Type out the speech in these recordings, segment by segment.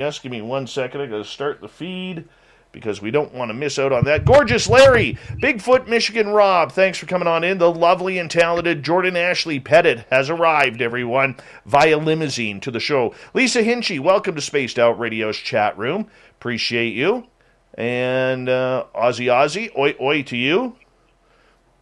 Yes, give me 1 second. I got to start the feed because we don't want to miss out on that. Gorgeous Larry, Bigfoot, Michigan Rob, thanks for coming on in. The lovely and talented Jordan Ashley Pettit has arrived, everyone, via limousine to the show. Lisa Hinchy, welcome to Spaced Out Radio's chat room. Appreciate you. And Ozzy, oi oi to you.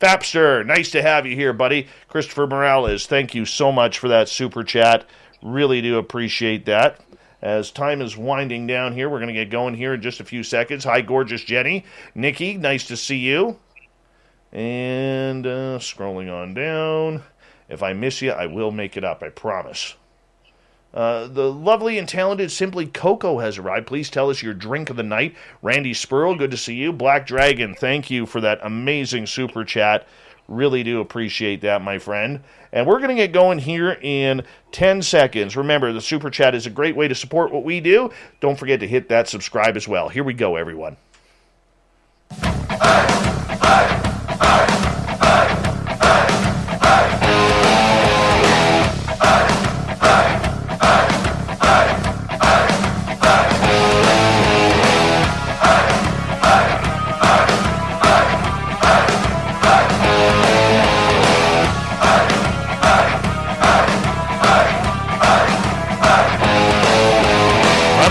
Fapster, nice to have you here, buddy. Christopher Morales, thank you so much for that super chat. Really do appreciate that. As time is winding down here, we're going to get going here in just a few seconds. Hi, gorgeous Jenny. Nikki, nice to see you. And scrolling on down. If I miss you, I will make it up, I promise. The lovely and talented Simply Coco has arrived. Please tell us your drink of the night. Randy Spurl, good to see you. Black Dragon, thank you for that amazing super chat. Really do appreciate that, my friend. And we're going to get going here in 10 seconds. Remember, the super chat is a great way to support what we do. Don't forget to hit that subscribe as well. Here we go, everyone.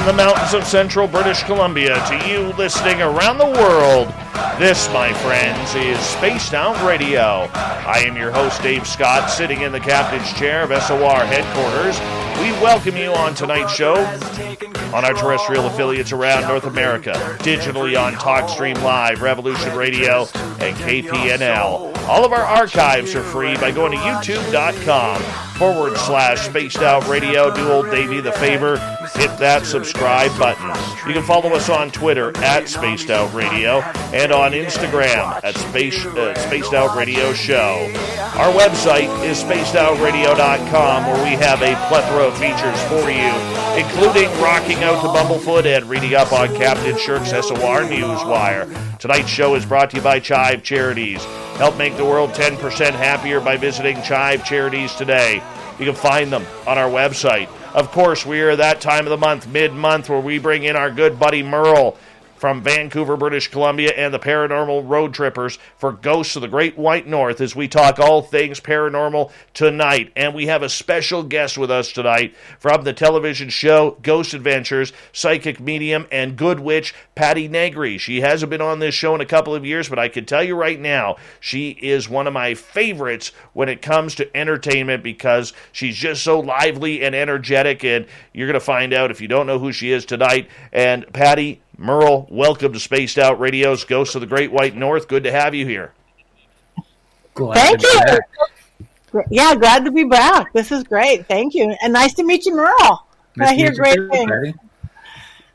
The mountains of central British Columbia to you listening around the world. This, my friends, is Spaced Out Radio. I am your host, Dave Scott, sitting in the captain's chair of SOR headquarters. We welcome you on tonight's show on our terrestrial affiliates around North America, digitally on TalkStream Live, Revolution Radio, and KPNL. All of our archives are free by going to youtube.com/Spaced Out Radio. Do old Davey the favor, hit that subscribe button. You can follow us on Twitter at Spaced Out Radio and on Instagram at Spaced Out Radio Show. Our website is spacedoutradio.com, where we have a plethora of features for you, including rocking out to Bumblefoot and reading up on Captain Shirk's SOR Newswire. Tonight's show is brought to you by Chive Charities. Help make the world 10% happier by visiting Chive Charities today. You can find them on our website. Of course, we are that time of the month, mid-month, where we bring in our good buddy Merle from Vancouver, British Columbia, and the Paranormal Road Trippers for Ghosts of the Great White North as we talk all things paranormal tonight. And we have a special guest with us tonight from the television show Ghost Adventures, psychic medium and good witch Patti Negri. She hasn't been on this show in a couple of years, but I can tell you right now, she is one of my favorites when it comes to entertainment because she's just so lively and energetic, and you're going to find out if you don't know who she is tonight. And Patti Merle, welcome to Spaced Out Radio's Ghosts of the Great White North. Good to have you here. Thank you. Yeah, glad to be back. This is great. Thank you. And nice to meet you, Merle. I hear great things.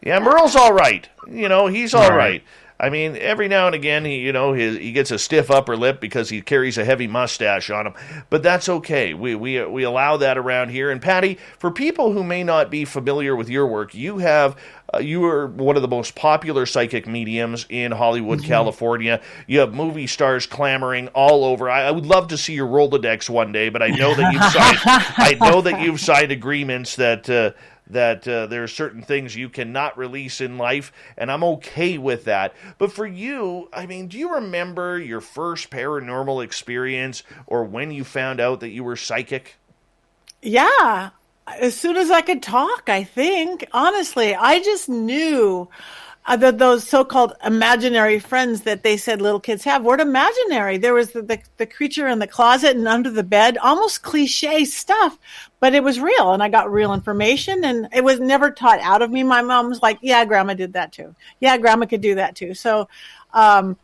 Yeah, Merle's all right. You know, he's all right. I mean, every now and again, he gets a stiff upper lip because he carries a heavy mustache on him. But that's okay. We allow that around here. And Patti, for people who may not be familiar with your work, you are one of the most popular psychic mediums in Hollywood, California. You have movie stars clamoring all over. I would love to see your Rolodex one day, but I know that you've signed agreements that there are certain things you cannot release in life, and I'm okay with that. But for you, I mean, do you remember your first paranormal experience or when you found out that you were psychic? Yeah, as soon as I could talk, I think. Honestly, I just knew that those so-called imaginary friends that they said little kids have weren't imaginary. There was the creature in the closet and under the bed, almost cliche stuff, but it was real, and I got real information, and it was never taught out of me. My mom was like, yeah, Grandma did that too. Yeah, Grandma could do that too. So, I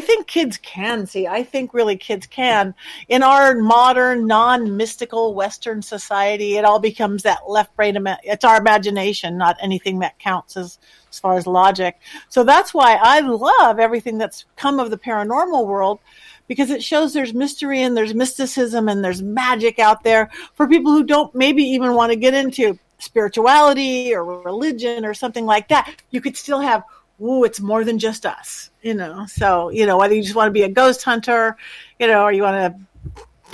think kids can see. I think really kids can. In our modern, non-mystical Western society, it all becomes that left brain. It's our imagination, not anything that counts as far as logic. So that's why I love everything that's come of the paranormal world, because it shows there's mystery and there's mysticism and there's magic out there for people who don't maybe even want to get into spirituality or religion or something like that. You could still have, it's more than just us, So, whether you just want to be a ghost hunter, or you want to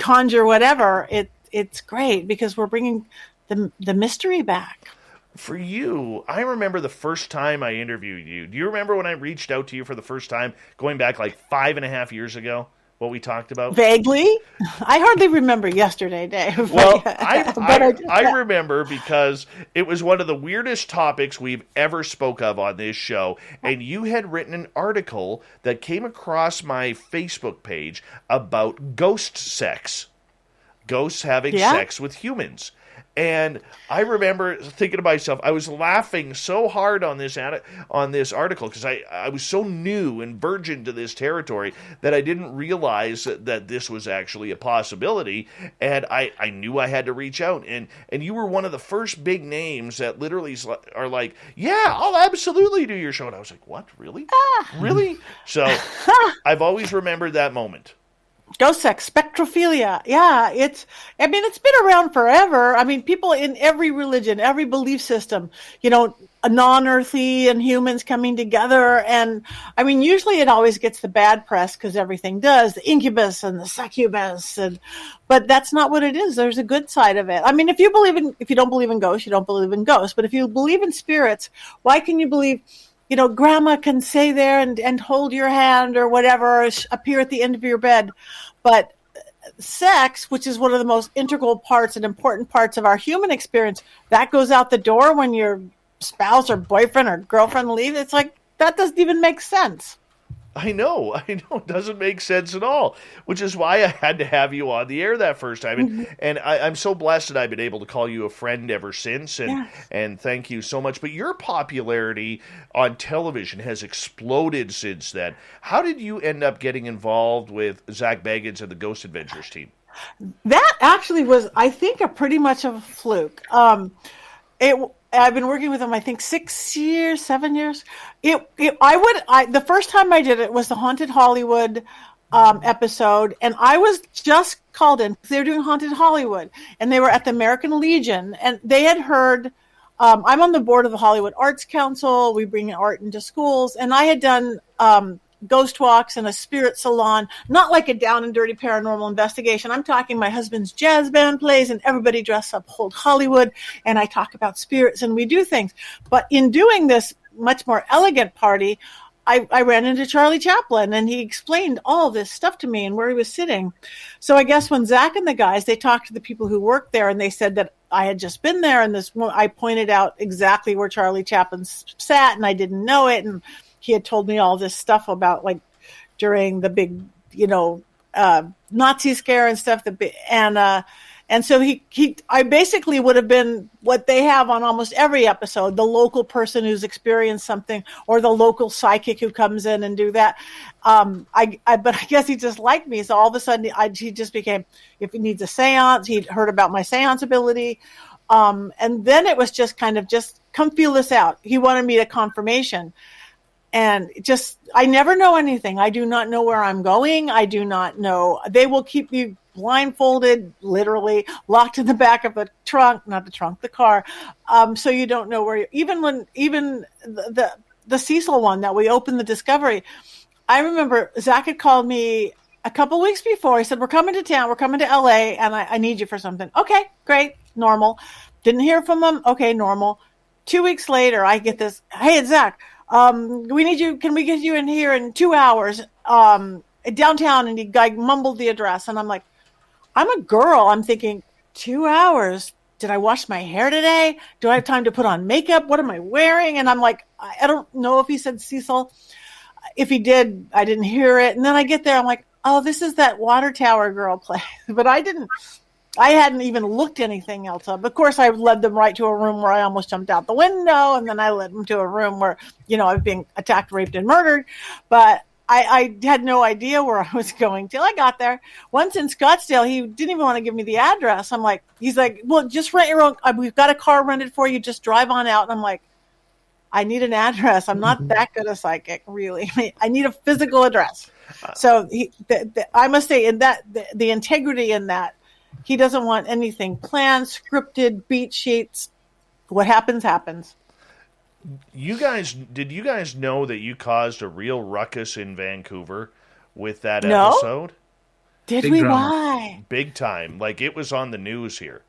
conjure whatever, it's great because we're bringing the mystery back. For you, I remember the first time I interviewed you. Do you remember when I reached out to you for the first time, going back like 5.5 years ago, what we talked about? Vaguely. I hardly remember yesterday, Dave. Well, I remember because it was one of the weirdest topics we've ever spoke of on this show, and you had written an article that came across my Facebook page about ghost sex. Ghosts having sex with humans. And I remember thinking to myself, I was laughing so hard on this article because I was so new and virgin to this territory that I didn't realize that this was actually a possibility. And I knew I had to reach out. And you were one of the first big names that literally are like, yeah, I'll absolutely do your show. And I was like, what? Really? Really? So I've always remembered that moment. Ghost sex, spectrophilia. Yeah, it's been around forever. I mean, people in every religion, every belief system, a non-earthly and humans coming together. And I mean, usually it always gets the bad press because everything does, the incubus and the succubus. But that's not what it is. There's a good side of it. I mean, if you don't believe in ghosts, you don't believe in ghosts. But if you believe in spirits, why can you believe grandma can stay there and hold your hand or whatever, or appear at the end of your bed. But sex, which is one of the most integral parts and important parts of our human experience, that goes out the door when your spouse or boyfriend or girlfriend leaves. It's like, that doesn't even make sense. I know. It doesn't make sense at all, which is why I had to have you on the air that first time. And I'm so blessed that I've been able to call you a friend ever since, and thank you so much. But your popularity on television has exploded since then. How did you end up getting involved with Zach Bagans and the Ghost Adventures team? That actually was, I think, a pretty much of a fluke. I've been working with them, I think, 6 years, 7 years. The first time I did it was the Haunted Hollywood episode, and I was just called in because they were doing Haunted Hollywood, and they were at the American Legion, and they had heard. I'm on the board of the Hollywood Arts Council. We bring art into schools, and I had done ghost walks and a spirit salon, not like a down and dirty paranormal investigation. I'm talking my husband's jazz band plays and everybody dressed up old Hollywood, and I talk about spirits and we do things. But in doing this much more elegant party, I ran into Charlie Chaplin, and he explained all this stuff to me and where he was sitting. So I guess when Zach and the guys, they talked to the people who worked there, and they said that I had just been there, and I pointed out exactly where Charlie Chaplin sat, and I didn't know it, and he had told me all this stuff about, like, during the big, Nazi scare and stuff. And so I basically would have been what they have on almost every episode, the local person who's experienced something, or the local psychic who comes in and do that. But I guess he just liked me. So all of a sudden he just became, if he needs a seance, he'd heard about my seance ability. And then it was just kind of come feel this out. He wanted me to confirmation. And I never know anything. I do not know where I'm going. I do not know. They will keep me blindfolded, literally locked in the back of the trunk, not the trunk, the car. So you don't know where even the Cecil one that we opened the Discovery. I remember Zach had called me a couple weeks before. He said, we're coming to town. We're coming to LA and I need you for something. Okay, great. Normal. Didn't hear from him. Okay, normal. 2 weeks later, I get this. Hey, it's Zach. We need you. Can we get you in here in 2 hours? Downtown. And the guy mumbled the address. And I'm like, I'm a girl. I'm thinking 2 hours. Did I wash my hair today? Do I have time to put on makeup? What am I wearing? And I'm like, I don't know if he said Cecil. If he did, I didn't hear it. And then I get there. I'm like, oh, this is that water tower girl play. But I hadn't even looked anything else up. Of course, I led them right to a room where I almost jumped out the window. And then I led them to a room where, I was being attacked, raped, and murdered. But I had no idea where I was going till I got there. Once in Scottsdale, he didn't even want to give me the address. He's like, well, just rent your own. We've got a car rented for you. Just drive on out. And I'm like, I need an address. I'm not that good a psychic, really. I need a physical address. So I must say, in that, the integrity in that, he doesn't want anything planned, scripted, beat sheets. What happens, happens. Did you guys know that you caused a real ruckus in Vancouver with that episode? Did we? Why? Big time. Like, it was on the news here.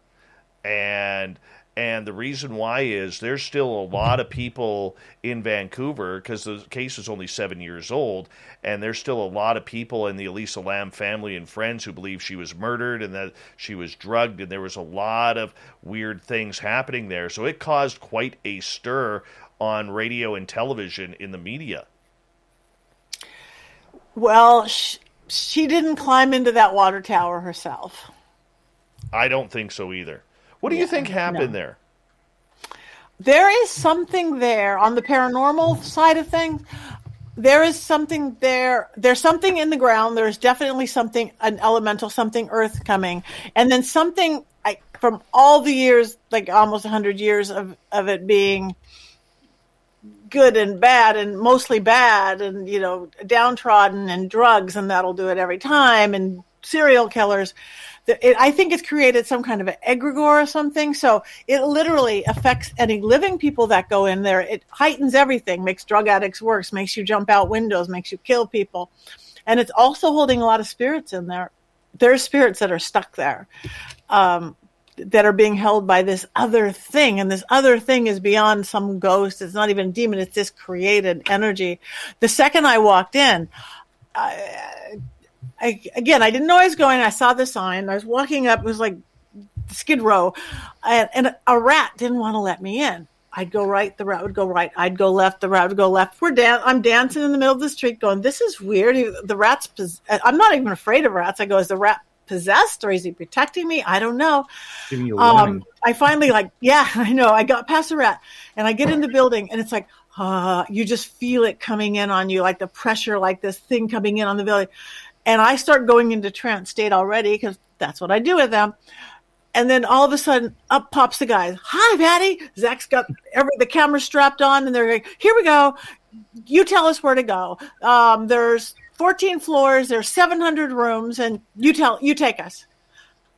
And the reason why is there's still a lot of people in Vancouver, because the case is only 7 years old, and there's still a lot of people in the Elisa Lam family and friends who believe she was murdered and that she was drugged, and there was a lot of weird things happening there. So it caused quite a stir on radio and television in the media. Well, she didn't climb into that water tower herself. I don't think so either. What do you think happened there? There is something there on the paranormal side of things. There is something there. There's something in the ground. There's definitely something, an elemental, something earth coming. And then something from all the years, like almost 100 years of it being good and bad, and mostly bad, and, you know, downtrodden, and drugs, and that'll do it every time, and serial killers. I think it's created some kind of an egregore or something. So it literally affects any living people that go in there. It heightens everything, makes drug addicts worse, makes you jump out windows, makes you kill people. And it's also holding a lot of spirits in there. There's spirits that are stuck there, that are being held by this other thing. And this other thing is beyond some ghost. It's not even a demon. It's this created energy. The second I walked in, I didn't know I was going. I saw the sign. I was walking up. It was like Skid Row. And a rat didn't want to let me in. I'd go right. The rat would go right. I'd go left. The rat would go left. I'm dancing in the middle of the street going, this is weird. The rat's I'm not even afraid of rats. I go, is the rat possessed, or is he protecting me? I don't know. Giving you a warning. I finally I know. I got past the rat, and I get in the building, and it's like, you just feel it coming in on you, like the pressure, like this thing coming in on the building. And I start going into trance state already, because that's what I do with them. And then all of a sudden, up pops the guy. Hi, Patty. Zach's got the camera strapped on, and they're like, here we go. You tell us where to go. There's 14 floors. There's 700 rooms, and you take us.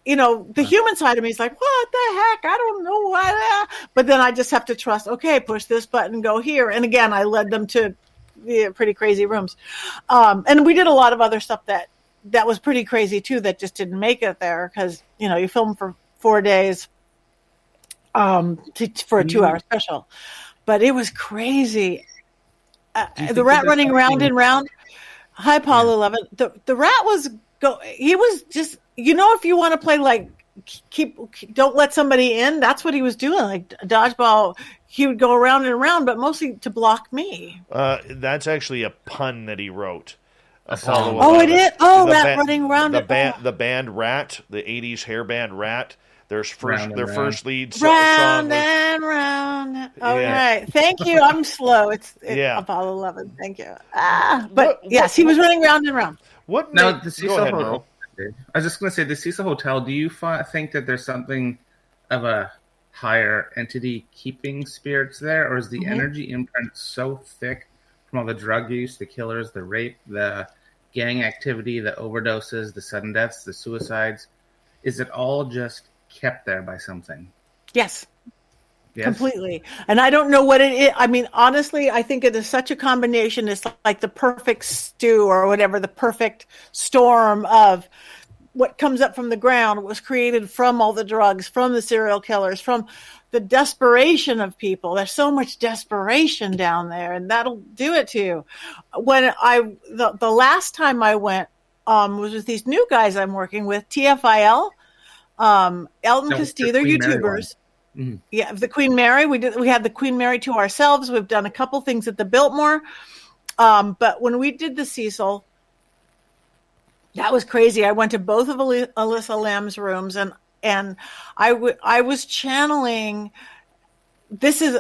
You know, the human side of me is like, what the heck? I don't know why. But then I just have to trust, okay, push this button, go here. And again, I led them to pretty crazy rooms. And we did a lot of other stuff that was pretty crazy too, that just didn't make it there, because, you know, you film for 4 days for a 2-hour special. But it was crazy. The rat running round and round. Hi, Paul 11. The rat he was just, you know, if you want to play like don't let somebody in, that's what he was doing, like dodgeball. He would go around and around, but mostly to block me. That's actually a pun that he wrote. Apollo 11. Oh, it is? Oh, Rat running around. The band Rat, the 80s hair band Rat, their first lead round song. And round. All right. Thank you. I'm slow. It's Apollo 11. Thank you. Yes, he was running round and round. The Cecil Hotel. I was just going to say, the Cecil Hotel, do you think that there's something of a higher entity keeping spirits there, or is the energy imprint so thick from all the drug use, the killers, the rape, the gang activity, the overdoses, the sudden deaths, the suicides? Is it all just kept there by something? Yes. Completely. And I don't know what it is. I mean, honestly, I think it is such a combination. It's like the perfect stew or whatever, the perfect storm of what comes up from the ground was created from all the drugs, from the serial killers, from the desperation of people. There's so much desperation down there, and that'll do it to you. When the last time I went was with these new guys I'm working with, TFIL, Elton Castillo, they're YouTubers. Mm-hmm. Yeah, the Queen Mary. We had the Queen Mary to ourselves. We've done a couple things at the Biltmore, but when we did the Cecil, that was crazy. I went to both of Alyssa Lamb's rooms, and I was channeling. This is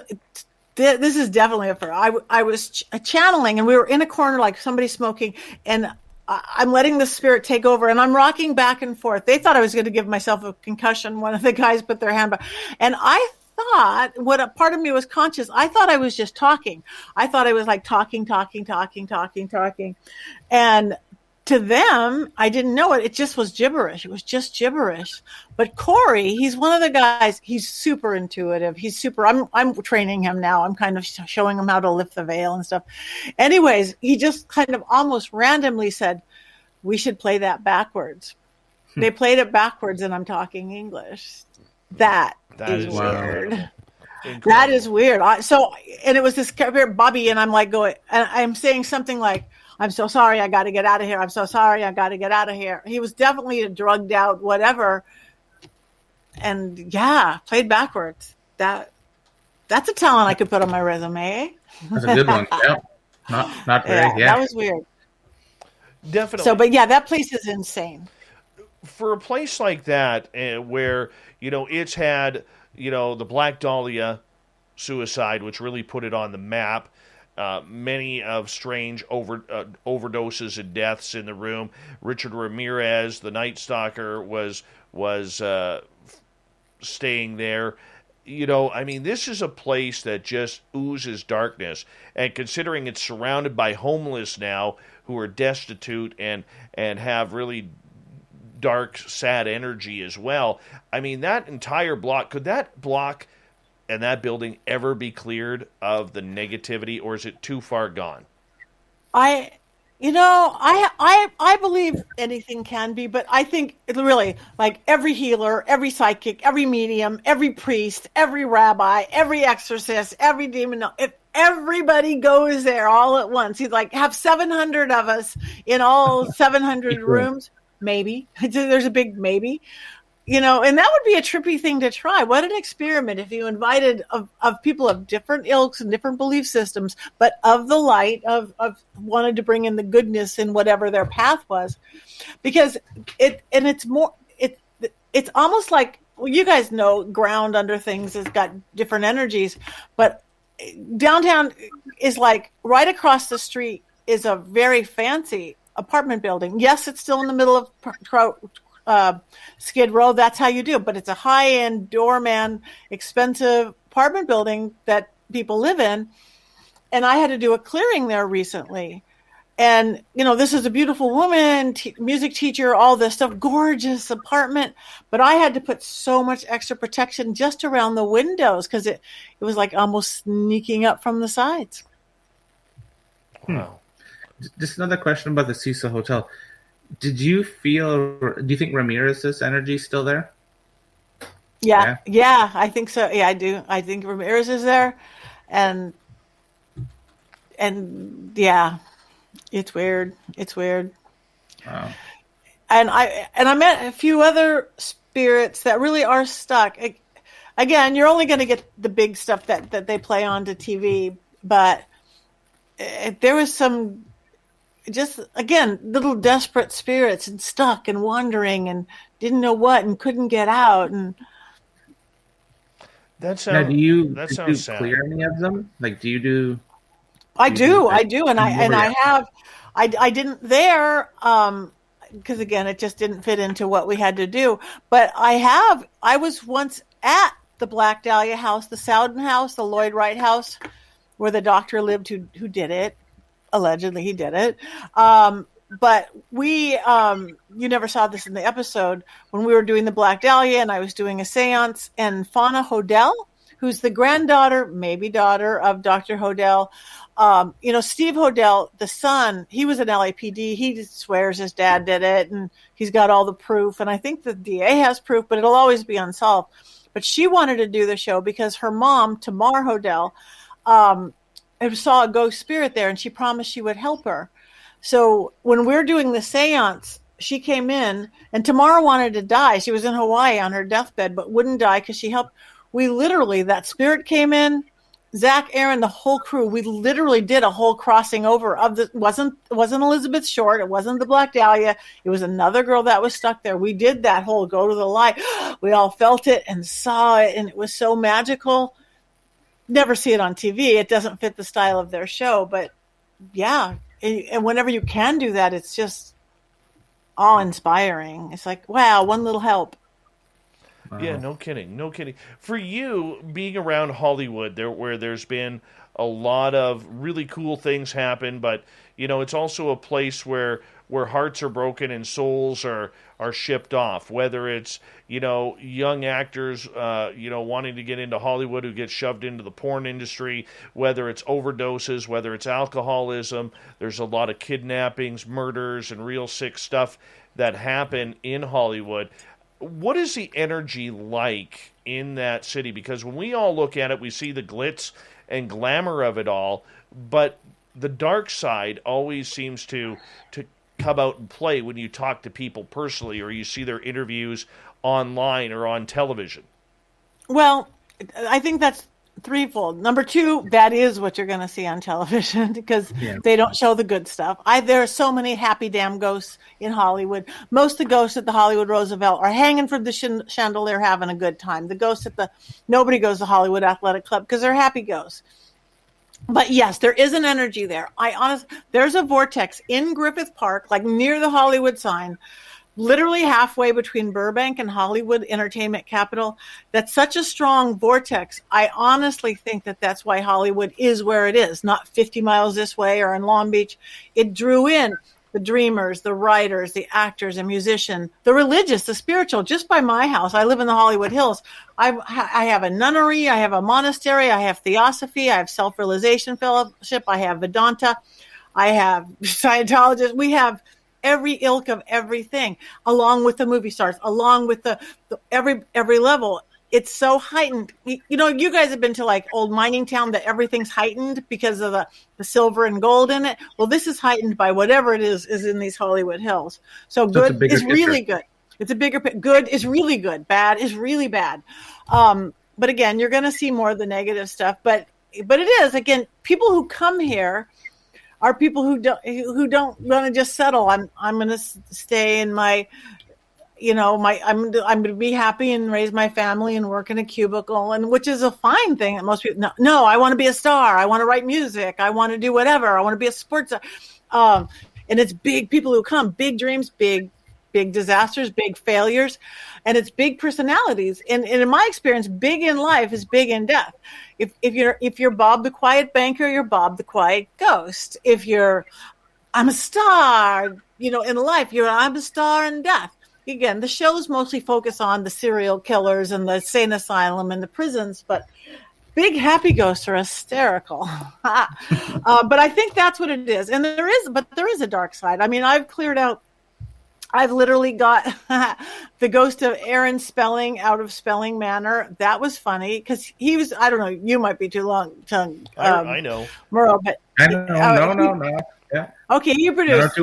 definitely a first. I was channeling, and we were in a corner like somebody smoking, and I'm letting the spirit take over, and I'm rocking back and forth. They thought I was going to give myself a concussion. One of the guys put their hand back, and I thought, what a part of me was conscious, I thought I was just talking. I thought I was like talking. And to them, I didn't know it. It just was gibberish. It was just gibberish. But Corey, he's one of the guys, he's super intuitive. I'm training him now. I'm kind of showing him how to lift the veil and stuff. Anyways, he just kind of almost randomly said, we should play that backwards. They played it backwards, and I'm talking English. That That is is weird. incredible. That is weird. And it was this Bobby, and I'm like going, and I'm saying something like, "I'm so sorry, I got to get out of here. I'm so sorry, I got to get out of here." He was definitely a drugged out, whatever. And yeah, played backwards. That's a talent I could put on my resume. That's a good one. Yeah. Not very. Yeah. That was weird. Definitely. So, but yeah, that place is insane. For a place like that, where it's had the Black Dahlia suicide, which really put it on the map. Many of strange overdoses and deaths in the room. Richard Ramirez, the Night Stalker, was staying there. This is a place that just oozes darkness. And considering it's surrounded by homeless now who are destitute and have really dark, sad energy as well. That entire block, could that block and that building ever be cleared of the negativity, or is it too far gone? I believe anything can be, but I think it really, like, every healer, every psychic, every medium, every priest, every rabbi, every exorcist, every demon, if everybody goes there all at once, he's like, have 700 of us in all 700 rooms, maybe. There's a big maybe. And that would be a trippy thing to try. What an experiment if you invited of people of different ilks and different belief systems, but of the light, of wanted to bring in the goodness in whatever their path was. Because it's almost like, well, you guys know ground under things has got different energies, but downtown is like right across the street is a very fancy apartment building. Yes, it's still in the middle of Skid Row. That's how you do it. But it's a high-end, doorman, expensive apartment building that people live in. And I had to do a clearing there recently. And, this is a beautiful woman, music teacher, all this stuff, gorgeous apartment. But I had to put so much extra protection just around the windows because it was like almost sneaking up from the sides. Wow. Just another question about the Cecil Hotel. Do you think Ramirez's energy is still there? Yeah, I think so. Yeah, I do. I think Ramirez is there. And yeah, it's weird. Wow. And I met a few other spirits that really are stuck. Again, you're only going to get the big stuff that they play onto TV, but there was some, just, again, little desperate spirits and stuck and wandering and didn't know what and couldn't get out. And that sounds. Now, do you sad. clear any of them? Like, do you do? I do, and I have. I didn't there because again, it just didn't fit into what we had to do. But I was once at the Black Dahlia house, the Sowden house, the Lloyd Wright house, where the doctor lived who did it. Allegedly, he did it. But we, you never saw this in the episode, when we were doing the Black Dahlia and I was doing a seance, and Fauna Hodel, who's the granddaughter, maybe daughter of Dr. Hodel, Steve Hodel, the son, he was an LAPD. He swears his dad did it and he's got all the proof. And I think the DA has proof, but it'll always be unsolved. But she wanted to do the show because her mom, Tamar Hodel, saw a ghost spirit there and she promised she would help her. So when we're doing the seance, she came in and Tamara wanted to die. She was in Hawaii on her deathbed, but wouldn't die because she helped. We literally, that spirit came in, Zach, Aaron, the whole crew, we literally did a whole crossing over of the, wasn't Elizabeth Short. It wasn't the Black Dahlia. It was another girl that was stuck there. We did that whole go to the light. We all felt it and saw it. And it was so magical. Never see it on TV. It doesn't fit the style of their show, but yeah. And whenever you can do that, it's just awe-inspiring. It's like, wow, one little help. Yeah, no kidding. For you, being around Hollywood, where there's been a lot of really cool things happen, but it's also a place where hearts are broken and souls are shipped off. Whether it's young actors wanting to get into Hollywood who get shoved into the porn industry, whether it's overdoses, whether it's alcoholism. There's a lot of kidnappings, murders, and real sick stuff that happen in Hollywood. What is the energy like in that city? Because when we all look at it, we see the glitz and glamour of it all, but the dark side always seems to come out and play when you talk to people personally or you see their interviews online or on television. Well, I think that's threefold. Number two, that is what you're going to see on television because they don't show the good stuff. There are so many happy damn ghosts in Hollywood. Most of the ghosts at the Hollywood Roosevelt are hanging from the chandelier having a good time. The ghosts nobody goes to Hollywood Athletic Club because they're happy ghosts. But yes, there is an energy there. There's a vortex in Griffith Park, like near the Hollywood sign, literally halfway between Burbank and Hollywood Entertainment Capital. That's such a strong vortex. I honestly think that that's why Hollywood is where it is, not 50 miles this way or in Long Beach. It drew in the dreamers, the writers, the actors, and musicians, the religious, the spiritual. Just by my house, I live in the Hollywood Hills. I have a nunnery, I have a monastery, I have theosophy, I have self-realization fellowship, I have Vedanta, I have Scientologists. We have every ilk of everything, along with the movie stars, along with the every level. It's so heightened. You guys have been to like old mining town that everything's heightened because of the silver and gold in it. Well, this is heightened by whatever it is in these Hollywood Hills. So good is really good. It's a bigger good is really good. Bad is really bad. But again, you're going to see more of the negative stuff. But it is, again, people who come here are people who don't want to just settle. I'm going to stay in my, I'm going to be happy and raise my family and work in a cubicle, and which is a fine thing that most people. No, I want to be a star. I want to write music. I want to do whatever. I want to be a sports star. And it's big people who come, big dreams, big disasters, big failures, and it's big personalities. And in my experience, big in life is big in death. If you're Bob the Quiet Banker, you're Bob the Quiet Ghost. If I'm a star, in life, I'm a star in death. Again, the shows mostly focus on the serial killers and the insane asylum and the prisons, but big happy ghosts are hysterical. But I think that's what it is. And there is a dark side. I mean, I've literally got the ghost of Aaron Spelling out of Spelling Manor. That was funny because he was, I don't know, you might be too long tongue. I know. Merle, but I know, no. Yeah. Okay, you produced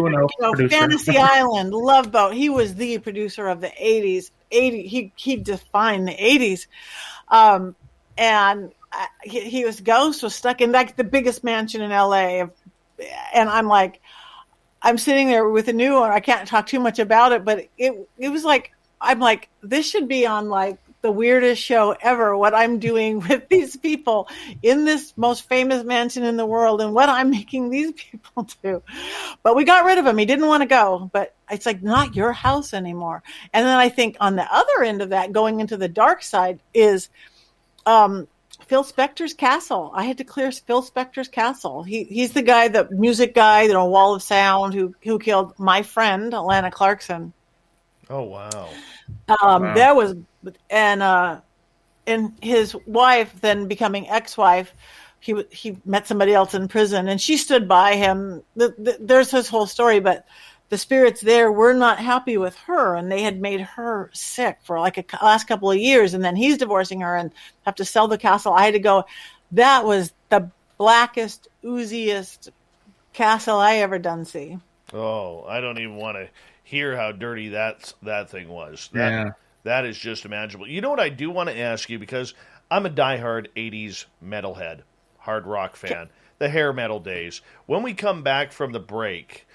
Fantasy Island, Love Boat. He was the producer of the 80s. He defined the 80s. And Ghost was stuck in like the biggest mansion in LA. And I'm sitting there with a new one. I can't talk too much about it, but it was like, I'm like, this should be on like the weirdest show ever, what I'm doing with these people in this most famous mansion in the world and what I'm making these people do. But we got rid of him. He didn't want to go, but it's like not your house anymore. And then I think on the other end of that, going into the dark side is Phil Spector's castle. I had to clear Phil Spector's castle. He's the guy, the music guy, Wall of Sound, who killed my friend, Alana Clarkson. Oh, wow. Wow. There was, and his wife then becoming ex-wife, he met somebody else in prison and she stood by him. There's his whole story, but the spirits there were not happy with her and they had made her sick for like last couple of years. And then he's divorcing her and have to sell the castle. I had to go. That was the blackest, ooziest castle I ever done see. Oh, I don't even want to hear how dirty that thing was. That is just imaginable. You know what I do want to ask you, because I'm a diehard 80s metalhead, hard rock fan, the hair metal days. When we come back from the break,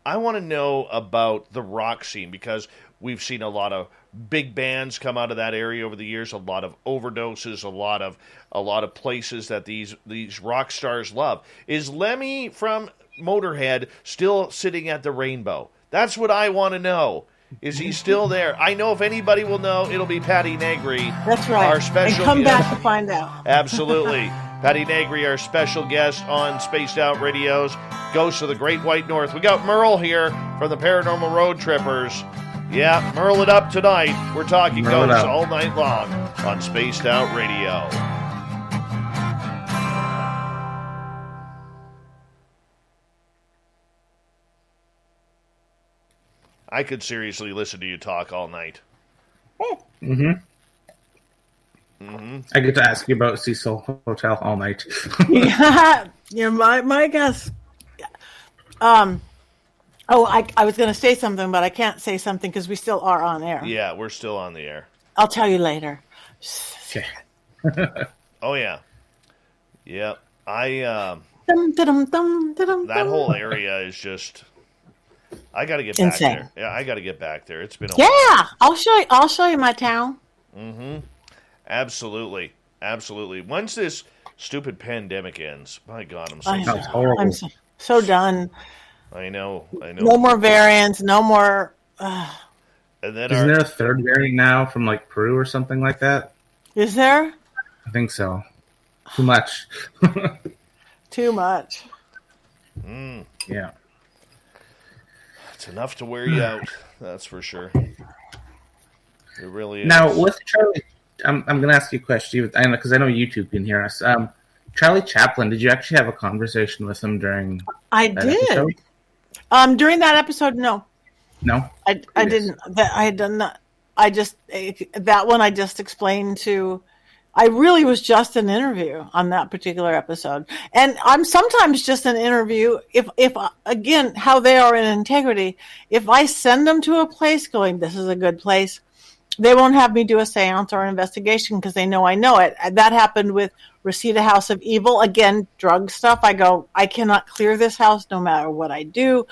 I want to know about the rock scene, because we've seen a lot of big bands come out of that area over the years, a lot of overdoses, a lot of places that these rock stars love. Is Lemmy from Motorhead still sitting at the Rainbow? That's what I want to know. Is he still there? I know if anybody will know, it'll be Patti Negri. That's right. Our special and come back to find out. Absolutely. Patti Negri, our special guest on Spaced Out Radio's Ghosts of the Great White North. We got Merle here from the Paranormal Road Trippers. Yeah, Merle it up tonight. We're talking ghosts all night long on Spaced Out Radio. I could seriously listen to you talk all night. Mm-hmm. I get to ask you about Cecil Hotel all night. Yeah, my guess. I was going to say something, but I can't say something because we still are on air. Yeah, we're still on the air. I'll tell you later. Okay. Oh yeah, yeah. That whole area is just. I got to get back there. Yeah, I got to get back there. It's been a while. I'll show you my town. Absolutely. Once this stupid pandemic ends, my God, I'm so done. I know. No more variants. No more. And then Isn't there a third variant now from like Peru or something like that? Is there? I think so. Too much. Too much. Yeah. It's enough to wear you out. That's for sure. It really is. Now, with Charlie, I'm going to ask you a question because I know YouTube can hear us. Charlie Chaplin, did you actually have a conversation with him during? I did. Episode? During that episode, no. No, I didn't. I had done that. I just explained to. I really was just an interview on that particular episode, and I'm sometimes just an interview. If again, how they are in integrity. If I send them to a place, going, this is a good place, they won't have me do a seance or an investigation because they know I know it. That happened with Reseda House of Evil. Again, drug stuff. I go, I cannot clear this house no matter what I do.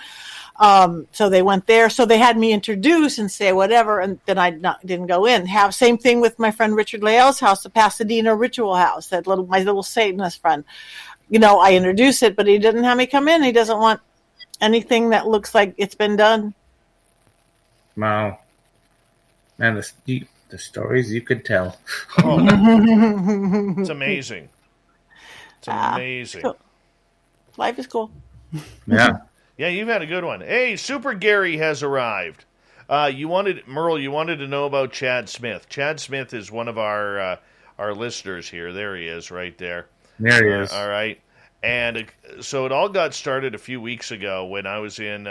So they went there. So they had me introduce and say whatever, and then didn't go in. Same thing with my friend Richard Lael's house, the Pasadena Ritual House. My little Satanist friend. I introduce it, but he didn't have me come in. He doesn't want anything that looks like it's been done. Wow, man, the stories you could tell. Oh, it's amazing. It's amazing. Cool. Life is cool. Yeah. Yeah, you've had a good one. Hey, Super Gary has arrived. Merle, you wanted to know about Chad Smith. Chad Smith is one of our listeners here. There he is, right there. There he is. All right. And so it all got started a few weeks ago when I was in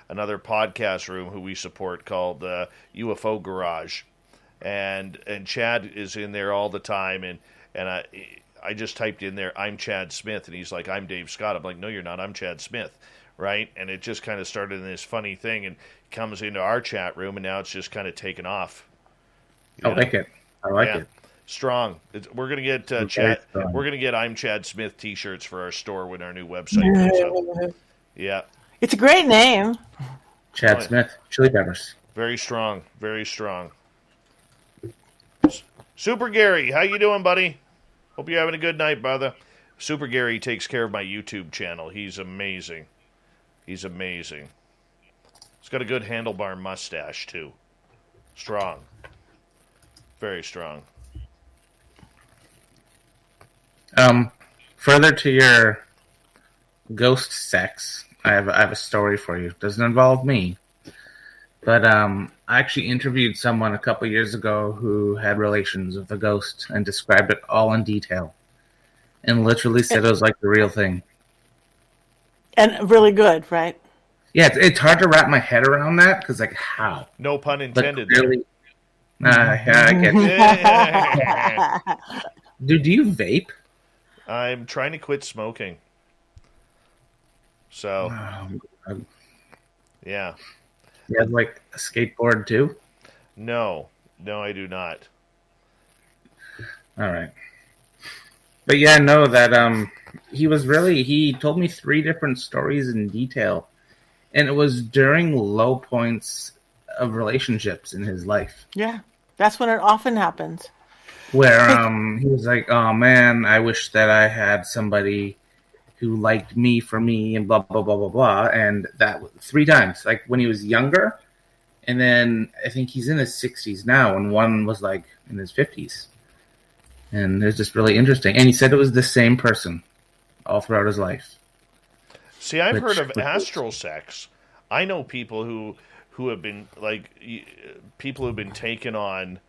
another podcast room who we support called UFO Garage. And Chad is in there all the time. And I just typed in there, I'm Chad Smith. And he's like, I'm Dave Scott. I'm like, no, you're not. I'm Chad Smith. Right? And it just kind of started in this funny thing and comes into our chat room, and now it's just kind of taken off. I like it. Strong. We're gonna get Chad. We're gonna get I'm Chad Smith T-shirts for our store when our new website comes out. Yeah, it's a great name. Chad Smith, Chili Peppers. Very strong. Very strong. Super Gary, how you doing, buddy? Hope you're having a good night, brother. Super Gary takes care of my YouTube channel. He's amazing. He's amazing. He's got a good handlebar mustache, too. Strong. Very strong. Further to your ghost sex, I have a story for you. Doesn't involve me. But I actually interviewed someone a couple years ago who had relations with a ghost and described it all in detail. And literally said it was like the real thing. And really good, right? Yeah, it's hard to wrap my head around that because, like, how? No pun intended. Really, yeah, I get it. Do you vape? I'm trying to quit smoking. So, yeah. You have, like, a skateboard, too? No, I do not. All right. But yeah, no, that he told me 3 different stories in detail. And it was during low points of relationships in his life. Yeah, that's when it often happens. Where he was like, oh man, I wish that I had somebody who liked me for me and blah, blah, blah, blah, blah. And that 3 times, like when he was younger. And then I think he's in his 60s now. And one was like in his 50s. And it was just really interesting. And he said it was the same person all throughout his life. See, I've heard of astral sex. I know people who have been people who've been taken on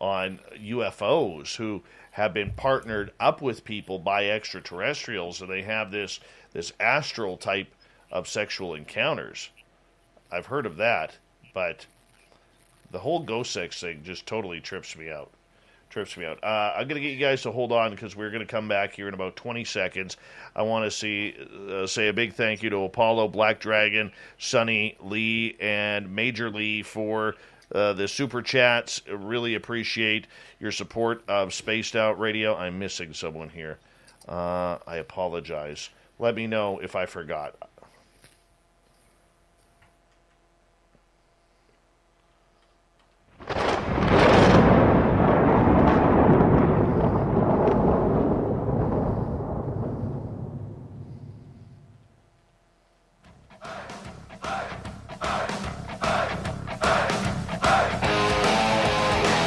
UFOs who have been partnered up with people by extraterrestrials, and they have this astral type of sexual encounters. I've heard of that, but the whole ghost sex thing just totally trips me out. Trips me out. I'm going to get you guys to hold on because we're going to come back here in about 20 seconds. I want to say a big thank you to Apollo, Black Dragon, Sonny, Lee, and Major Lee for the super chats. Really appreciate your support of Spaced Out Radio. I'm missing someone here. I apologize. Let me know if I forgot.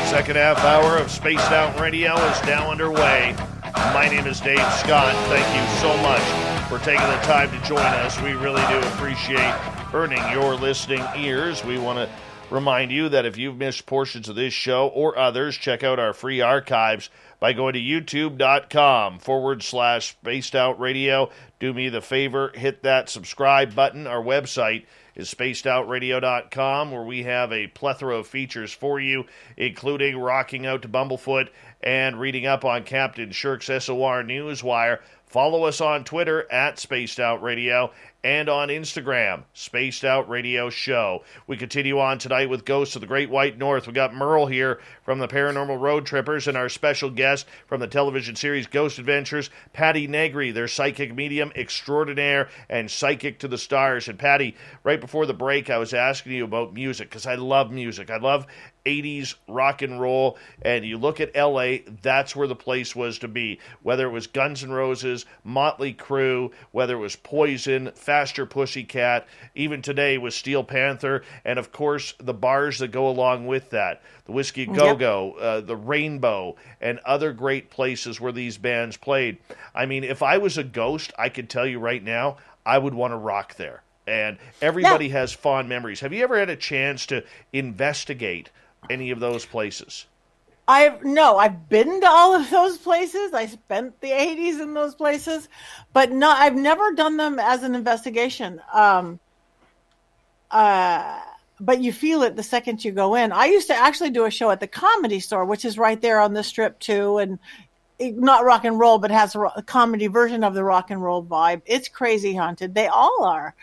Second half hour of Spaced Out Radio is now underway. My name is Dave Scott. Thank you so much for taking the time to join us. We really do appreciate earning your listening ears. We want to remind you that if you've missed portions of this show or others, check out our free archives by going to youtube.com/Spaced Out Radio. Do me the favor, hit that subscribe button. Our website is spacedoutradio.com, where we have a plethora of features for you, including rocking out to Bumblefoot and reading up on Captain Shirk's SOR Newswire. Follow us on Twitter at Spaced Out Radio and on Instagram, Spaced Out Radio Show. We continue on tonight with Ghosts of the Great White North. We got Merle here from the Paranormal Road Trippers and our special guest from the television series Ghost Adventures, Patti Negri, their psychic medium extraordinaire and psychic to the stars. And Patti, right before the break, I was asking you about music because I love music. I love 80s rock and roll, and you look at LA, that's where the place was to be. Whether it was Guns N' Roses, Motley Crue, whether it was Poison, Faster Pussycat, even today with Steel Panther, and of course the bars that go along with that. The Whiskey Go-Go, the Rainbow, and other great places where these bands played. I mean, if I was a ghost, I could tell you right now, I would want to rock there. And everybody has fond memories. Have you ever had a chance to investigate any of those places? I've been to all of those places. I spent the 80s in those places, but I've never done them as an investigation. But you feel it the second you go in. I used to actually do a show at the Comedy Store, which is right there on the Strip too, and not rock and roll, but has a comedy version of the rock and roll vibe. It's crazy haunted. They all are.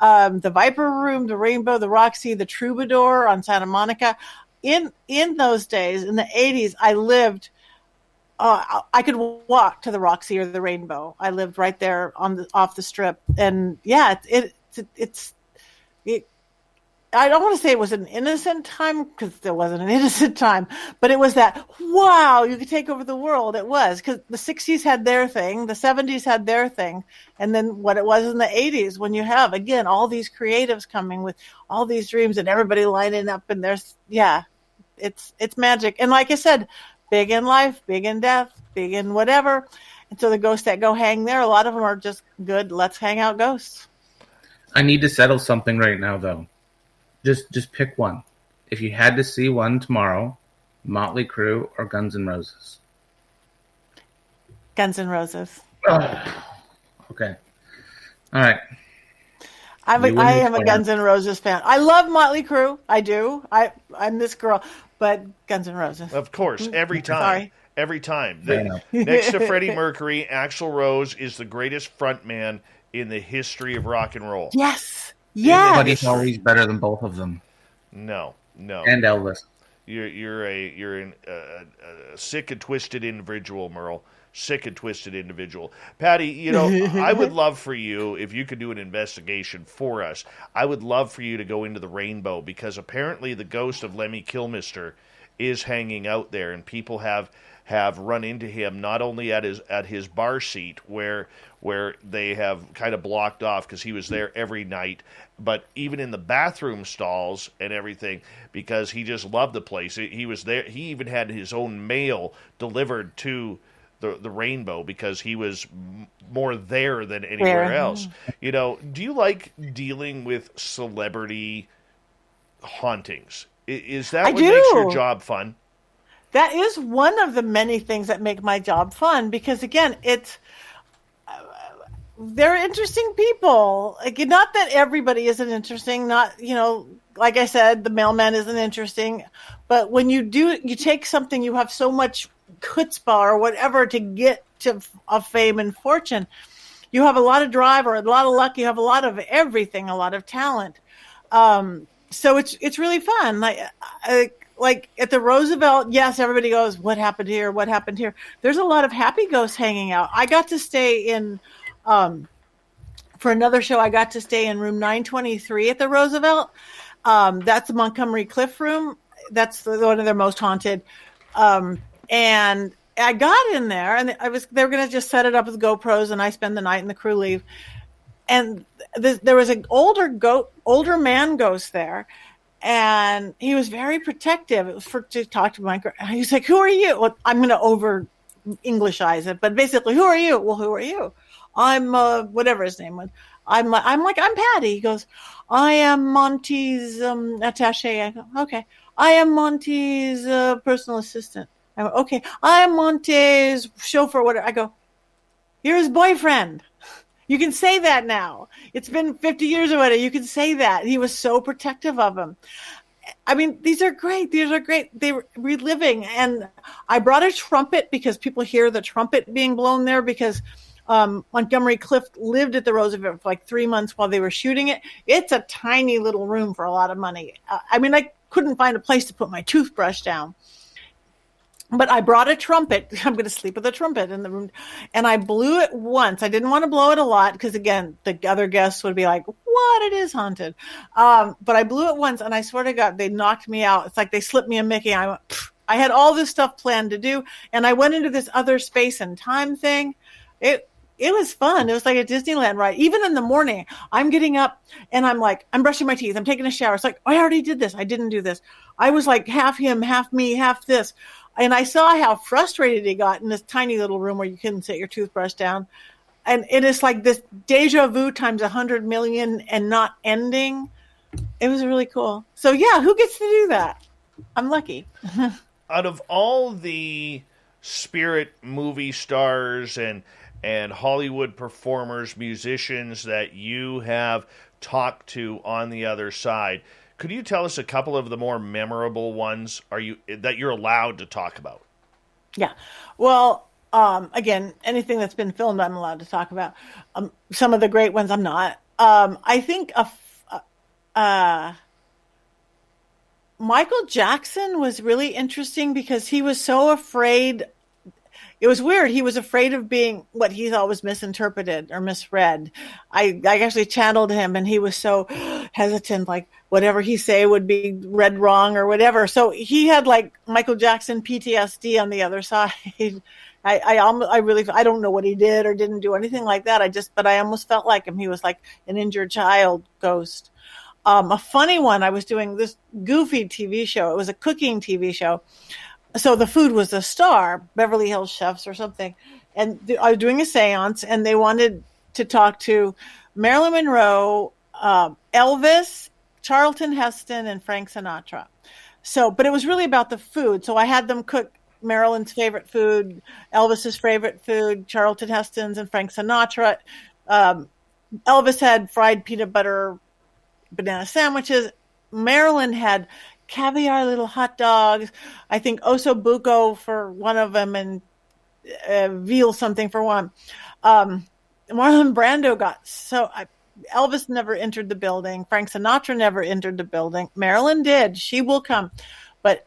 The Viper Room, the Rainbow, the Roxy, the Troubadour on Santa Monica. In those days, in the 80s, I lived, I could walk to the Roxy or the Rainbow. I lived right there off the Strip. And yeah, I don't want to say it was an innocent time, because there wasn't an innocent time, but it was that, wow, you could take over the world. It was, because the 60s had their thing, the 70s had their thing, and then what it was in the 80s, when you have, again, all these creatives coming with all these dreams and everybody lining up, and it's magic. And like I said, big in life, big in death, big in whatever. And so the ghosts that go hang there, a lot of them are just good, let's hang out ghosts. I need to settle something right now, though. Just pick one. If you had to see one tomorrow, Motley Crue or Guns N' Roses? Guns N' Roses. Oh, okay. All right. I am a Guns N' Roses fan. I love Motley Crue. I do. I'm this girl, but Guns N' Roses. Of course, every time. Sorry. Every time. Next to Freddie Mercury, Axl Rose is the greatest frontman in the history of rock and roll. Yes. Yes. But he's always better than both of them. No. And Elvis. You're a sick and twisted individual, Merle. Sick and twisted individual. Patti, I would love for you, if you could do an investigation for us, I would love for you to go into the Rainbow, because apparently the ghost of Lemmy Kilmister is hanging out there, and people have run into him not only at his bar seat where they have kind of blocked off because he was there every night, but even in the bathroom stalls and everything, because he just loved the place. He was there. He even had his own mail delivered to the Rainbow because he was more there than anywhere else. Do you like dealing with celebrity hauntings? Is that what makes your job fun? That is one of the many things that make my job fun, because again, they're interesting people. Like, not that everybody isn't interesting, like I said, the mailman isn't interesting. But when you take something, you have so much chutzpah or whatever to get to fame and fortune. You have a lot of drive or a lot of luck. You have a lot of everything, a lot of talent. So it's really fun. Like at the Roosevelt, yes, everybody goes, what happened here? What happened here? There's a lot of happy ghosts hanging out. I got to stay in, for another show, I got to stay in room 923 at the Roosevelt. That's the Montgomery Cliff room. That's one of their most haunted. And I got in there, and they were going to just set it up with GoPros, and I spend the night and the crew leave. And there was an older man ghost there, and he was very protective. It was to talk to Mike. He's like, "Who are you?" Well, I'm going to over Englishize it, but basically, "Who are you?" Well, who are you? I'm whatever his name was. I'm Patty. He goes, "I am Monty's attaché." I go, "Okay." "I am Monty's personal assistant." I go, "Okay." "I am Monty's chauffeur." Whatever. I go, "You're his boyfriend. You can say that now. It's been 50 years or whatever. You can say that." He was so protective of him. I mean, these are great. They were reliving. And I brought a trumpet because people hear the trumpet being blown there because Montgomery Cliff lived at the Roosevelt for like 3 months while they were shooting it. It's a tiny little room for a lot of money. I couldn't find a place to put my toothbrush down. But I brought a trumpet. I'm going to sleep with a trumpet in the room. And I blew it once. I didn't want to blow it a lot because, again, the other guests would be like, "What? It is haunted." But I blew it once, and I swear to God, they knocked me out. It's like they slipped me a Mickey. I had all this stuff planned to do, and I went into this other space and time thing. It was fun. It was like a Disneyland ride. Even in the morning, I'm getting up, and I'm brushing my teeth. I'm taking a shower. It's like, I already did this. I didn't do this. I was like half him, half me, half this. And I saw how frustrated he got in this tiny little room where you couldn't set your toothbrush down. And it is like this deja vu times 100 million and not ending. It was really cool. So, yeah, who gets to do that? I'm lucky. Out of all the spirit movie stars and Hollywood performers, musicians that you have talked to on the other side, could you tell us a couple of the more memorable ones that you're allowed to talk about? Yeah. Well, again, anything that's been filmed, I'm allowed to talk about. Some of the great ones, I'm not. I think Michael Jackson was really interesting because he was so afraid. It was weird. He was afraid of being what he's always misinterpreted or misread. I actually channeled him, and he was so hesitant, like whatever he say would be read wrong or whatever. So he had like Michael Jackson PTSD on the other side. I don't know what he did or didn't do anything like that. But I almost felt like him. He was like an injured child ghost. A funny one, I was doing this goofy TV show. It was a cooking TV show. So the food was a star, Beverly Hills Chefs or something. And I was doing a seance, and they wanted to talk to Marilyn Monroe, Elvis, Charlton Heston, and Frank Sinatra. So, but it was really about the food. So I had them cook Marilyn's favorite food, Elvis's favorite food, Charlton Heston's, and Frank Sinatra. Elvis had fried peanut butter banana sandwiches. Marilyn had caviar little hot dogs. I think osso buco for one of them, and veal something for one. Marlon Brando Elvis never entered the building. Frank Sinatra never entered the building. Marilyn did. She will come. But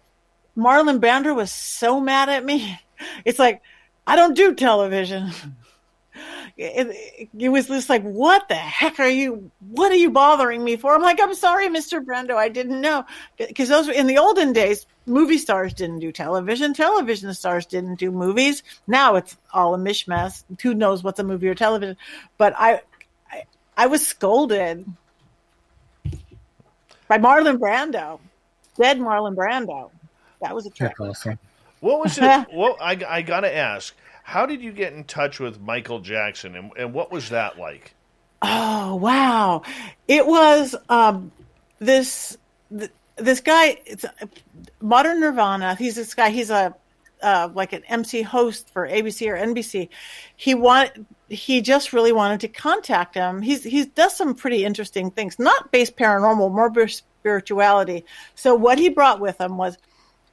Marlon Brando was so mad at me. It's like, I don't do television. It was just like, what the heck are you bothering me for? I'm like, I'm sorry, Mr. Brando, I didn't know. Because those were in the olden days, movie stars didn't do television. Television stars didn't do movies. Now it's all a mishmash. Who knows what's a movie or television? But I was scolded by Marlon Brando. Dead Marlon Brando. That was a trick. That's awesome. What was it? Well, I got to ask. How did you get in touch with Michael Jackson, and what was that like? Oh, wow. It was this guy, it's Modern Nirvana. He's this guy. He's a like an MC host for ABC or NBC. He just really wanted to contact him. He does some pretty interesting things, not based paranormal, more spirituality. So what he brought with him was,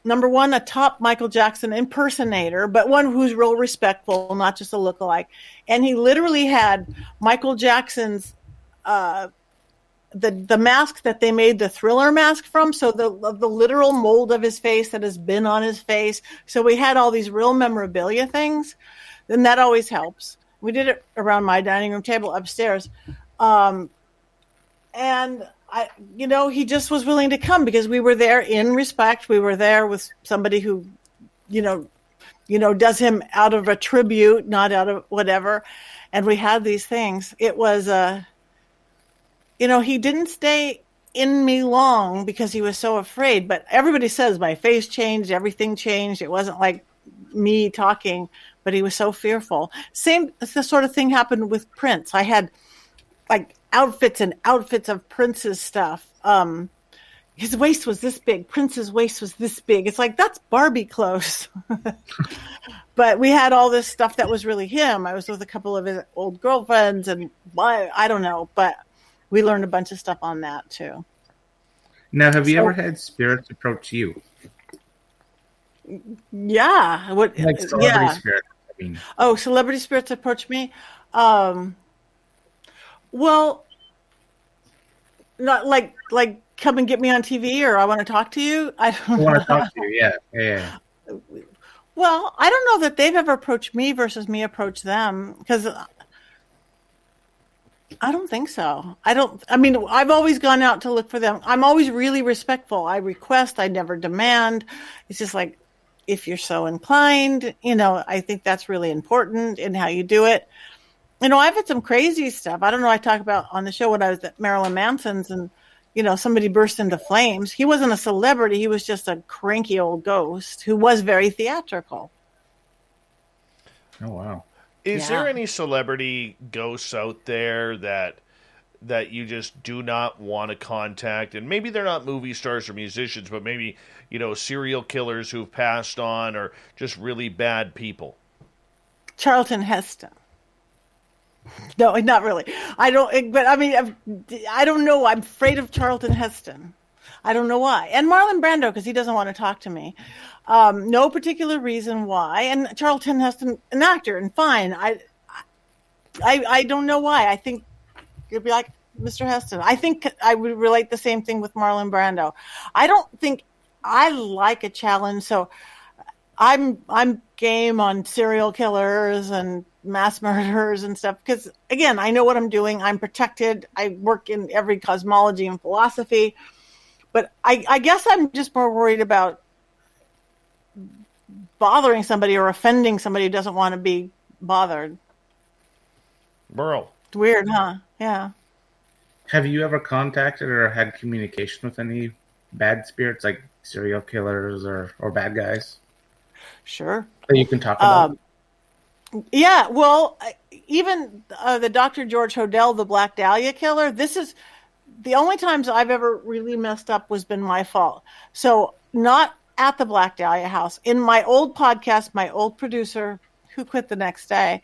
number one, a top Michael Jackson impersonator, but one who's real respectful, not just a lookalike. And he literally had Michael Jackson's the mask that they made the Thriller mask from, so the literal mold of his face that has been on his face. So we had all these real memorabilia things, and that always helps. We did it around my dining room table upstairs. And he just was willing to come because we were there in respect. We were there with somebody who, does him out of a tribute, not out of whatever. And we had these things. It was, he didn't stay in me long because he was so afraid. But everybody says my face changed, everything changed. It wasn't like me talking, but he was so fearful. The sort of thing happened with Prince. I had like outfits and outfits of Prince's stuff. His waist was this big. Prince's waist was this big. It's like, that's Barbie clothes. But we had all this stuff that was really him. I was with a couple of his old girlfriends, and I don't know, but we learned a bunch of stuff on that too. Now, have you ever had spirits approach you? Yeah. Like celebrity spirits? I mean. Oh, celebrity spirits approach me? Well, not like come and get me on TV, or I want to talk to you. I want to talk to you. Yeah. Well, I don't know that they've ever approached me versus me approach them, because I don't think so. I've always gone out to look for them. I'm always really respectful. I request, I never demand. It's just like, if you're so inclined, I think that's really important in how you do it. I've had some crazy stuff. I don't know. I talk about on the show when I was at Marilyn Manson's, and, somebody burst into flames. He wasn't a celebrity. He was just a cranky old ghost who was very theatrical. Oh, wow. Is there any celebrity ghosts out there that you just do not want to contact? And maybe they're not movie stars or musicians, but maybe, serial killers who've passed on, or just really bad people. Charlton Heston. No, not really. I don't. But I don't know. I'm afraid of Charlton Heston. I don't know why. And Marlon Brando, because he doesn't want to talk to me. No particular reason why. And Charlton Heston, an actor, and fine. I don't know why. I think it'd be like Mr. Heston. I think I would relate the same thing with Marlon Brando. I don't think I like a challenge, so I'm game on serial killers and mass murderers and stuff, because again, I know what I'm doing. I'm protected. I work in every cosmology and philosophy, but I guess I'm just more worried about bothering somebody or offending somebody who doesn't want to be bothered. Merle. It's weird, huh? Yeah. Have you ever contacted or had communication with any bad spirits, like serial killers or bad guys? Sure. That you can talk about? Yeah, well, even the Dr. George Hodel, the Black Dahlia killer, this is the only times I've ever really messed up was been my fault. So not at the Black Dahlia house. In my old podcast, my old producer, who quit the next day,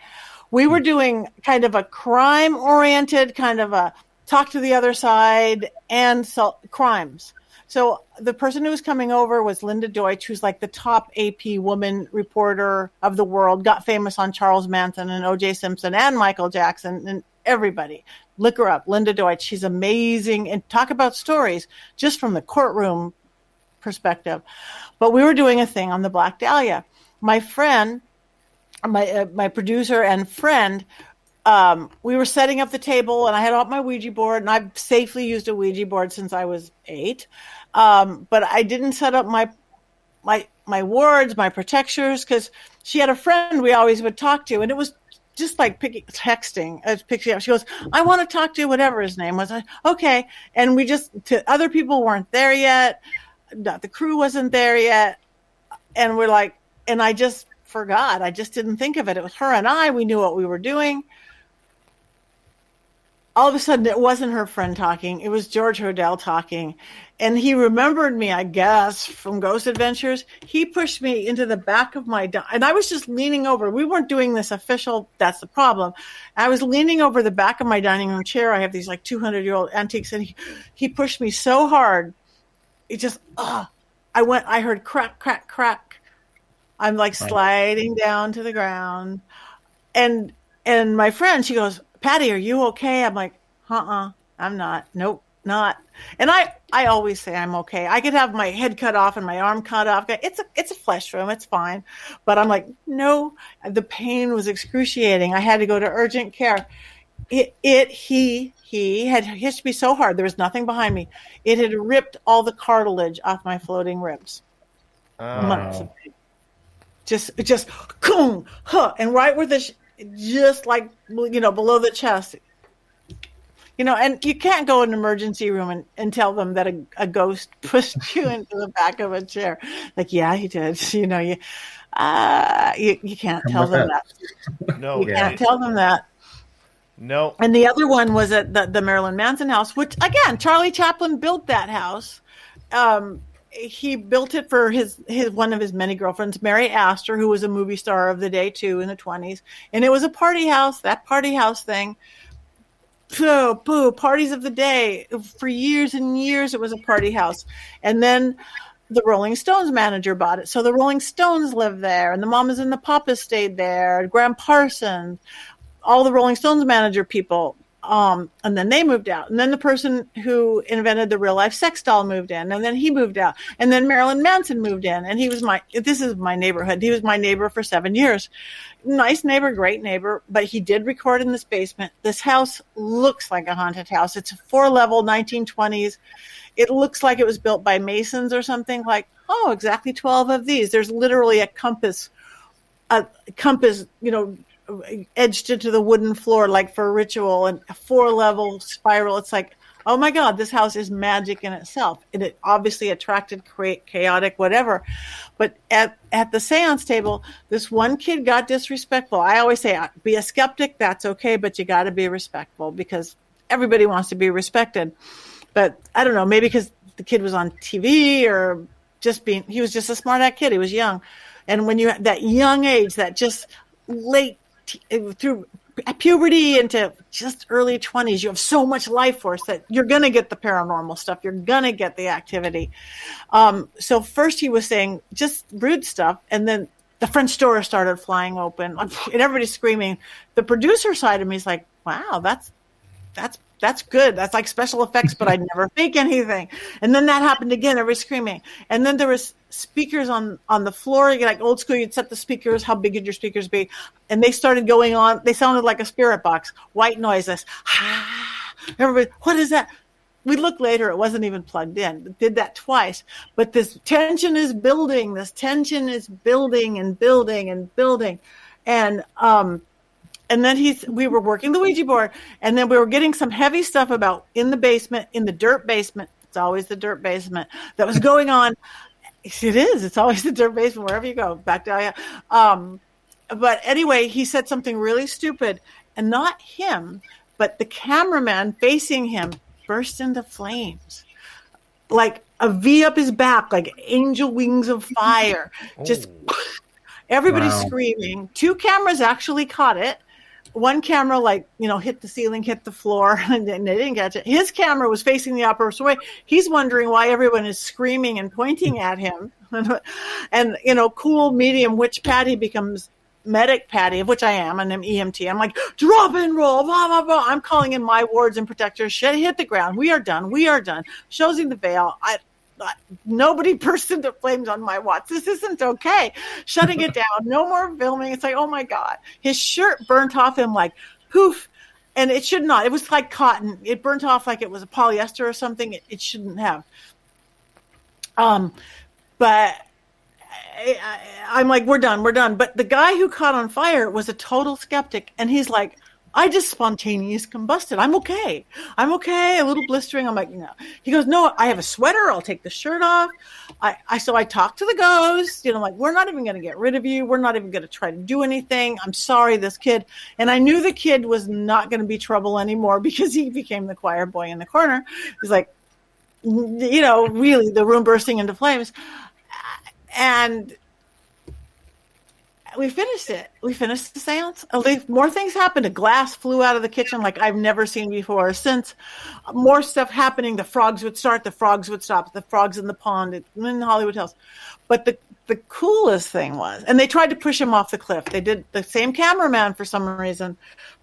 we were doing kind of a crime-oriented, kind of a talk to the other side, and crimes. So the person who was coming over was Linda Deutsch, who's like the top AP woman reporter of the world, got famous on Charles Manson and O.J. Simpson and Michael Jackson and everybody. Look her up, Linda Deutsch. She's amazing. And talk about stories just from the courtroom perspective. But we were doing a thing on the Black Dahlia. My friend, my producer and friend, we were setting up the table, and I had out my Ouija board, and I've safely used a Ouija board since I was 8. But I didn't set up my wards, my protectors, because she had a friend we always would talk to, and it was just like texting. I was picking up. She goes, "I want to talk to whatever his name was." Okay, and other people weren't there yet. The crew wasn't there yet, and we're like, and I just forgot. I just didn't think of it. It was her and I. We knew what we were doing. All of a sudden, it wasn't her friend talking. It was George Hodel talking. And he remembered me, I guess, from Ghost Adventures. He pushed me into the back of and I was just leaning over. We weren't doing this official. That's the problem. I was leaning over the back of my dining room chair. I have these like 200-year-old antiques. And he pushed me so hard it just, I heard crack, crack, crack. I'm like sliding down to the ground. And my friend, she goes, Patti, are you okay? I'm like, I'm not. Nope, not. And I always say I'm okay. I could have my head cut off and my arm cut off. It's a flesh wound. It's fine. But I'm like, no, the pain was excruciating. I had to go to urgent care. He had hit to be so hard. There was nothing behind me. It had ripped all the cartilage off my floating ribs. Months of pain. Just, boom, and right where just like, below the chest. And you can't go in an emergency room and tell them that a ghost pushed you into the back of a chair. Like, yeah, he did. You can't tell them that. No, you can't tell them that. No. And the other one was at the Marilyn Manson house, which again, Charlie Chaplin built that house. He built it for his one of his many girlfriends, Mary Astor, who was a movie star of the day too in the 1920s, and it was a party house. That party house thing. Parties of the day. For years and years, it was a party house. And then the Rolling Stones manager bought it. So the Rolling Stones lived there, and the Mamas and the Papas stayed there, Graham Parsons, all the Rolling Stones manager people. And then they moved out. And then the person who invented the real life sex doll moved in. And then he moved out. And then Marilyn Manson moved in. And this is my neighborhood. He was my neighbor for 7 years. Nice neighbor, great neighbor. But he did record in this basement. This house looks like a haunted house. It's a 4-level 1920s. It looks like it was built by Masons or something, like, exactly 12 of these. There's literally a compass, edged into the wooden floor, like for a ritual, and a 4-level spiral. It's like, oh my God, this house is magic in itself. And it obviously attracted chaotic whatever. But at the seance table, this one kid got disrespectful. I always say, be a skeptic, that's okay, but you got to be respectful because everybody wants to be respected. But I don't know, maybe because the kid was on TV or he was just a smart-ass kid. He was young. And when you that young age, that just late through puberty into just early 20s, you have so much life force that you're going to get the paranormal stuff. You're going to get the activity. So first he was saying just rude stuff. And then the French door started flying open and everybody's screaming. The producer side of me is like, wow, that's good. That's like special effects, but I'd never fake anything. And then that happened again, everybody's screaming. And then there was speakers on the floor, like old school, you'd set the speakers, how big would your speakers be? And they started going on, they sounded like a spirit box, white noises. Everybody, what is that? We looked later, it wasn't even plugged in. It did that twice. But this tension is building and building and building. And then we were working the Ouija board, and then we were getting some heavy stuff about in the basement, in the dirt basement. It's always the dirt basement that was going on. It is. It's always the dirt basement wherever you go. Back to but anyway, he said something really stupid, and not him, but the cameraman facing him burst into flames, like a V up his back, like angel wings of fire. Just everybody screaming. 2 cameras actually caught it. One camera, hit the ceiling, hit the floor, and they didn't catch it. His camera was facing the opposite way. He's wondering why everyone is screaming and pointing at him. And, cool medium witch Patti becomes medic Patti, of which I am, and I'm EMT. I'm like, drop and roll, blah, blah, blah. I'm calling in my wards and protectors. Shit, hit the ground. We are done. Closing the veil. Nobody burst into flames on my watch. This isn't okay. Shutting it down. No more filming. It's like, oh my God. His shirt burnt off him like poof. And it should not. It was like cotton. It burnt off like it was a polyester or something. It shouldn't have. But I'm like, we're done. But the guy who caught on fire was a total skeptic. And he's like, I just spontaneous combusted. I'm okay. A little blistering. I'm like, no. He goes, no, I have a sweater. I'll take the shirt off. So I talked to the ghost, like, we're not even going to get rid of you. We're not even going to try to do anything. I'm sorry, this kid. And I knew the kid was not going to be trouble anymore because he became the choir boy in the corner. He's like, really the room bursting into flames. And we finished it. We finished the seance. More things happened. A glass flew out of the kitchen like I've never seen before. Since more stuff happening, the frogs would start, the frogs would stop, the frogs in the pond in Hollywood Hills. But the coolest thing was, and they tried to push him off the cliff. They did the same cameraman for some reason.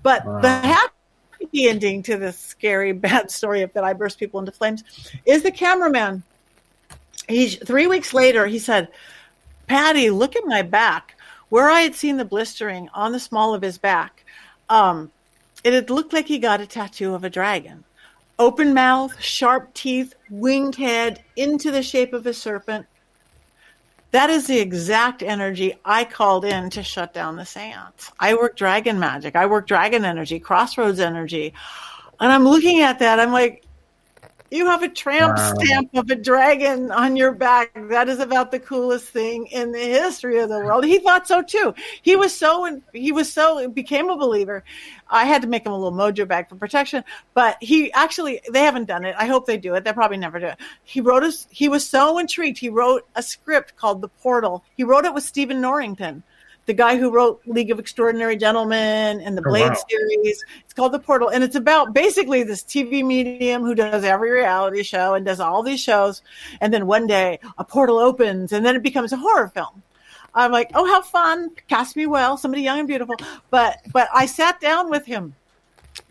But the happy ending to this scary, bad story that I burst people into flames is the cameraman. 3 weeks later, he said, Patti, look at my back. Where I had seen the blistering on the small of his back, it had looked like he got a tattoo of a dragon. Open mouth, sharp teeth, winged head, into the shape of a serpent. That is the exact energy I called in to shut down the seance. I work dragon magic. I work dragon energy, crossroads energy. And I'm looking at that. I'm like, you have a tramp stamp of a dragon on your back. That is about the coolest thing in the history of the world. He thought so too. He became a believer. I had to make him a little mojo bag for protection, but they haven't done it. I hope they do it. They'll probably never do it. He was so intrigued. He wrote a script called The Portal. He wrote it with Stephen Norrington, the guy who wrote League of Extraordinary Gentlemen and the Blade series. It's called The Portal. And it's about basically this TV medium who does every reality show and does all these shows. And then one day a portal opens and then it becomes a horror film. I'm like, oh, how fun. Cast me well. Somebody young and beautiful. But I sat down with him.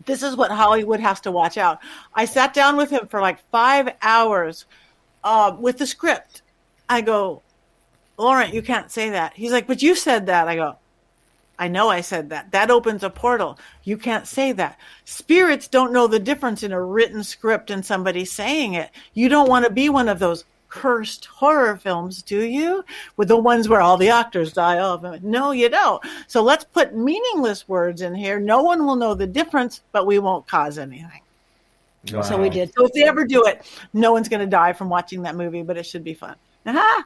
This is what Hollywood has to watch out. I sat down with him for like 5 hours with the script. I go, Laurent, you can't say that. He's like, but you said that. I go, I know I said that. That opens a portal. You can't say that. Spirits don't know the difference in a written script and somebody saying it. You don't want to be one of those cursed horror films, do you? With the ones where all the actors die off. No, you don't. So let's put meaningless words in here. No one will know the difference, but we won't cause anything. Wow. So we did. So if they ever do it, no one's going to die from watching that movie, but it should be fun. Aha!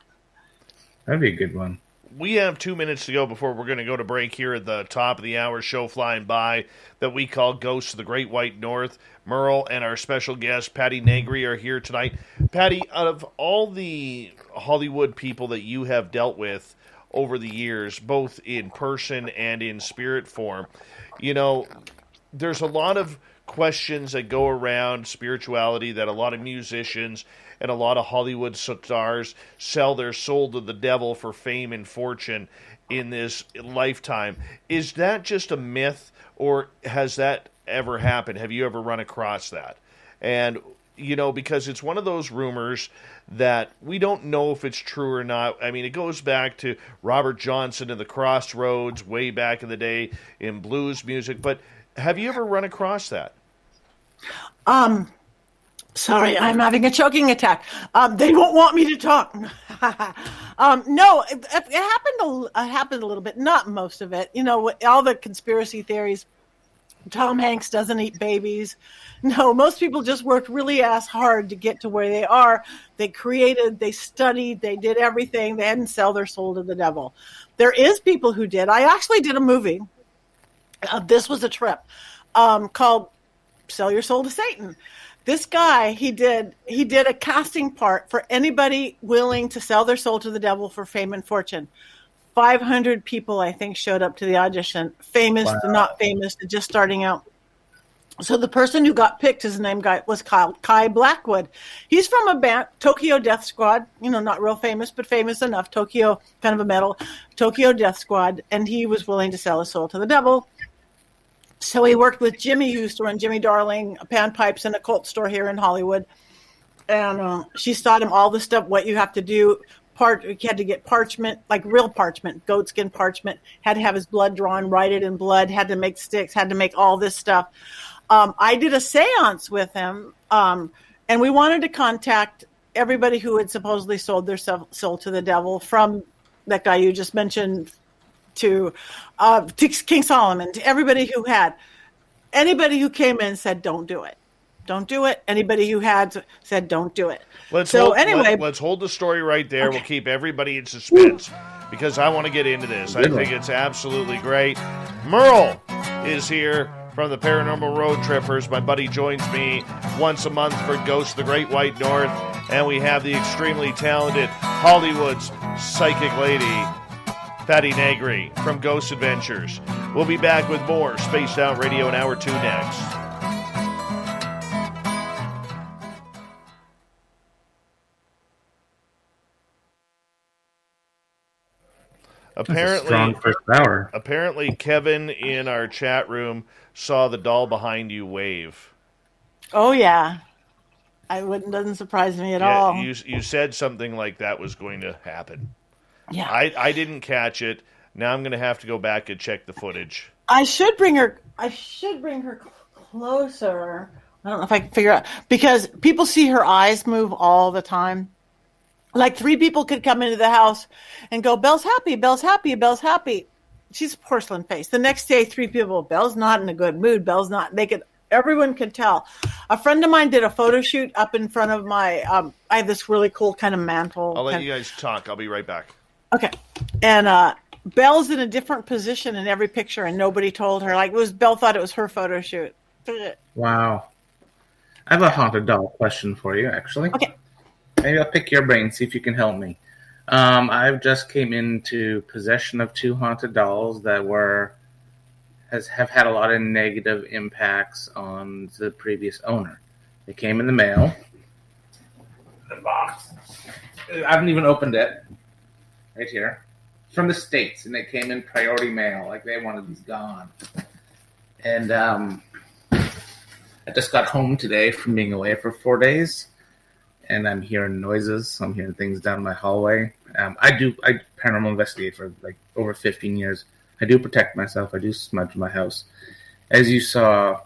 That'd be a good one. We have 2 minutes to go before we're going to go to break here at the top of the hour. Show flying by that we call Ghosts of the Great White North. Merle and our special guest, Patti Negri, are here tonight. Patti, out of all the Hollywood people that you have dealt with over the years, both in person and in spirit form, there's a lot of questions that go around spirituality that a lot of musicians and a lot of Hollywood stars sell their soul to the devil for fame and fortune in this lifetime. Is that just a myth, or has that ever happened? Have you ever run across that? And, because it's one of those rumors that we don't know if it's true or not. I mean, it goes back to Robert Johnson and the Crossroads way back in the day in blues music. But have you ever run across that? Sorry, I'm having a choking attack. They won't want me to talk. No, it happened a little bit, not most of it. All the conspiracy theories. Tom Hanks doesn't eat babies. No, most people just worked really ass hard to get to where they are. They created, they studied, they did everything. They hadn't sell their soul to the devil. There is people who did. I actually did a movie. This was a trip called Sell Your Soul to Satan. This guy, he did a casting part for anybody willing to sell their soul to the devil for fame and fortune. 500 people, I think, showed up to the audition. Famous, not famous, just starting out. So the person who got picked, his name was Kai Blackwood. He's from a band, Tokyo Death Squad. Not real famous, but famous enough. Tokyo, kind of a metal. Tokyo Death Squad. And he was willing to sell his soul to the devil. So he worked with Jimmy, who used to run Jimmy Darling Panpipes in a cult store here in Hollywood. And she taught him all the stuff, what you have to do. You had to get parchment, like real parchment, goatskin parchment, had to have his blood drawn, write it in blood, had to make sticks, had to make all this stuff. I did a seance with him, and we wanted to contact everybody who had supposedly sold their soul to the devil, from that guy you just mentioned to King Solomon, to everybody who had. Anybody who came in said, don't do it. Don't do it. Anybody who had said, don't do it. Let's hold the story right there. Okay. We'll keep everybody in suspense because I want to get into this. I think it's absolutely great. Merle is here from the Paranormal Road Trippers. My buddy joins me once a month for Ghosts of the Great White North, and we have the extremely talented Hollywood's psychic lady, Patti Negri from Ghost Adventures. We'll be back with more Spaced Out Radio in Hour 2 next. Strong first hour. Apparently, Kevin in our chat room saw the doll behind you wave. Oh, yeah. Doesn't surprise me at all. You said something like that was going to happen. Yeah. I didn't catch it. Now I'm going to have to go back and check the footage. I should bring her closer. I don't know if I can figure out, because people see her eyes move all the time. Like 3 people could come into the house and go, Belle's happy, Belle's happy, Belle's happy. She's a porcelain face. The next day, 3 people, Belle's not in a good mood. Belle's not. Everyone could tell. A friend of mine did a photo shoot up in front of my, I have this really cool kind of mantle. I'll let you guys talk. I'll be right back. Okay. And Belle's in a different position in every picture, and nobody told her. Like, Belle thought it was her photo shoot. Wow. I have a haunted doll question for you, actually. Okay. Maybe I'll pick your brain, see if you can help me. I've just came into possession of 2 haunted dolls that have had a lot of negative impacts on the previous owner. They came in the mail. The box. I haven't even opened it. Right here. From the States, and they came in priority mail. Like, they wanted these gone. And I just got home today from being away for 4 days. And I'm hearing noises. I'm hearing things down my hallway. I paranormal investigate for like over 15 years. I do protect myself. I do smudge my house. As you saw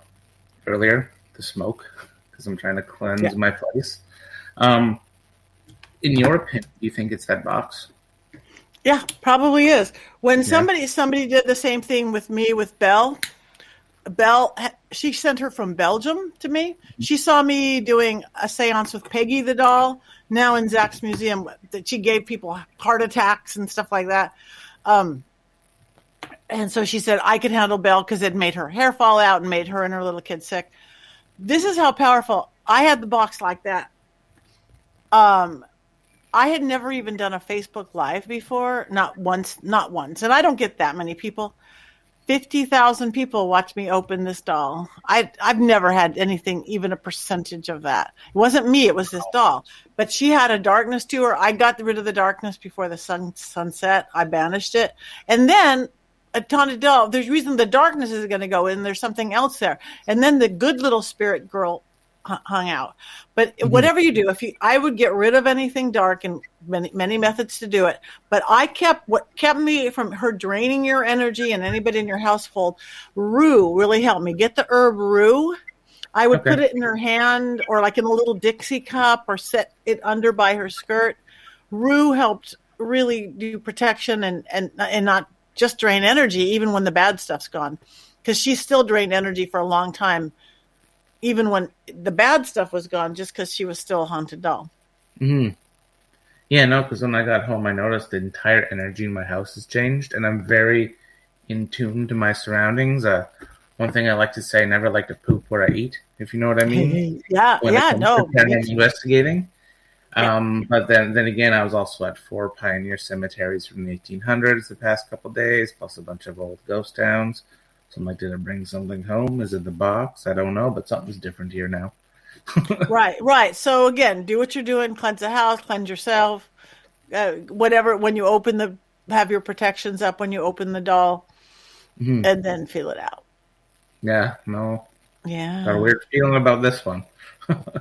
earlier, the smoke, because I'm trying to cleanse my place. In your opinion, do you think it's that box? Yeah, probably is. When somebody did the same thing with me with Belle, she sent her from Belgium to me. She saw me doing a seance with Peggy the doll, now in Zach's museum, that she gave people heart attacks and stuff like that. And so she said I could handle Belle because it made her hair fall out and made her and her little kid sick. This is how powerful. I had the box like that. I had never even done a Facebook Live before, not once. And I don't get that many people. 50,000 people watched me open this doll. I've never had anything, even a percentage of that. It wasn't me, it was this doll. But she had a darkness to her. I got rid of the darkness before the sunset. I banished it. And then a haunted doll, there's a reason the darkness is going to go in. There's something else there. And then the good little spirit girl hung out. But whatever you do, I would get rid of anything dark, and many methods to do it. But what kept me from her draining your energy and anybody in your household, rue really helped me. Get the herb rue. I would put it in her hand or like in a little Dixie cup or set it under by her skirt. Rue helped really do protection and not just drain energy, even when the bad stuff's gone. Because she still drained energy for a long time, even when the bad stuff was gone, just because she was still a haunted doll. Mm-hmm. Yeah, no, because when I got home, I noticed the entire energy in my house has changed, and I'm very in tune to my surroundings. One thing I like to say, I never like to poop where I eat, if you know what I mean. Investigating. But then again, I was also at 4 pioneer cemeteries from the 1800s the past couple of days, plus a bunch of old ghost towns. So I'm like, did I bring something home? Is it the box? I don't know, but something's different here now. Right. So again, do what you're doing. Cleanse the house, cleanse yourself, whatever. When you have your protections up when you open the doll, and then feel it out. Yeah, no. Yeah. Got a weird feeling about this one.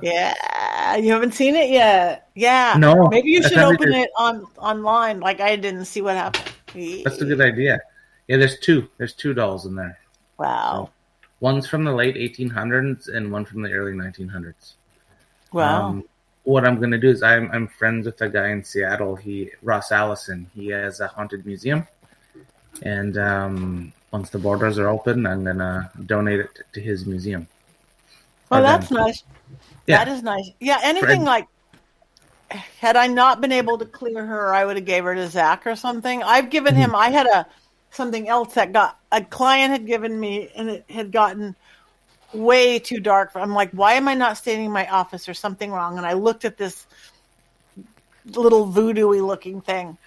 Yeah, you haven't seen it yet. Yeah. No. Maybe you should open it online. Like I didn't see what happened. That's a good idea. Yeah, there's two. There's 2 dolls in there. Wow. So, one's from the late 1800s and one from the early 1900s. Wow. What I'm going to do is I'm friends with a guy in Seattle. Ross Allison. He has a haunted museum. And once the borders are open, I'm going to donate it to his museum. Oh, that's nice. Yeah. That is nice. Yeah, anything like, had I not been able to clear her, I would have gave her to Zach or something. I've given him, I had something else that a client had given me, and it had gotten way too dark. I'm like, why am I not staying in my office? There's something wrong. And I looked at this little voodoo-y looking thing.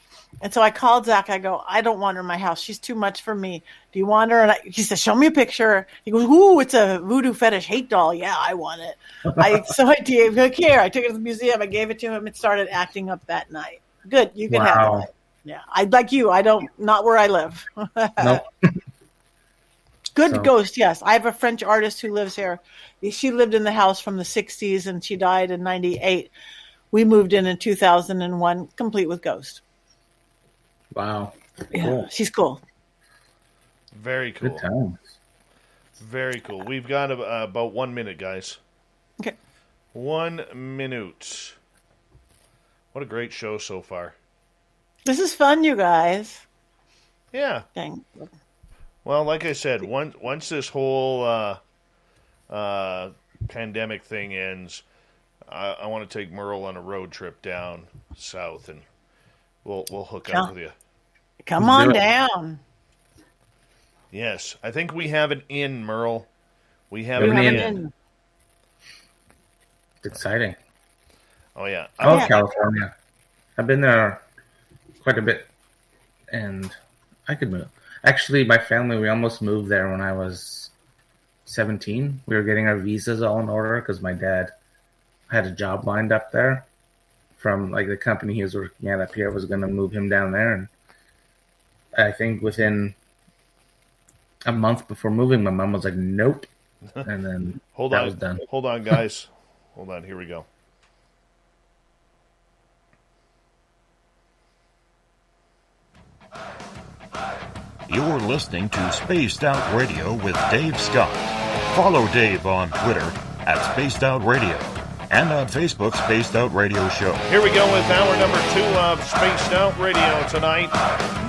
And so I called Zach. I go, I don't want her in my house. She's too much for me. Do you want her? And he said, show me a picture. He goes, ooh, it's a voodoo fetish hate doll. Yeah, I want it. So I gave her care. I took it to the museum. I gave it to him. It started acting up that night. Good. You can have it. Yeah. Like you. Not where I live. Nope. Good ghost. Yes. I have a French artist who lives here. She lived in the house from the 60s and she died in 98. We moved in 2001, complete with ghost. Wow. Yeah, cool. She's cool. Very cool. Good times. Very cool. We've got about 1 minute, guys. Okay. 1 minute. What a great show so far. This is fun, you guys. Yeah. Dang. Well, like I said, once this whole pandemic thing ends, I want to take Merle on a road trip down south, and we'll hook up with you. Come on down. Yes, I think we have an in, Merle. We have an an in. It's exciting. Oh, yeah. I love California. I've been there quite a bit, and I could move. Actually, my family, we almost moved there when I was 17. We were getting our visas all in order because my dad had a job lined up there from the company he was working at up here was going to move him down there. And I think within a month before moving, my mom was like, nope. And then was done. Hold on, guys. Hold on. Here we go. You're listening to Spaced Out Radio with Dave Scott. Follow Dave on Twitter at Spaced Out Radio and on Facebook, Spaced Out Radio Show. Here we go with hour number 2 of Spaced Out Radio tonight.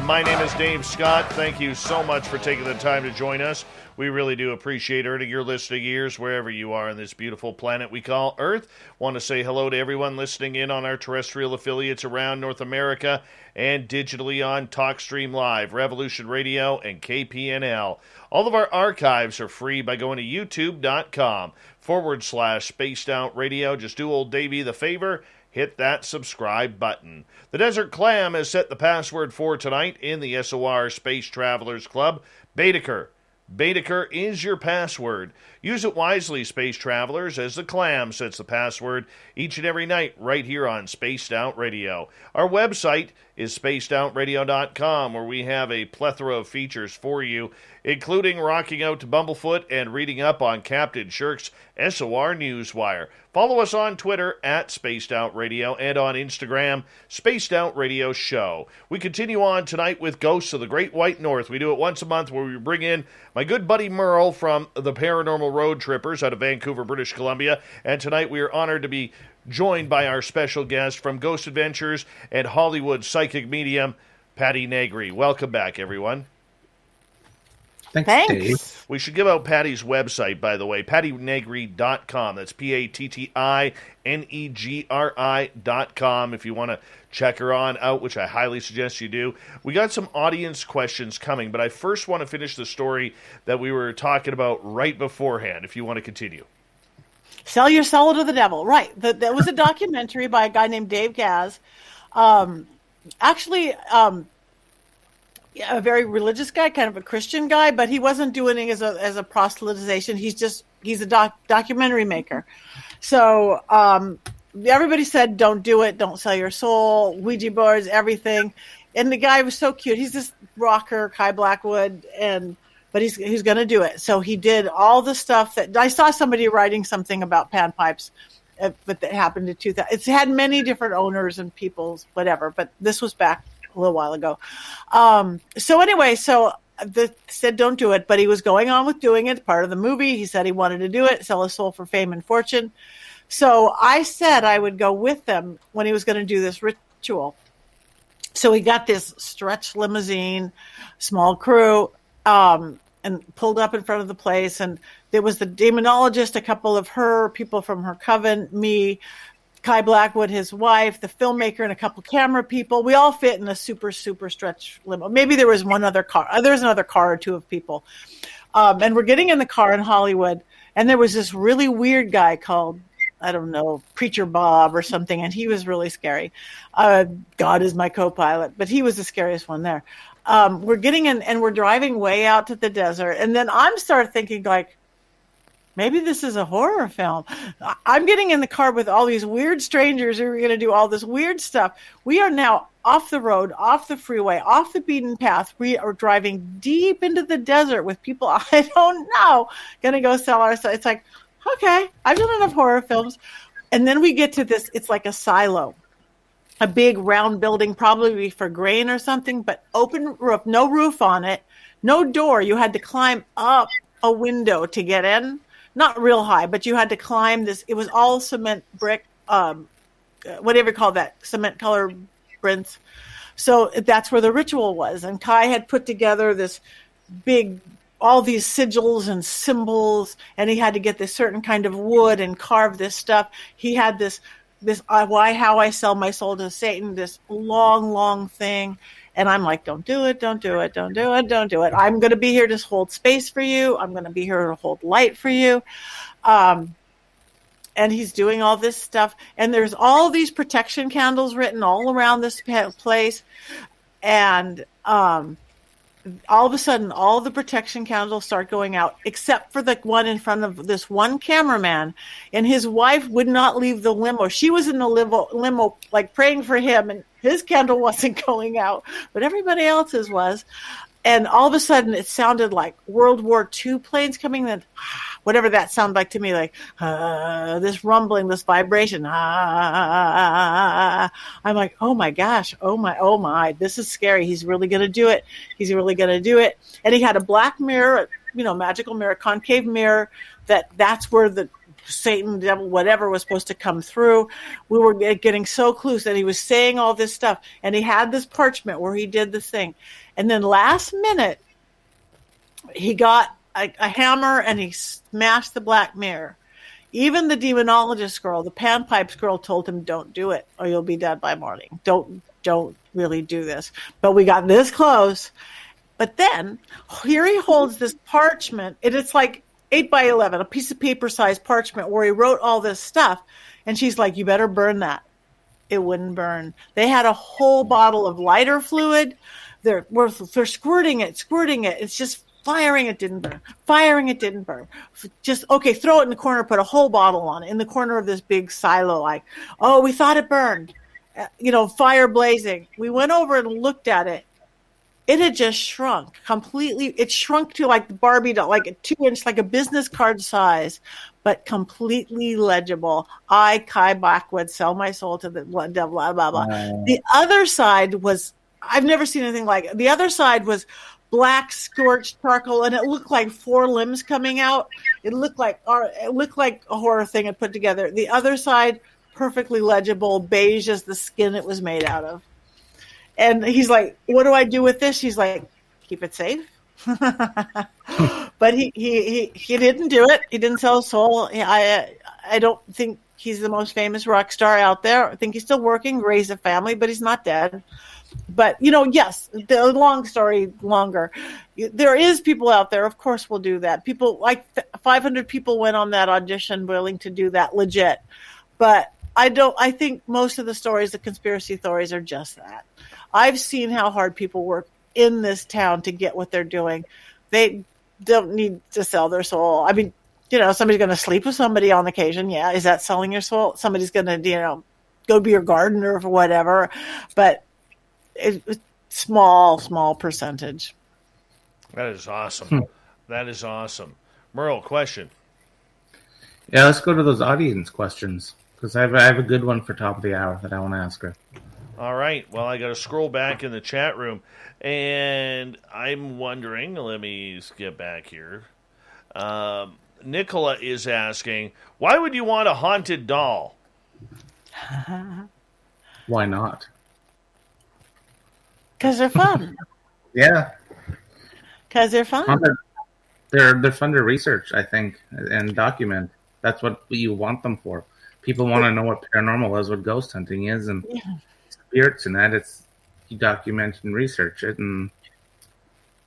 My name is Dave Scott. Thank you so much for taking the time to join us. We really do appreciate earning your listening ears wherever you are on this beautiful planet we call Earth. Want to say hello to everyone listening in on our terrestrial affiliates around North America and digitally on TalkStream Live, Revolution Radio, and KPNL. All of our archives are free by going to youtube.com/Spaced Out Radio. Just do old Davey the favor. Hit that subscribe button. The Desert Clam has set the password for tonight in the SOR Space Travelers Club. Baedeker. Baedeker is your password. Use it wisely, space travelers, as the Clam sets the password each and every night right here on Spaced Out Radio. Our website is spacedoutradio.com, where we have a plethora of features for you, including rocking out to Bumblefoot and reading up on Captain Shirk's SOR Newswire. Follow us on Twitter at Spaced Out Radio and on Instagram, Spaced Out Radio Show. We continue on tonight with Ghosts of the Great White North. We do it once a month where we bring in my good buddy Merle from the Paranormal Road Trippers out of Vancouver, British Columbia. And tonight we are honored to be joined by our special guest from Ghost Adventures and Hollywood psychic medium, Patti Negri. Welcome back, everyone. Thanks. Dave. We should give out Patti's website, by the way, pattinegri.com. That's PATTINEGRI.com if you want to check her on out, which I highly suggest you do. We got some audience questions coming, but I first want to finish the story that we were talking about right beforehand, if you want to continue. Sell your soul to the devil. Right. That was a documentary by a guy named Dave Gaz. A very religious guy, kind of a Christian guy, but he wasn't doing it as a proselytization. He's a documentary maker. So everybody said, don't do it. Don't sell your soul. Ouija boards, everything. And the guy was so cute. He's this rocker, Kai Blackwood, but he's going to do it. So he did all the stuff that I saw somebody writing something about panpipes, but that happened in 2000. It's had many different owners and people's whatever, but this was back a little while ago. So said don't do it, but he was going on with doing it. Part of the movie, he said he wanted to do it, sell his soul for fame and fortune. So I said I would go with them when he was going to do this ritual. So he got this stretch limousine, small crew, and pulled up in front of the place. And there was the demonologist, a couple of people from her coven, me, Kai Blackwood, his wife, the filmmaker, and a couple camera people. We all fit in a super, super stretch limo. Maybe there was one other car. There was another car or two of people. And we're getting in the car in Hollywood, and there was this really weird guy called I don't know, Preacher Bob or something, and he was really scary. God is my co-pilot, but he was the scariest one there. We're getting in, and we're driving way out to the desert, and then I'm start thinking like, maybe this is a horror film. I'm getting in the car with all these weird strangers who are going to do all this weird stuff. We are now off the road, off the freeway, off the beaten path. We are driving deep into the desert with people I don't know, going to go sell our stuff. It's like, okay, I've done enough horror films. And then we get to this, it's like a silo, a big round building, probably for grain or something, but open roof, no roof on it, no door. You had to climb up a window to get in. Not real high, but you had to climb this. It was all cement brick, whatever you call that, cement color prints. So that's where the ritual was. And Kai had put together this big, all these sigils and symbols, and he had to get this certain kind of wood and carve this stuff. He had this how I sell my soul to Satan, this long thing. And I'm like, don't do it, don't do it, don't do it, don't do it. I'm going to be here to hold space for you. I'm going to be here to hold light for you. And he's doing all this stuff. And there's all these protection candles written all around this place. And all of a sudden, all the protection candles start going out, except for the one in front of this one cameraman. And his wife would not leave the limo. She was in the limo, like praying for him, and his candle wasn't going out, but everybody else's was. And all of a sudden, it sounded like World War II planes coming in, whatever that sounded like to me, like this rumbling, this vibration. I'm like, oh my gosh, oh my, this is scary. He's really going to do it. He's really going to do it. And he had a black mirror, magical mirror, concave mirror. That's where the Satan, devil, whatever was supposed to come through. We were getting so close that he was saying all this stuff, and he had this parchment where he did this thing. And then last minute, he got a hammer and he smashed the black mirror. Even the demonologist girl, the panpipes girl, told him, don't do it or you'll be dead by morning. Don't really do this. But we got this close. But then here he holds this parchment, and it's like 8 by 11, a piece of paper-sized parchment where he wrote all this stuff. And she's like, you better burn that. It wouldn't burn. They had a whole bottle of lighter fluid. They're squirting it. It's just firing, it didn't burn. Firing, it didn't burn. Just, okay, throw it in the corner, put a whole bottle on it in the corner of this big silo. Like, oh, we thought it burned. Fire blazing. We went over and looked at it. It had just shrunk completely. It shrunk to like the Barbie doll, like a 2-inch, like a business card size, but completely legible. I, Kai Blackwood, sell my soul to the blah, blah, blah, blah. The other side was, I've never seen anything like it. The other side was black scorched charcoal, and it looked like 4 limbs coming out. It looked like a horror thing had put together. The other side, perfectly legible, beige as the skin it was made out of. And he's like, what do I do with this? She's like, keep it safe. But he didn't do it. He didn't sell his soul. I don't think he's the most famous rock star out there. I think he's still working, raised a family, but he's not dead. But, yes, the long story longer. There is people out there, of course, will do that. People, like 500 people went on that audition willing to do that legit. But I think most of the stories, the conspiracy theories, are just that. I've seen how hard people work in this town to get what they're doing. They don't need to sell their soul. I mean, somebody's going to sleep with somebody on occasion. Yeah. Is that selling your soul? Somebody's going to, go be your gardener or whatever. But it's small percentage. That is awesome. That is awesome. Merle, question. Yeah, let's go to those audience questions, because I have a good one for top of the hour that I want to ask her. All right. Well, I got to scroll back in the chat room, and I'm wondering, let me get back here. Nicola is asking, why would you want a haunted doll? Why not? Because they're fun. Yeah. Because they're fun. They're fun to research, I think, and document. That's what you want them for. People want to know what paranormal is, what ghost hunting is, and spirits and that. You document and research it, and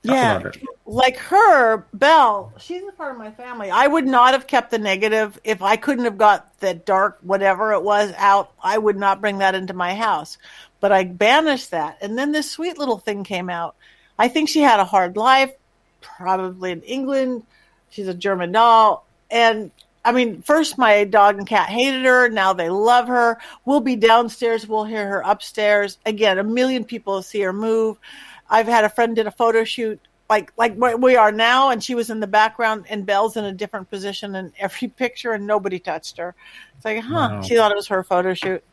Yeah, like her, Belle, she's a part of my family. I would not have kept the negative if I couldn't have got the dark, whatever it was, out. I would not bring that into my house. But I banished that. And then this sweet little thing came out. I think she had a hard life, probably in England. She's a German doll. And I mean, first my dog and cat hated her. Now they love her. We'll be downstairs. We'll hear her upstairs. Again, a million people see her move. I've had a friend did a photo shoot like where we are now, and she was in the background, and Belle's in a different position in every picture, and nobody touched her. It's like, wow. She thought it was her photo shoot.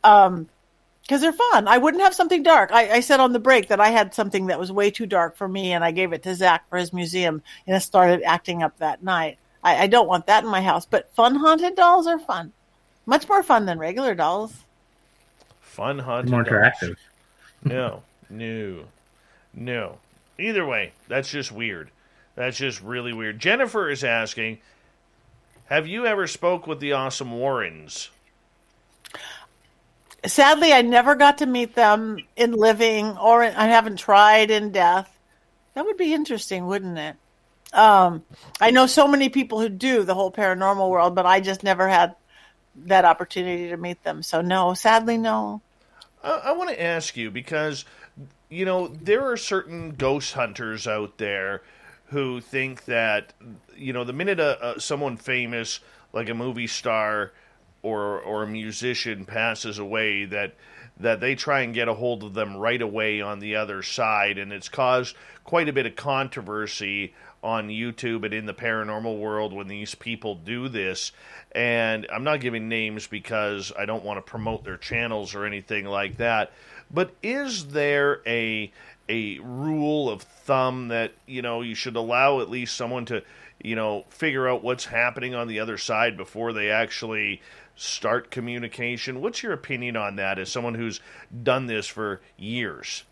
Because they're fun. I wouldn't have something dark. I said on the break that I had something that was way too dark for me, and I gave it to Zach for his museum, and it started acting up that night. I don't want that in my house, but fun haunted dolls are fun. Much more fun than regular dolls. Fun haunted more dolls. interactive. No. Either way, that's just weird. That's just really weird. Jennifer is asking, have you ever spoke with the awesome Warrens? Sadly, I never got to meet them in living, or I haven't tried in death. That would be interesting, wouldn't it? I know so many people who do the whole paranormal world, but I just never had that opportunity to meet them. So no, sadly, no. I want to ask you because, you know, there are certain ghost hunters out there who think that, you know, the minute someone famous, like a movie star or a musician passes away, that they try and get a hold of them right away on the other side. And it's caused quite a bit of controversy on YouTube and in the paranormal world when these people do this. And I'm not giving names because I don't want to promote their channels or anything like that. But is there a rule of thumb that, you know, you should allow at least someone to, you know, figure out what's happening on the other side before they actually start communication? What's your opinion on that as someone who's done this for years?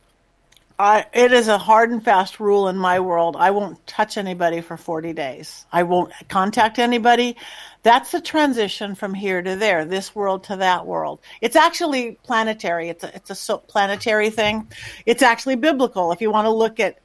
It is a hard and fast rule in my world. I won't touch anybody for 40 days. I won't contact anybody. That's the transition from here to there, this world to that world. It's actually planetary. It's a planetary thing. It's actually biblical. If you want to look at,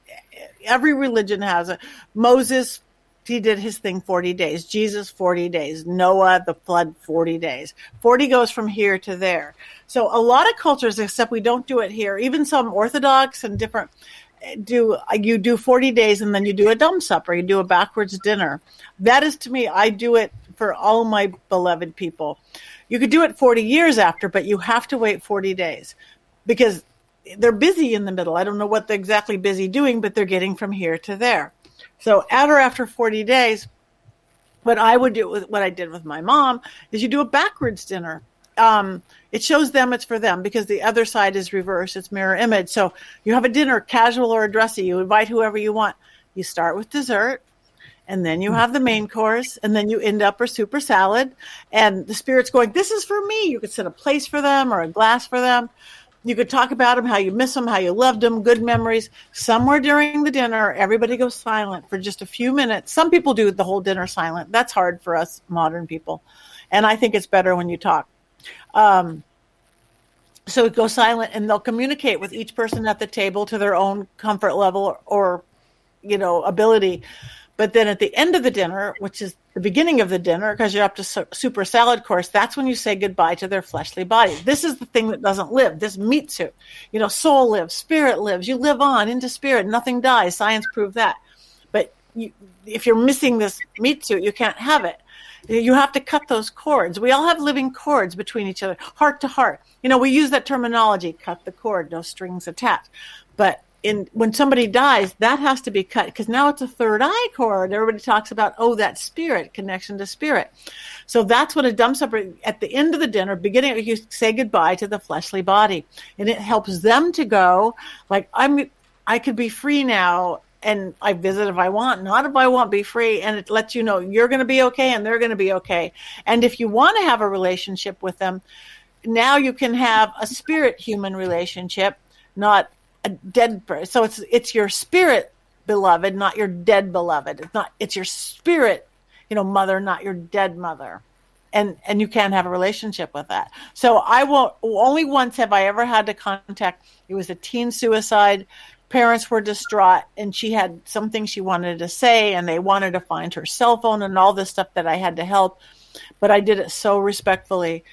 every religion has it. Moses, he did his thing 40 days. Jesus, 40 days. Noah, the flood, 40 days. 40 goes from here to there. So a lot of cultures, except we don't do it here, even some Orthodox and different, you do 40 days and then you do a dumb supper. You do a backwards dinner. That is, to me, I do it for all my beloved people. You could do it 40 years after, but you have to wait 40 days because they're busy in the middle. I don't know what they're exactly busy doing, but they're getting from here to there. So after 40 days, what I would do with what I did with my mom is you do a backwards dinner. It shows them it's for them because the other side is reversed. It's mirror image. So you have a dinner, casual or dressy. You invite whoever you want. You start with dessert, and then you have the main course, and then you end up with super salad. And the spirit's going, this is for me. You could set a place for them or a glass for them. You could talk about them, how you miss them, how you loved them, good memories. Somewhere during the dinner, everybody goes silent for just a few minutes. Some people do the whole dinner silent. That's hard for us modern people. And I think it's better when you talk. So it goes silent, and they'll communicate with each person at the table to their own comfort level or you know, ability. But then at the end of the dinner, which is the beginning of the dinner, because you're up to super salad course, that's when you say goodbye to their fleshly body. This is the thing that doesn't live. This meat suit. You know, soul lives, spirit lives. You live on into spirit. Nothing dies. Science proved that. But if you're missing this meat suit, you can't have it. You have to cut those cords. We all have living cords between each other, heart to heart. You know, we use that terminology, cut the cord, no strings attached. But when somebody dies, that has to be cut because now it's a third eye cord. Everybody talks about, that spirit, connection to spirit. So that's what a dumb supper, at the end of the dinner, beginning, you say goodbye to the fleshly body. And it helps them to go, like, I could be free now. And I visit if I want, not if I want, be free. And it lets you know you're going to be okay and they're going to be okay. And if you want to have a relationship with them, now you can have a spirit-human relationship, not a dead person. So it's your spirit beloved, not your dead beloved. It's your spirit, mother, not your dead mother. And you can't have a relationship with that. So only once have I ever had to contact. It was a teen suicide. parents were distraught, and she had something she wanted to say, and they wanted to find her cell phone and all this stuff that I had to help. But I did it so respectfully.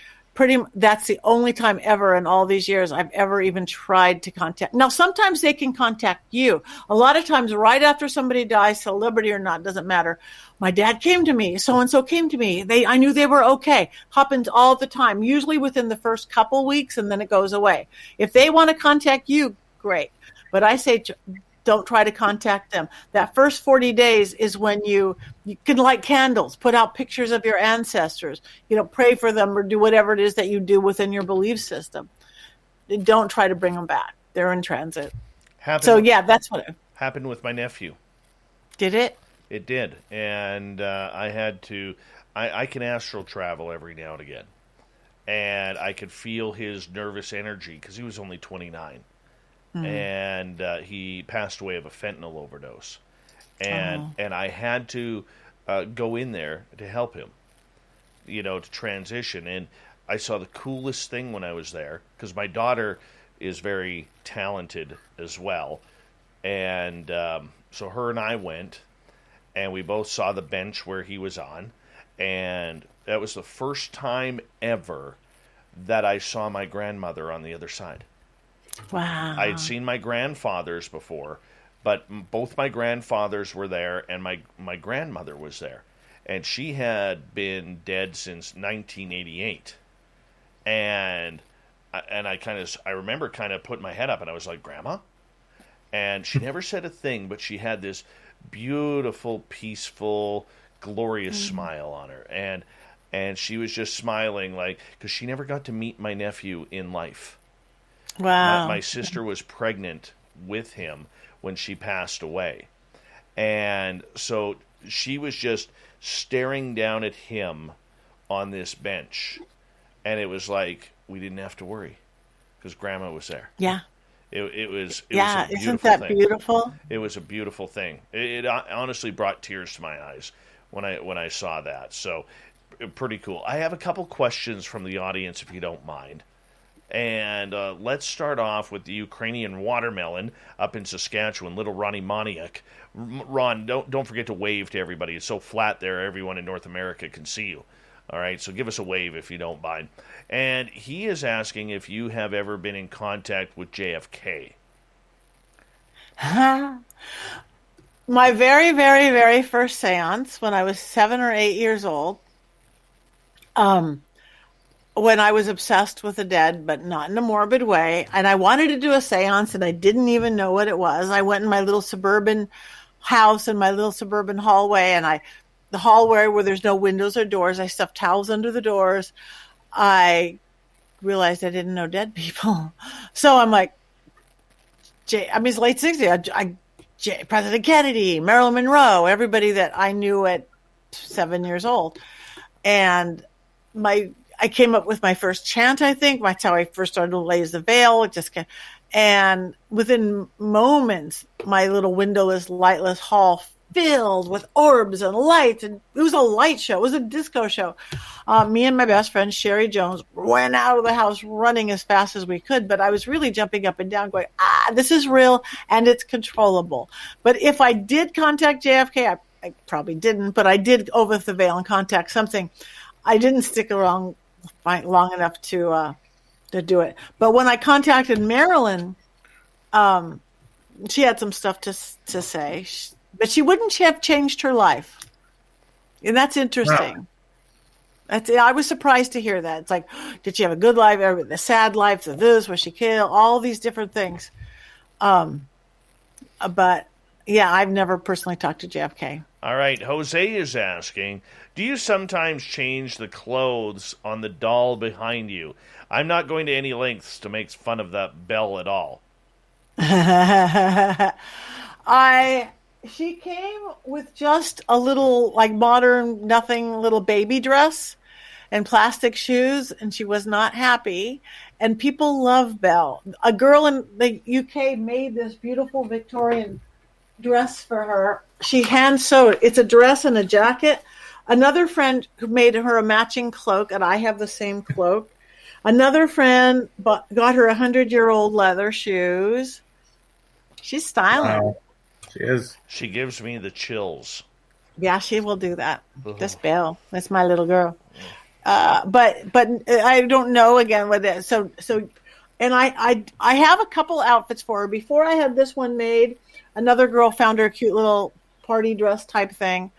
That's the only time ever in all these years I've ever even tried to contact. Now, sometimes they can contact you. A lot of times right after somebody dies, celebrity or not, doesn't matter. My dad came to me. So-and-so came to me. I knew they were okay. Happens all the time, usually within the first couple weeks, and then it goes away. If they want to contact you, great. But I say don't try to contact them. That first 40 days is when you can light candles, put out pictures of your ancestors, pray for them or do whatever it is that you do within your belief system. Don't try to bring them back. They're in transit. That's what happened with my nephew. Did it? It did. And I had to, I can astral travel every now and again. And I could feel his nervous energy because he was only 29. And he passed away of a fentanyl overdose. And I had to go in there to help him, to transition. And I saw the coolest thing when I was there, because my daughter is very talented as well. And so her and I went, and we both saw the bench where he was on. And that was the first time ever that I saw my grandmother on the other side. Wow. I'd seen my grandfathers before, but both my grandfathers were there, and my grandmother was there. And she had been dead since 1988. And I remember kind of putting my head up, and I was like, Grandma? And she never said a thing, but she had this beautiful, peaceful, glorious smile on her. And she was just smiling, because she never got to meet my nephew in life. Wow. My sister was pregnant with him when she passed away. And so she was just staring down at him on this bench. And it was like, we didn't have to worry because Grandma was there. Yeah. It was a beautiful isn't that thing. Beautiful? It was a beautiful thing. It honestly brought tears to my eyes when I saw that. So pretty cool. I have a couple questions from the audience, if you don't mind. And let's start off with the Ukrainian watermelon up in Saskatchewan, little Ronnie Moniak. Ron, don't forget to wave to everybody. It's so flat there, everyone in North America can see you. All right, so give us a wave if you don't mind. And he is asking if you have ever been in contact with JFK. My very, very, very first seance when I was 7 or 8 years old, when I was obsessed with the dead, but not in a morbid way, and I wanted to do a seance, and I didn't even know what it was. I went in my little suburban house in my little suburban hallway, and the hallway where there's no windows or doors, I stuffed towels under the doors. I realized I didn't know dead people. So I'm like, it's late 60s. President Kennedy, Marilyn Monroe, everybody that I knew at 7 years old. And I came up with my first chant, I think. That's how I first started to raise the veil. And within moments, my little windowless, lightless hall filled with orbs and lights. And it was a light show. It was a disco show. Me and my best friend, Sherry Jones, ran out of the house running as fast as we could. But I was really jumping up and down going, this is real and it's controllable. But if I did contact JFK, I probably didn't, but I did over the veil and contact something. I didn't stick around long enough to do it. But when I contacted Marilyn, she had some stuff to say, but she wouldn't have changed her life. And that's interesting. Wow. I was surprised to hear that. It's like, did she have a good life, the sad life, was she killed, all these different things. But yeah, I've never personally talked to JFK. All right, Jose is asking, do you sometimes change the clothes on the doll behind you? I'm not going to any lengths to make fun of that bell at all. She came with just a little, modern, nothing, little baby dress and plastic shoes, and she was not happy. And people love Belle. A girl in the UK made this beautiful Victorian dress for her. She hand sewed. It's a dress and a jacket. Another friend who made her a matching cloak, and I have the same cloak. Another friend got her 100-year-old leather shoes. She's styling. Wow. She is. She gives me the chills. Yeah, she will do that. This Belle, that's my little girl. But I don't know again with it. So, and I have a couple outfits for her. Before I had this one made, another girl found her a cute little party dress type thing.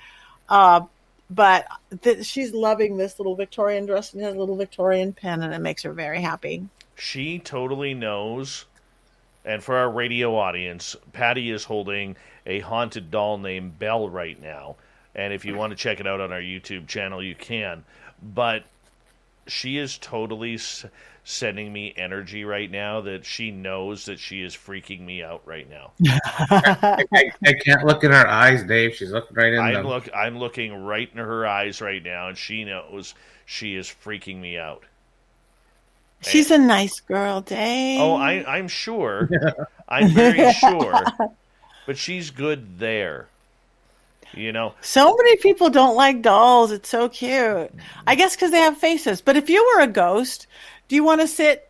But she's loving this little Victorian dress and has a little Victorian pin, and it makes her very happy. She totally knows. And for our radio audience, Patti is holding a haunted doll named Belle right now. And if you want to check it out on our YouTube channel, you can. But she is totally sending me energy right now that she knows that she is freaking me out right now. I can't look in her eyes, Dave. She's looking right in them. I'm looking right in her eyes right now, and she knows she is freaking me out. She's a nice girl, Dave. Oh, I'm sure. I'm very sure. But she's good there. You know? So many people don't like dolls. It's so cute. I guess because they have faces. But if you were a ghost, do you want to sit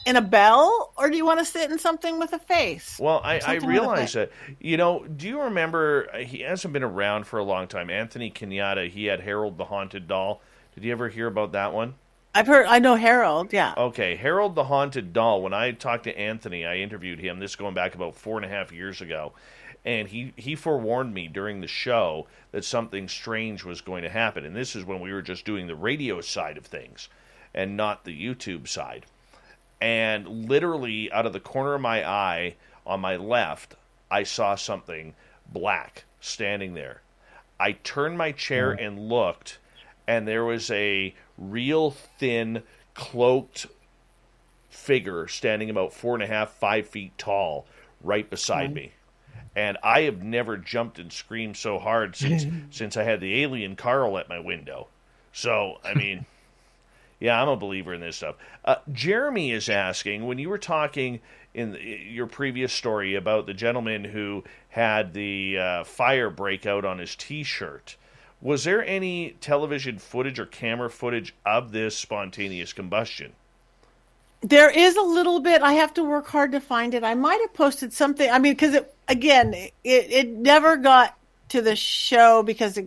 in a bell or do you want to sit in something with a face? Well, I realize that. You know, do you remember, he hasn't been around for a long time, Anthony Kenyatta, he had Harold the Haunted Doll. Did you ever hear about that one? I know Harold, yeah. Okay, Harold the Haunted Doll, when I talked to Anthony, I interviewed him, this going back about 4.5 years ago, and he forewarned me during the show that something strange was going to happen, and this is when we were just doing the radio side of things, and not the YouTube side. And literally, out of the corner of my eye, on my left, I saw something black standing there. I turned my chair and looked, and there was a real thin, cloaked figure standing about 4.5, 5 feet tall right beside me. And I have never jumped and screamed so hard since I had the alien Carl at my window. So, I mean, yeah, I'm a believer in this stuff. Jeremy is asking, when you were talking in your previous story about the gentleman who had the fire break out on his T-shirt, was there any television footage or camera footage of this spontaneous combustion? There is a little bit. I have to work hard to find it. I might have posted something. I mean, because it never got to the show because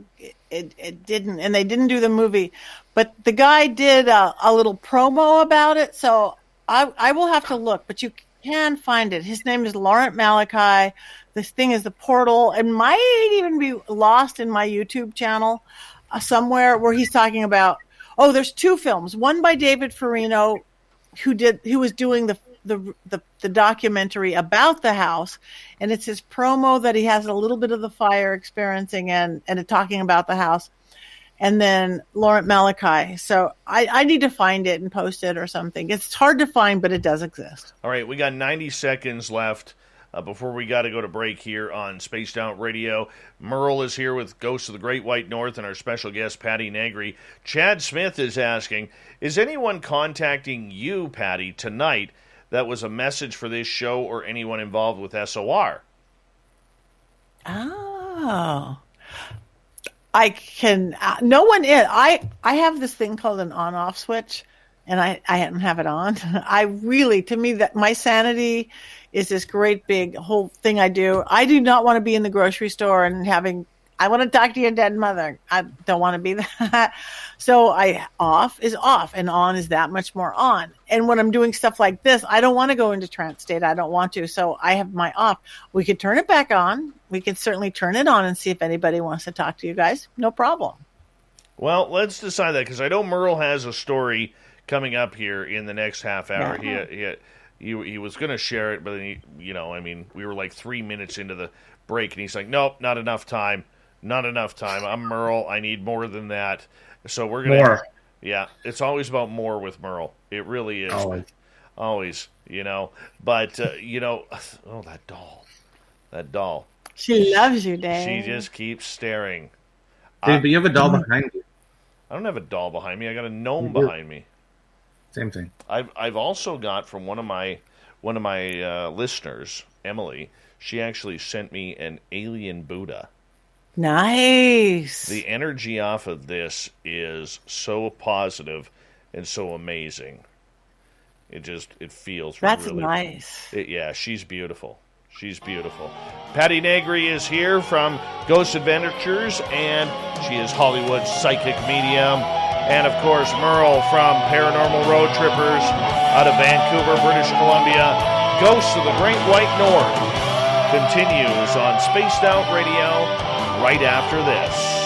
it didn't, and they didn't do the movie. But the guy did a little promo about it, so I will have to look. But you can find it. His name is Laurent Malachi. This thing is The Portal. It might even be lost in my YouTube channel somewhere where he's talking about, there's 2 films. One by David Farino, who was doing the documentary about the house, and it's his promo that he has a little bit of the fire experiencing and talking about the house. And then Laurent Malachi. So I need to find it and post it or something. It's hard to find, but it does exist. All right, we got 90 seconds left before we got to go to break here on Spaced Out Radio. Merle is here with Ghosts of the Great White North and our special guest, Patti Negri. Chad Smith is asking, is anyone contacting you, Patti, tonight that was a message for this show or anyone involved with SOR? Oh. I can, no one is. I have this thing called an on-off switch, and I don't have it on. To me, that my sanity is this great big whole thing I do. I do not want to be in the grocery store and I want to talk to your dead mother. I don't want to be that. So off is off and on is that much more on. And when I'm doing stuff like this, I don't want to go into trance state. I don't want to. So I have my off. We could turn it back on. We could certainly turn it on and see if anybody wants to talk to you guys. No problem. Well, let's decide that because I know Merle has a story coming up here in the next half hour. Yeah. He was going to share it, but we were like 3 minutes into the break, and he's like, nope, not enough time. Not enough time. I'm Merle. I need more than that. So we're going to... More. Yeah, it's always about more with Merle. It really is. Always, But, that doll. That doll. She loves you, Dave. She just keeps staring. Dave, but you have a doll behind you. I don't have a doll behind me. I got a gnome behind me. Same thing. I've also got from one of my listeners, Emily. She actually sent me an alien Buddha. Nice. The energy off of this is so positive and so amazing. It feels That's really nice. She's beautiful. She's beautiful. Patti Negri is here from Ghost Adventures, and she is Hollywood's psychic medium. And, of course, Merle from Paranormal Road Trippers out of Vancouver, British Columbia. Ghosts of the Great White North continues on Spaced Out Radio right after this.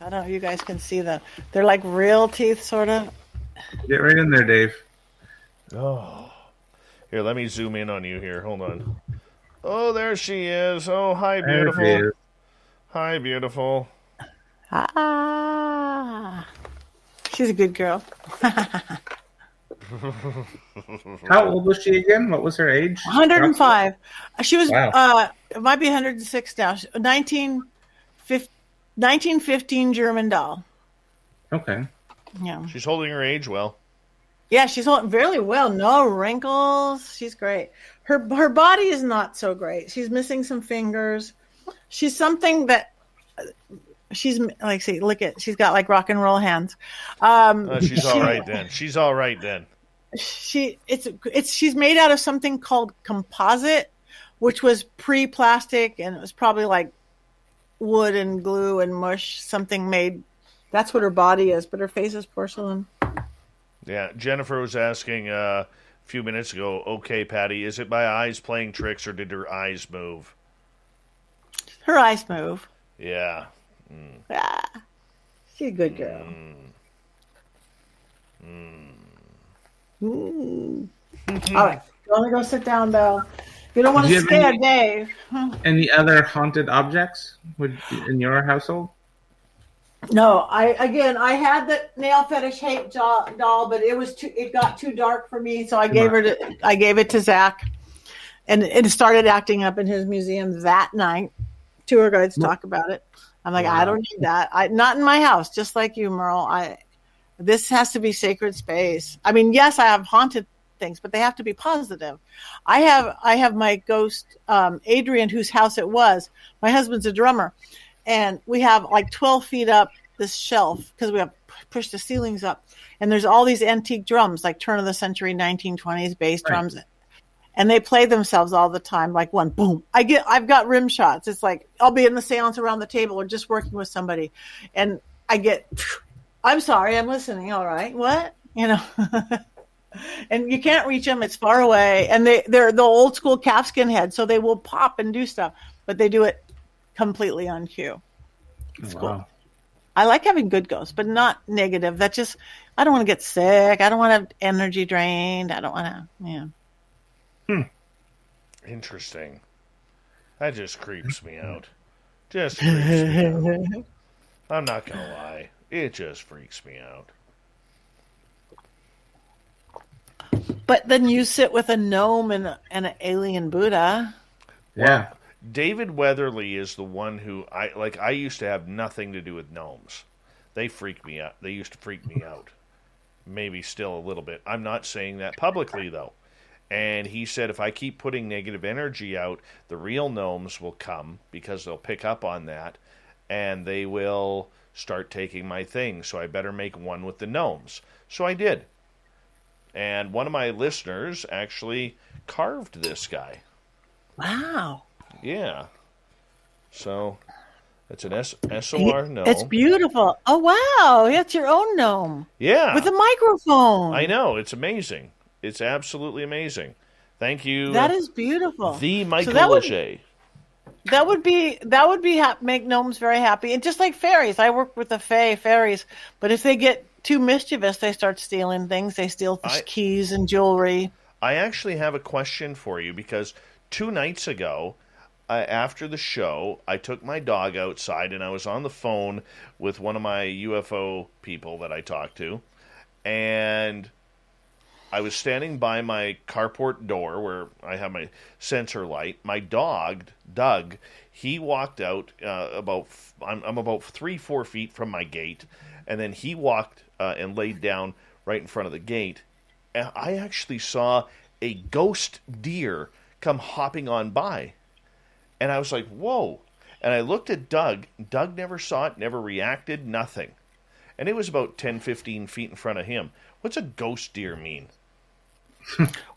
I don't know if you guys can see them. They're like real teeth, sort of. Get right in there, Dave. Oh. Here, let me zoom in on you here. Hold on. Oh, there she is. Oh, hi, beautiful. Hi, beautiful. Ah. She's a good girl. How old was she again? What was her age? 105. She was, wow. It might be 106 now. 1915 German doll. Okay. Yeah. She's holding her age well. Yeah, she's holding very well. No wrinkles. She's great. Her body is not so great. She's missing some fingers. She's something that she's like. See, look at. She's got like rock and roll hands. She's all right then. She's all right then. She's made out of something called composite, which was pre-plastic, and it was probably like wood and glue and mush, something made. That's what her body is, but her face is porcelain. Yeah, Jennifer was asking a few minutes ago, okay, Patti, is it my eyes playing tricks or did her eyes move? Her eyes move. Yeah. Ah, she's a good girl. All right, you want to go sit down, though? You don't want to scare Dave. Any other haunted objects in your household? No, I had the nail fetish hate doll, but it got too dark for me, so I gave it to Zach, and it started acting up in his museum that night. Tour guides talk about it. I'm like, wow. I don't need that. Not in my house. Just like you, Merle. This has to be sacred space. I mean, yes, I have haunted things, but they have to be positive. I have my ghost, Adrian, whose house it was. My husband's a drummer. And we have like 12 feet up this shelf because we have pushed the ceilings up. And there's all these antique drums, like turn of the century 1920s bass drums. And they play themselves all the time, like one, boom. I've got rim shots. It's like I'll be in the seance around the table or just working with somebody. And I get, I'm sorry, I'm listening. All right. What? You know. And you can't reach them. It's far away. And they're the old school calfskin head. So they will pop and do stuff. But they do it completely on cue. It's cool. I like having good ghosts, but not negative. I don't want to get sick. I don't want to have energy drained. I don't want to, Interesting. That just creeps me out. Just creeps me out. I'm not going to lie. It just freaks me out. But then you sit with a gnome and an alien Buddha. Yeah. Well, David Weatherly is the one who I used to have nothing to do with gnomes. They freaked me out. They used to freak me out. Maybe still a little bit. I'm not saying that publicly, though. And he said if I keep putting negative energy out, the real gnomes will come because they'll pick up on that and they will start taking my things. So I better make one with the gnomes. So I did. And one of my listeners actually carved this guy. Wow. Yeah. So it's an SOR gnome. It's beautiful. Oh, wow. It's your own gnome. Yeah. With a microphone. I know. It's amazing. It's absolutely amazing. Thank you. That is beautiful. The Michael Leger. That would make gnomes very happy. And just like fairies. I work with the fairies. But if they get too mischievous, they start stealing things. They steal keys and jewelry. I actually have a question for you because 2 nights ago, after the show, I took my dog outside and I was on the phone with one of my UFO people that I talked to. And I was standing by my carport door where I have my sensor light. My dog, Doug, he walked out I'm about 3-4 feet from my gate. And then he walked and laid down right in front of the gate. And I actually saw a ghost deer come hopping on by. And I was like, whoa. And I looked at Doug. Doug never saw it, never reacted, nothing. And it was about 10, 15 feet in front of him. What's a ghost deer mean?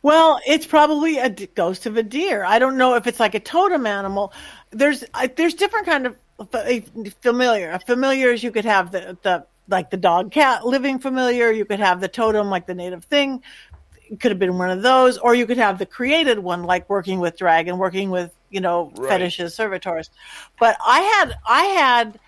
Well, it's probably a ghost of a deer. I don't know if it's like a totem animal. There's different kind of familiar. A familiar is you could have the like the dog cat living familiar. You could have the totem like the native thing. It could have been one of those, or you could have the created one like working with dragon, working with fetishes, servitors. But I had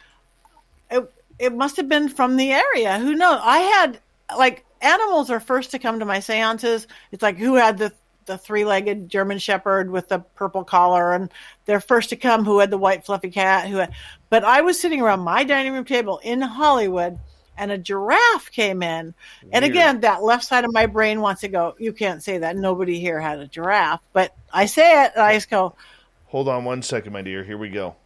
it must have been from the area. Who knows? I had like. Animals are first to come to my seances. It's like who had the three-legged German Shepherd with the purple collar, and they're first to come. Who had the white fluffy cat? But I was sitting around my dining room table in Hollywood, and a giraffe came in. Weird. And again, that left side of my brain wants to go, you can't say that. Nobody here had a giraffe. But I say it, and I just go. Hold on one second, my dear. Here we go.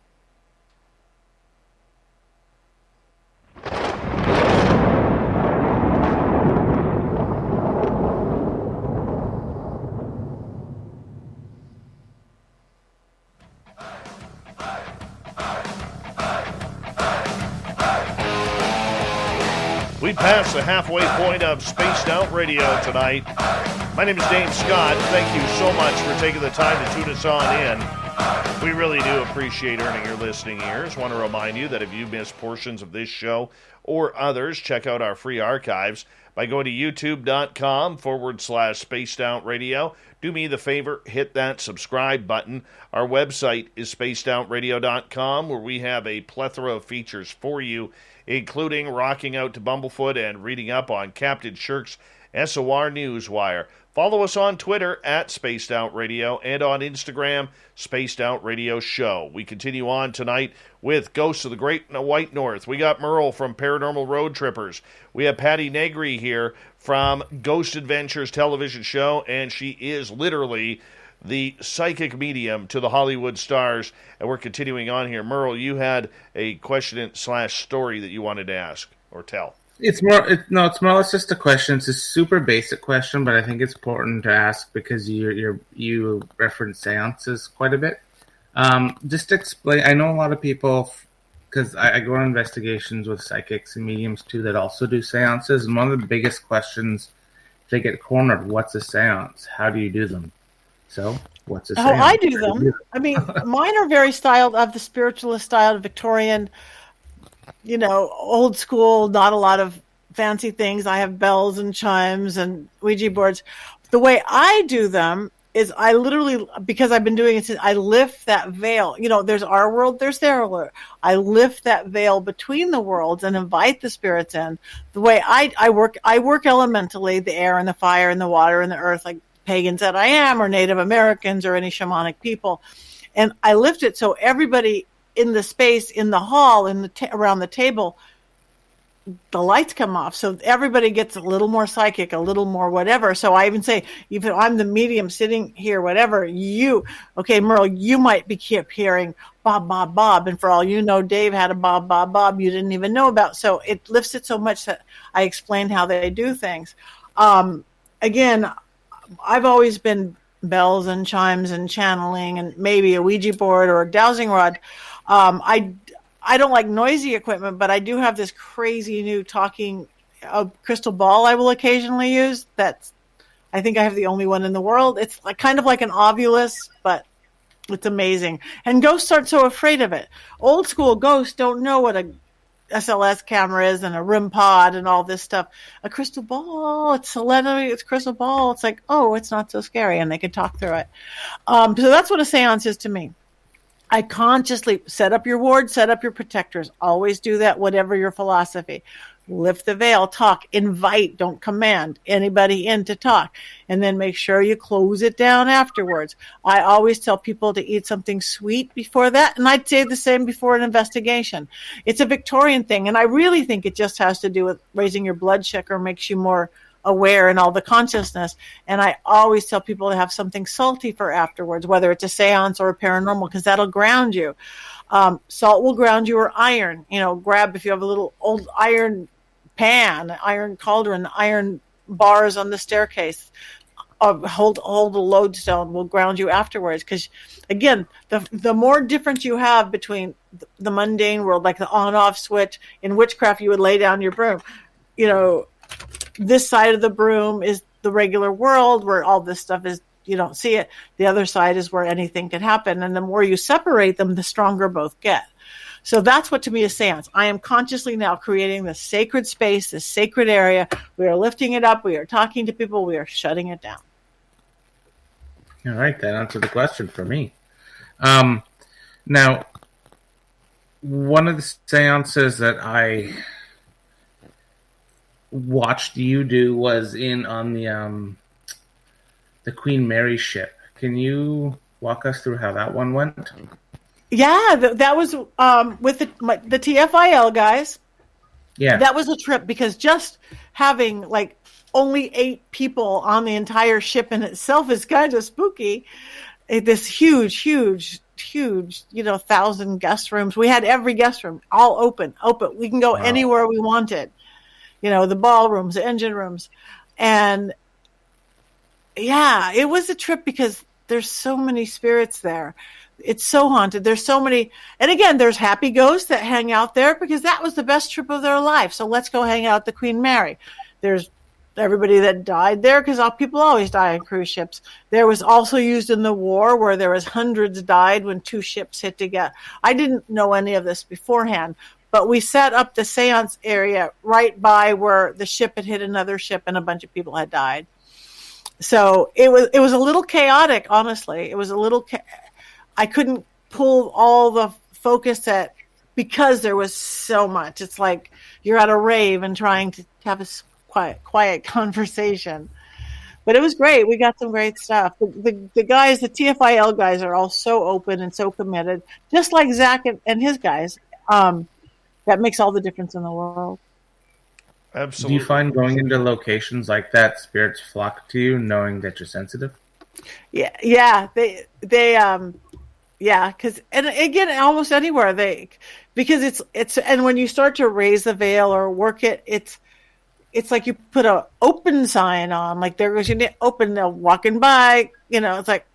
We passed the halfway point of Spaced Out Radio tonight. My name is Dave Scott. Thank you so much for taking the time to tune us on in. We really do appreciate earning your listening ears. Want to remind you that if you missed portions of this show or others, check out our free archives by going to youtube.com/Spaced Out Radio. Do me the favor, hit that subscribe button. Our website is spacedoutradio.com, where we have a plethora of features for you, including rocking out to Bumblefoot and reading up on Captain Shirk's SOR Newswire. Follow us on Twitter at Spaced Out Radio and on Instagram, Spaced Out Radio Show. We continue on tonight with Ghosts of the Great White North. We got Merle from Paranormal Road Trippers. We have Patti Negri here from Ghost Adventures television show, and she is literally the psychic medium to the Hollywood stars. And we're continuing on here. Merle, you had a question/story that you wanted to ask or tell. It's more or less just a question. It's a super basic question, but I think it's important to ask because you reference seances quite a bit. Just to explain, I know a lot of people, because I go on investigations with psychics and mediums too that also do seances, and one of the biggest questions they get cornered: what's a seance? How do you do them? So, what's a seance? How I do them? I mean, mine are very styled of the spiritualist style, Victorian. Old school, not a lot of fancy things. I have bells and chimes and Ouija boards. The way I do them is I literally, because I've been doing it since, I lift that veil. There's our world, there's their world. I lift that veil between the worlds and invite the spirits in. The way I work elementally, the air and the fire and the water and the earth, like pagans that I am, or Native Americans or any shamanic people. And I lift it so everybody in the space, in the hall, around the table, the lights come off. So everybody gets a little more psychic, a little more whatever. So I even say, even I'm the medium sitting here, whatever, Merle, you might be keep hearing Bob, Bob, Bob. And for all you know, Dave had a Bob, Bob, Bob you didn't even know about. So it lifts it so much that I explain how they do things. Again, I've always been bells and chimes and channeling and maybe a Ouija board or a dowsing rod. I don't like noisy equipment, but I do have this crazy new talking crystal ball I will occasionally use. I think I have the only one in the world. It's kind of like an Ovulus, but it's amazing. And ghosts aren't so afraid of it. Old school ghosts don't know what a SLS camera is and a REM pod and all this stuff. A crystal ball, it's selenity, it's crystal ball. It's like, oh, it's not so scary, and they can talk through it. So that's what a seance is to me. I consciously set up your ward, set up your protectors. Always do that, whatever your philosophy. Lift the veil, talk, invite, don't command anybody in to talk. And then make sure you close it down afterwards. I always tell people to eat something sweet before that, and I'd say the same before an investigation. It's a Victorian thing, and I really think it just has to do with raising your blood sugar, makes you more aware and all the consciousness. And I always tell people to have something salty for afterwards, whether it's a seance or a paranormal, because that'll ground you. Salt will ground you, or iron. Grab, if you have a little old iron pan, iron cauldron, iron bars on the staircase. hold a lodestone will ground you afterwards. Because again, the more difference you have between the mundane world, like the on-off switch in witchcraft, you would lay down your broom. This side of the broom is the regular world where all this stuff is, you don't see it. The other side is where anything can happen. And the more you separate them, the stronger both get. So that's what to me is seance. I am consciously now creating this sacred space, this sacred area. We are lifting it up. We are talking to people. We are shutting it down. All right, that answered the question for me. Now, one of the seances that I watched you do was on the Queen Mary ship. Can you walk us through how that one went? Yeah, that was with the TFIL guys. Yeah. That was a trip because just having like only 8 people on the entire ship in itself is kind of spooky. This huge, 1,000 guest rooms. We had every guest room all open. We can go anywhere we wanted. The ballrooms, the engine rooms. And yeah, it was a trip because there's so many spirits there. It's so haunted. There's so many. And again, there's happy ghosts that hang out there because that was the best trip of their life. So let's go hang out at the Queen Mary. There's everybody that died there because people always die on cruise ships. There was also used in the war where there was hundreds died when 2 ships hit together. I didn't know any of this beforehand, but we set up the seance area right by where the ship had hit another ship and a bunch of people had died. So it was a little chaotic, honestly. It was a little. I couldn't pull all the focus because there was so much. It's like you're at a rave and trying to have a quiet conversation. But it was great. We got some great stuff. The guys, the TFIL guys, are all so open and so committed, just like Zach and his guys. That makes all the difference in the world. Do Absolutely. you find going into locations like that, spirits flock to you, knowing that you're sensitive? Yeah, they because and again, almost anywhere because it's and when you start to raise the veil or work it, it's like you put a open sign on, like there goes your open. They're walking by, it's like,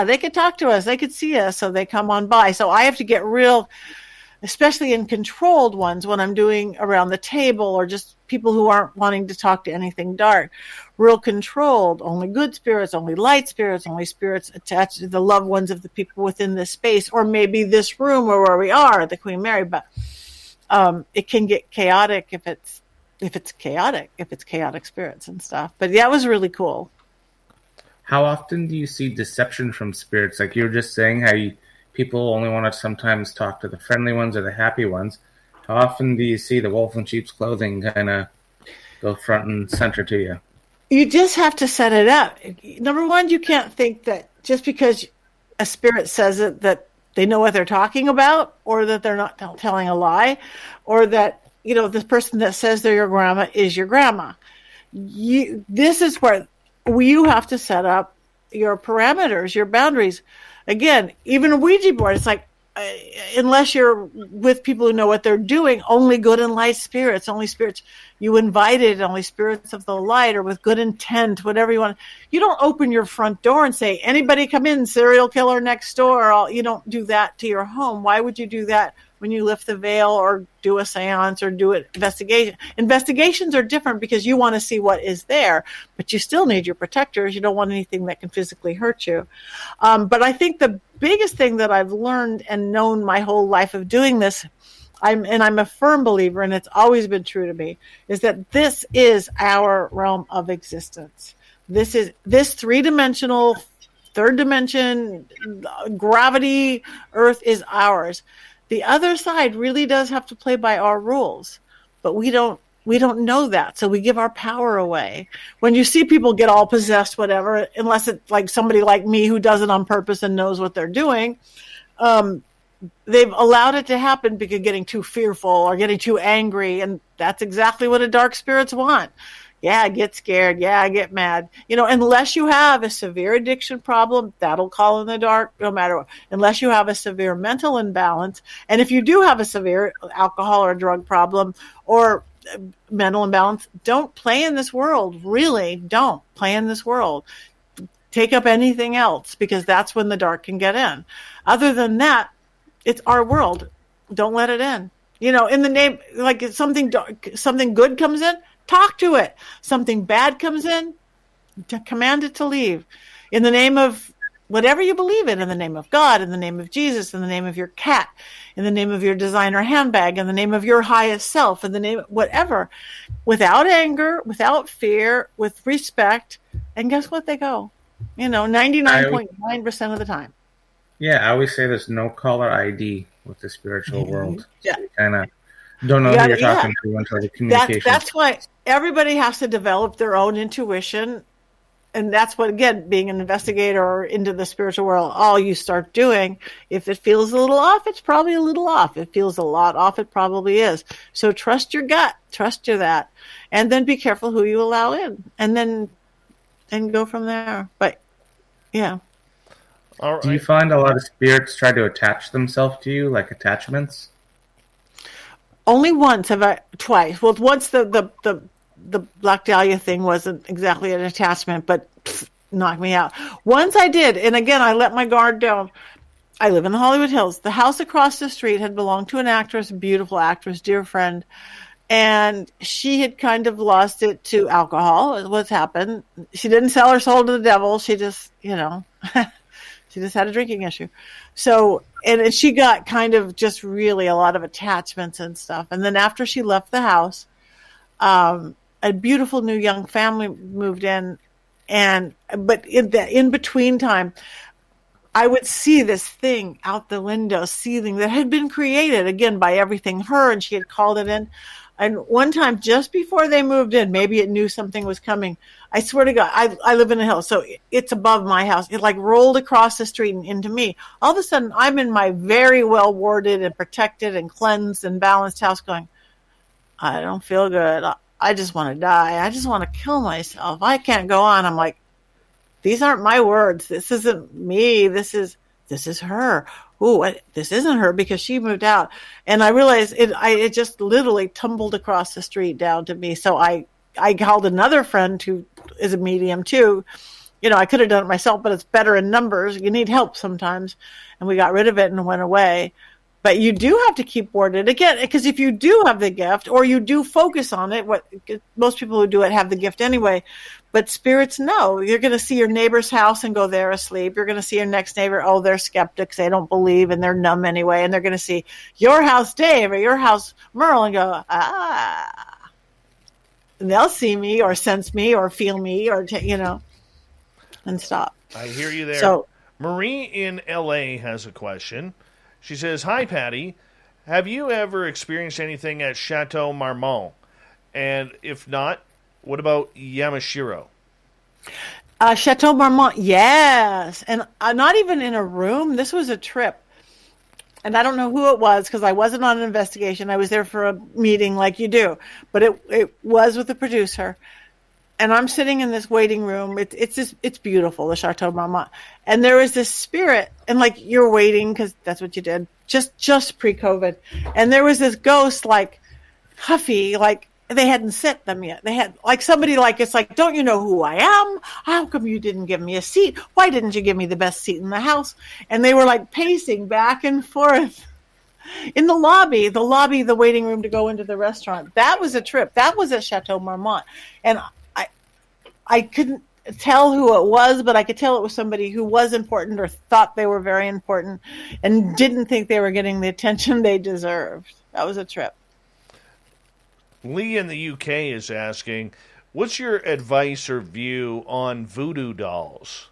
they could talk to us, they could see us, so they come on by. So I have to get real. Especially in controlled ones when I'm doing around the table or just people who aren't wanting to talk to anything dark. Real controlled, only good spirits, only light spirits, only spirits attached to the loved ones of the people within this space, or maybe this room or where we are at the Queen Mary. But it can get chaotic if it's chaotic spirits and stuff. But yeah, it was really cool. How often do you see deception from spirits? Like you were just saying, how people only want to sometimes talk to the friendly ones or the happy ones. How often do you see the wolf in sheep's clothing kind of go front and center to you? You just have to set it up. Number one, you can't think that just because a spirit says it that they know what they're talking about, or that they're not telling a lie, or that, the person that says they're your grandma is your grandma. This is where you have to set up your parameters, your boundaries. Again, even a Ouija board, it's like, unless you're with people who know what they're doing, only good and light spirits, only spirits you invited, only spirits of the light or with good intent, whatever you want. You don't open your front door and say, anybody come in, serial killer next door. You don't do that to your home. Why would you do that when you lift the veil or do a seance or do an investigation? Investigations are different because you want to see what is there, but you still need your protectors. You don't want anything that can physically hurt you. But I think the biggest thing that I've learned and known my whole life of doing this, I'm a firm believer, and it's always been true to me, is that this is our realm of existence. This 3-dimensional, third dimension, gravity, Earth is ours. The other side really does have to play by our rules, but we don't know that, so we give our power away. When you see people get all possessed, whatever, unless it's like somebody like me who does it on purpose and knows what they're doing, they've allowed it to happen because getting too fearful or getting too angry, and that's exactly what a dark spirits want. Yeah, get scared. Yeah, get mad. Unless you have a severe addiction problem, that'll call in the dark, no matter what. Unless you have a severe mental imbalance. And if you do have a severe alcohol or drug problem, or mental imbalance, don't play in this world. Really, don't play in this world. Take up anything else, because that's when the dark can get in. Other than that, it's our world. Don't let it in. In the name, like if something good comes in, talk to it. Something bad comes in, command it to leave. In the name of whatever you believe in the name of God, in the name of Jesus, in the name of your cat, in the name of your designer handbag, in the name of your highest self, in the name of whatever, without anger, without fear, with respect. And guess what? They go, 99.9% of the time. Yeah, I always say there's no caller ID with the spiritual world. Yeah. You kind of don't know who you're talking to until the communication. That's why everybody has to develop their own intuition. And that's what, again, being an investigator or into the spiritual world, all you start doing, if it feels a little off, it's probably a little off. If it feels a lot off, it probably is. So trust your gut, trust your that. And then be careful who you allow in. And go from there. But, yeah. All right. Do you find a lot of spirits try to attach themselves to you, like attachments? Only once twice. Well, once the Black Dahlia thing wasn't exactly an attachment, but knocked me out. Once I did, and again, I let my guard down. I live in the Hollywood Hills. The house across the street had belonged to an actress, a beautiful actress, dear friend, and she had kind of lost it to alcohol. What's happened? She didn't sell her soul to the devil. She just, she just had a drinking issue. So, and she got kind of just really a lot of attachments and stuff. And then after she left the house, a beautiful new young family moved in, but in the in between time, I would see this thing out the window seething that had been created again by everything her, and she had called it in. And one time, just before they moved in, maybe it knew something was coming. I swear to God, I live in a hill, so it's above my house. It like rolled across the street and into me. All of a sudden, I'm in my very well warded and protected and cleansed and balanced house going, I don't feel good. I just want to die. I just want to kill myself. I can't go on. I'm like, these aren't my words. This isn't me. This is her. Ooh, this isn't her, because she moved out. And I realized it just literally tumbled across the street down to me. So I called another friend who is a medium too. I could have done it myself, but it's better in numbers. You need help sometimes. And we got rid of it and went away. But you do have to keep warded again, because if you do have the gift, or you do focus on it, most people who do it have the gift anyway. But spirits know. You're going to see your neighbor's house and go there asleep. You're going to see your next neighbor. Oh, they're skeptics. They don't believe, and they're numb anyway. And they're going to see your house, Dave, or your house, Merle, and go, ah. And they'll see me or sense me or feel me or, and stop. I hear you there. So, Marie in L.A. has a question. She says, hi, Patti. Have you ever experienced anything at Chateau Marmont? And if not, what about Yamashiro? Chateau Marmont, yes. And not even in a room. This was a trip. And I don't know who it was, because I wasn't on an investigation. I was there for a meeting like you do. But it was with the producer. And I'm sitting in this waiting room. It's beautiful, the Chateau Marmont. And there was this spirit, and like you're waiting because that's what you did, just pre-COVID. And there was this ghost, like huffy, like they hadn't set them yet. They had like somebody like, it's like, don't you know who I am? How come you didn't give me a seat? Why didn't you give me the best seat in the house? And they were like pacing back and forth in the lobby, the waiting room to go into the restaurant. That was a trip. That was at Chateau Marmont. And I couldn't tell who it was, but I could tell it was somebody who was important or thought they were very important and didn't think they were getting the attention they deserved. That was a trip. Lee in the UK is asking, what's your advice or view on voodoo dolls?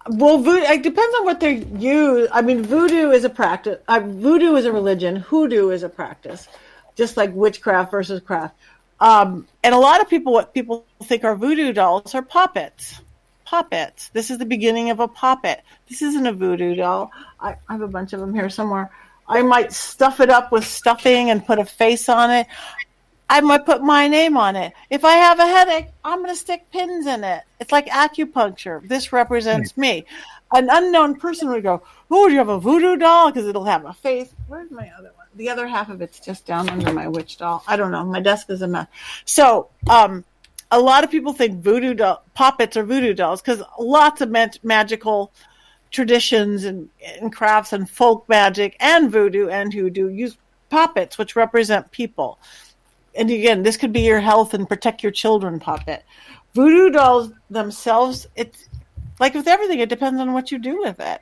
Well, voodoo, it depends on what they use. I mean, voodoo is a practice. Voodoo is a religion. Hoodoo is a practice, just like witchcraft versus craft. And a lot of people, what people think are voodoo dolls are puppets. Puppets. This is the beginning of a puppet. This isn't a voodoo doll. I have a bunch of them here somewhere. I might stuff it up with stuffing and put a face on it. I might put my name on it. If I have a headache, I'm going to stick pins in it. It's like acupuncture. This represents me. An unknown person would go, oh, do you have a voodoo doll? Because it'll have a face. Where's my other one? the other half of it's just down under my witch doll. I don't know. My desk is a mess. So, a lot of people think puppets are voodoo dolls because lots of magical traditions and crafts and folk magic and voodoo and hoodoo use puppets, which represent people. And again, this could be your health and protect your children puppet. Voodoo dolls themselves, it's like with everything, it depends on what you do with it.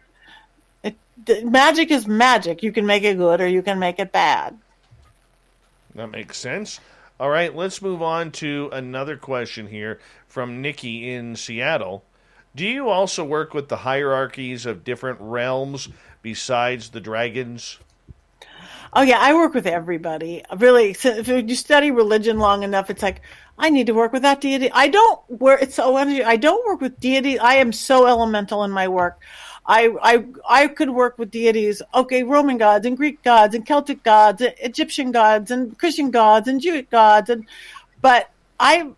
Magic is magic. You can make it good or you can make it bad. That makes sense. All right, let's move on to another question here from Nikki in Seattle. Do you also work with the hierarchies of different realms besides the dragons? Oh, yeah, I work with everybody. Really, if you study religion long enough, it's like, I need to work with that deity. I don't work with deity. I am so elemental in my work. I could work with deities, okay, Roman gods and Greek gods and Celtic gods, Egyptian gods and Christian gods and Jewish gods, but I'm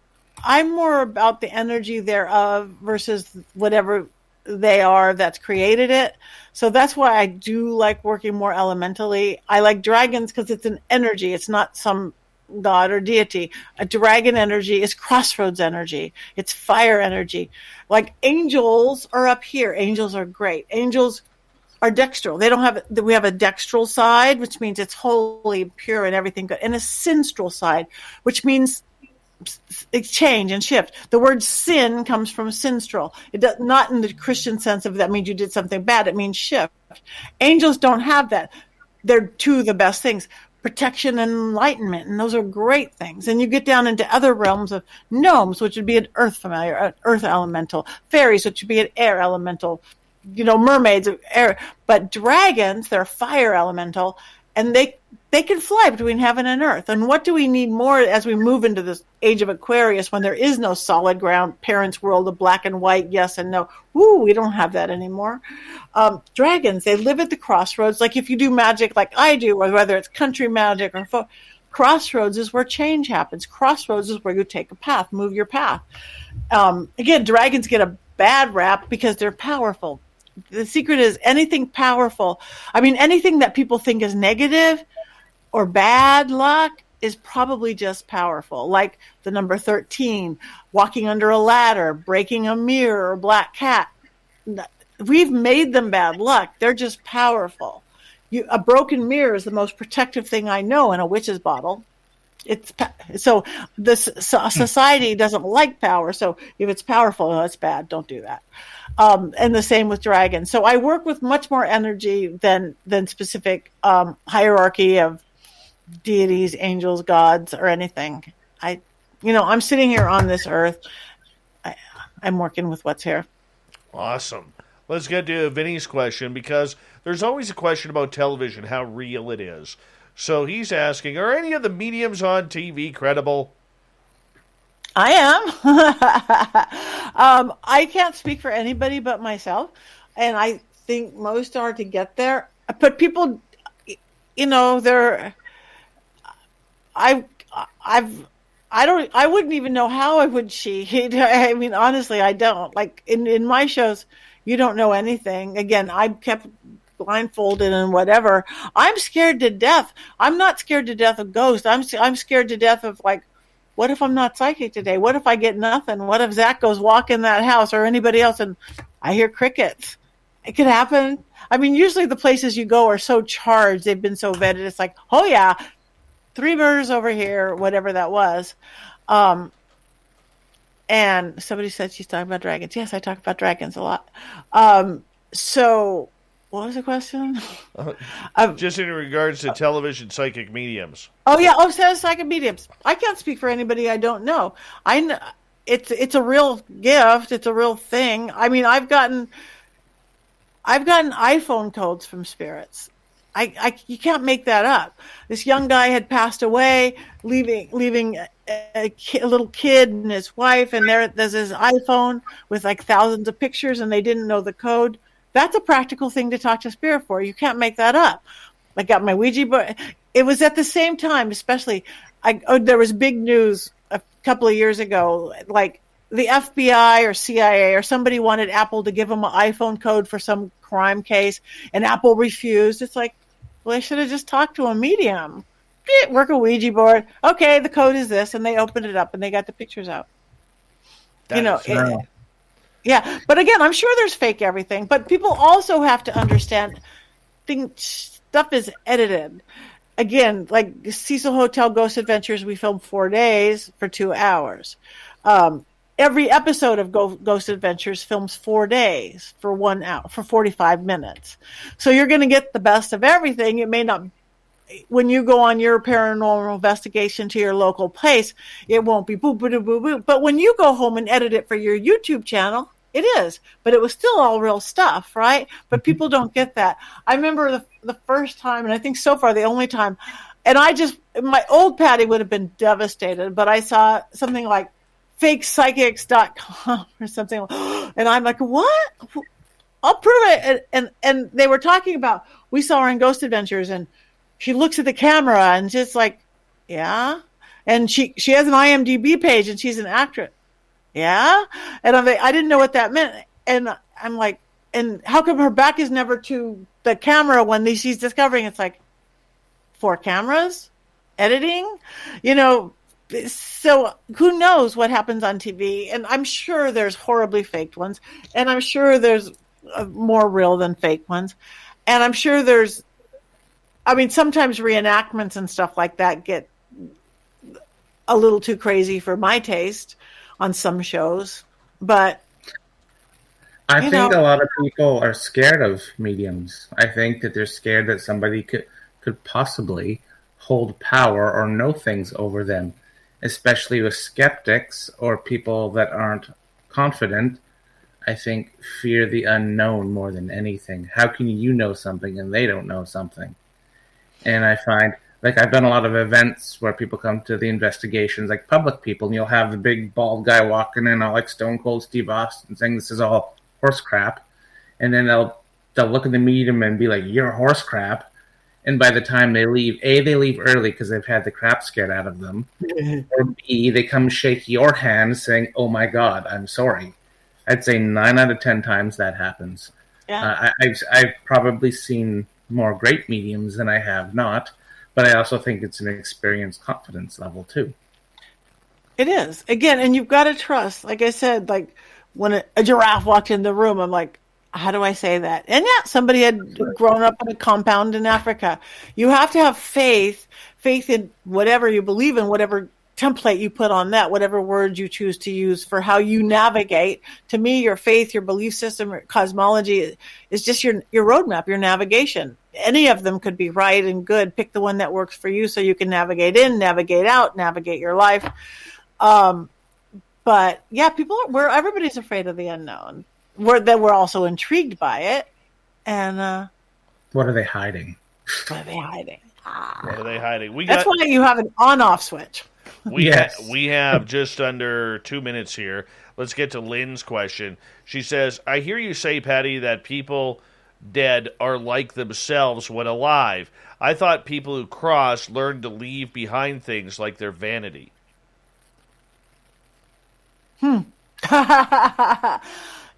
more about the energy thereof versus whatever they are that's created it. So that's why I do like working more elementally. I like dragons because it's an energy. It's not some god or deity. A dragon energy is crossroads energy. It's fire energy. Like angels are up here. Angels are great. Angels are dextral. We have a dextral side, which means it's holy, pure, and everything good, and a sinstral side, which means exchange and shift. The word sin comes from sinstral. It does not in the Christian sense of that means you did something bad. It means shift. Angels don't have that. They're two of the best things. Protection and enlightenment, and those are great things. And you get down into other realms of gnomes, which would be an earth familiar, an earth elemental, fairies, which would be an air elemental, mermaids of air. But dragons, they're fire elemental, and they can fly between heaven and earth. And what do we need more as we move into this age of Aquarius when there is no solid ground, parents' world of black and white, yes and no? We don't have that anymore. Dragons, they live at the crossroads. Like if you do magic like I do, or whether it's country magic or crossroads is where change happens. Crossroads is where you take a path, move your path. Again, dragons get a bad rap because they're powerful. The secret is anything powerful. I mean, anything that people think is negative or bad luck is probably just powerful. Like the number 13, walking under a ladder, breaking a mirror, or black cat. We've made them bad luck. They're just powerful. A broken mirror is the most protective thing I know in a witch's bottle. So society doesn't like power. So if it's powerful, it's bad. Don't do that. And the same with dragons. So I work with much more energy than specific hierarchy of deities, angels, gods, or anything. I'm sitting here on this earth. I'm working with what's here. Awesome. Let's get to Vinny's question, because there's always a question about television, how real it is. So he's asking, are any of the mediums on TV credible? I am. I can't speak for anybody but myself, and I think most are to get there. But people, they're. I wouldn't even know how I would cheat. I mean, honestly, I don't. Like in my shows, you don't know anything. Again, I kept blindfolded and whatever. I'm scared to death. I'm not scared to death of ghosts. I'm scared to death of like, what if I'm not psychic today? What if I get nothing? What if Zach goes walk in that house or anybody else and I hear crickets? It could happen. I mean, usually the places you go are so charged. They've been so vetted. It's like, oh yeah, 3 murders over here, whatever that was. And somebody said she's talking about dragons. Yes, I talk about dragons a lot. So what was the question? Just in regards to television psychic mediums. Oh yeah, psychic mediums. I can't speak for anybody I don't know. I know it's a real gift. It's a real thing. I mean, I've gotten iPhone codes from spirits. You can't make that up. This young guy had passed away, leaving a little kid and his wife, and there's his iPhone with like thousands of pictures, and they didn't know the code. That's a practical thing to talk to spirit for. You can't make that up. I got my Ouija board. It was at the same time, especially, there was big news a couple of years ago, like the FBI or CIA or somebody wanted Apple to give them an iPhone code for some crime case, and Apple refused. It's like, Well, they should have just talked to a medium. Work a Ouija board. Okay, the code is this, and they opened it up and they got the pictures out. Yeah. But again, I'm sure there's fake everything. But people also have to understand stuff is edited. Again, like Cecil Hotel Ghost Adventures, we filmed 4 days for 2 hours. Every episode of Ghost Adventures films 4 days for 1 hour, for 45 minutes. So you're going to get the best of everything. It may not, when you go on your paranormal investigation to your local place, it won't be boo, boo, boo, boo, boo. But when you go home and edit it for your YouTube channel, it is. But it was still all real stuff, right? But people don't get that. I remember the first time, and I think so far the only time, and my old Patti would have been devastated, but I saw something like fakepsychics.com or something, and I'm like, what? I'll prove it. And they were talking about, we saw her in Ghost Adventures, and she looks at the camera and just like, yeah. And she has an IMDb page, and she's an actress. Yeah. And I'm like, I didn't know what that meant. And I'm like, and how come her back is never to the camera when she's discovering it's like 4 cameras, editing, so who knows what happens on TV? And I'm sure there's horribly faked ones, and I'm sure there's more real than fake ones. And I'm sure sometimes reenactments and stuff like that get a little too crazy for my taste on some shows. But I think a lot of people are scared of mediums. I think that they're scared that somebody could possibly hold power or know things over them, especially with skeptics or people that aren't confident. I think fear the unknown more than anything. How can you know something and they don't know something? And I find, like, I've done a lot of events where people come to the investigations, like public people, and you'll have the big bald guy walking in, all like Stone Cold Steve Austin, saying this is all horse crap. And then they'll look at the medium and be like, you're horse crap. And by the time they leave, A, they leave early because they've had the crap scared out of them. Or B, they come shake your hand saying, oh my God, I'm sorry. I'd say 9 out of 10 times that happens. Yeah. I've probably seen more great mediums than I have not, but I also think it's an experienced confidence level too. It is. Again, and you've got to trust. Like I said, like when a giraffe walked in the room, I'm like, how do I say that? And yeah, somebody had grown up in a compound in Africa. You have to have faith in whatever you believe in, whatever template you put on that, whatever words you choose to use for how you navigate. To me, your faith, your belief system, your cosmology is just your roadmap, your navigation. Any of them could be right and good. Pick the one that works for you so you can navigate in, navigate out, navigate your life. But yeah, everybody's afraid of the unknown. We're also intrigued by it. And what are they hiding? What are they hiding? What are they hiding? That's why you have an on-off switch. We have just under 2 minutes here. Let's get to Lynn's question. She says, I hear you say, Patti, that people dead are like themselves when alive. I thought people who cross learned to leave behind things like their vanity.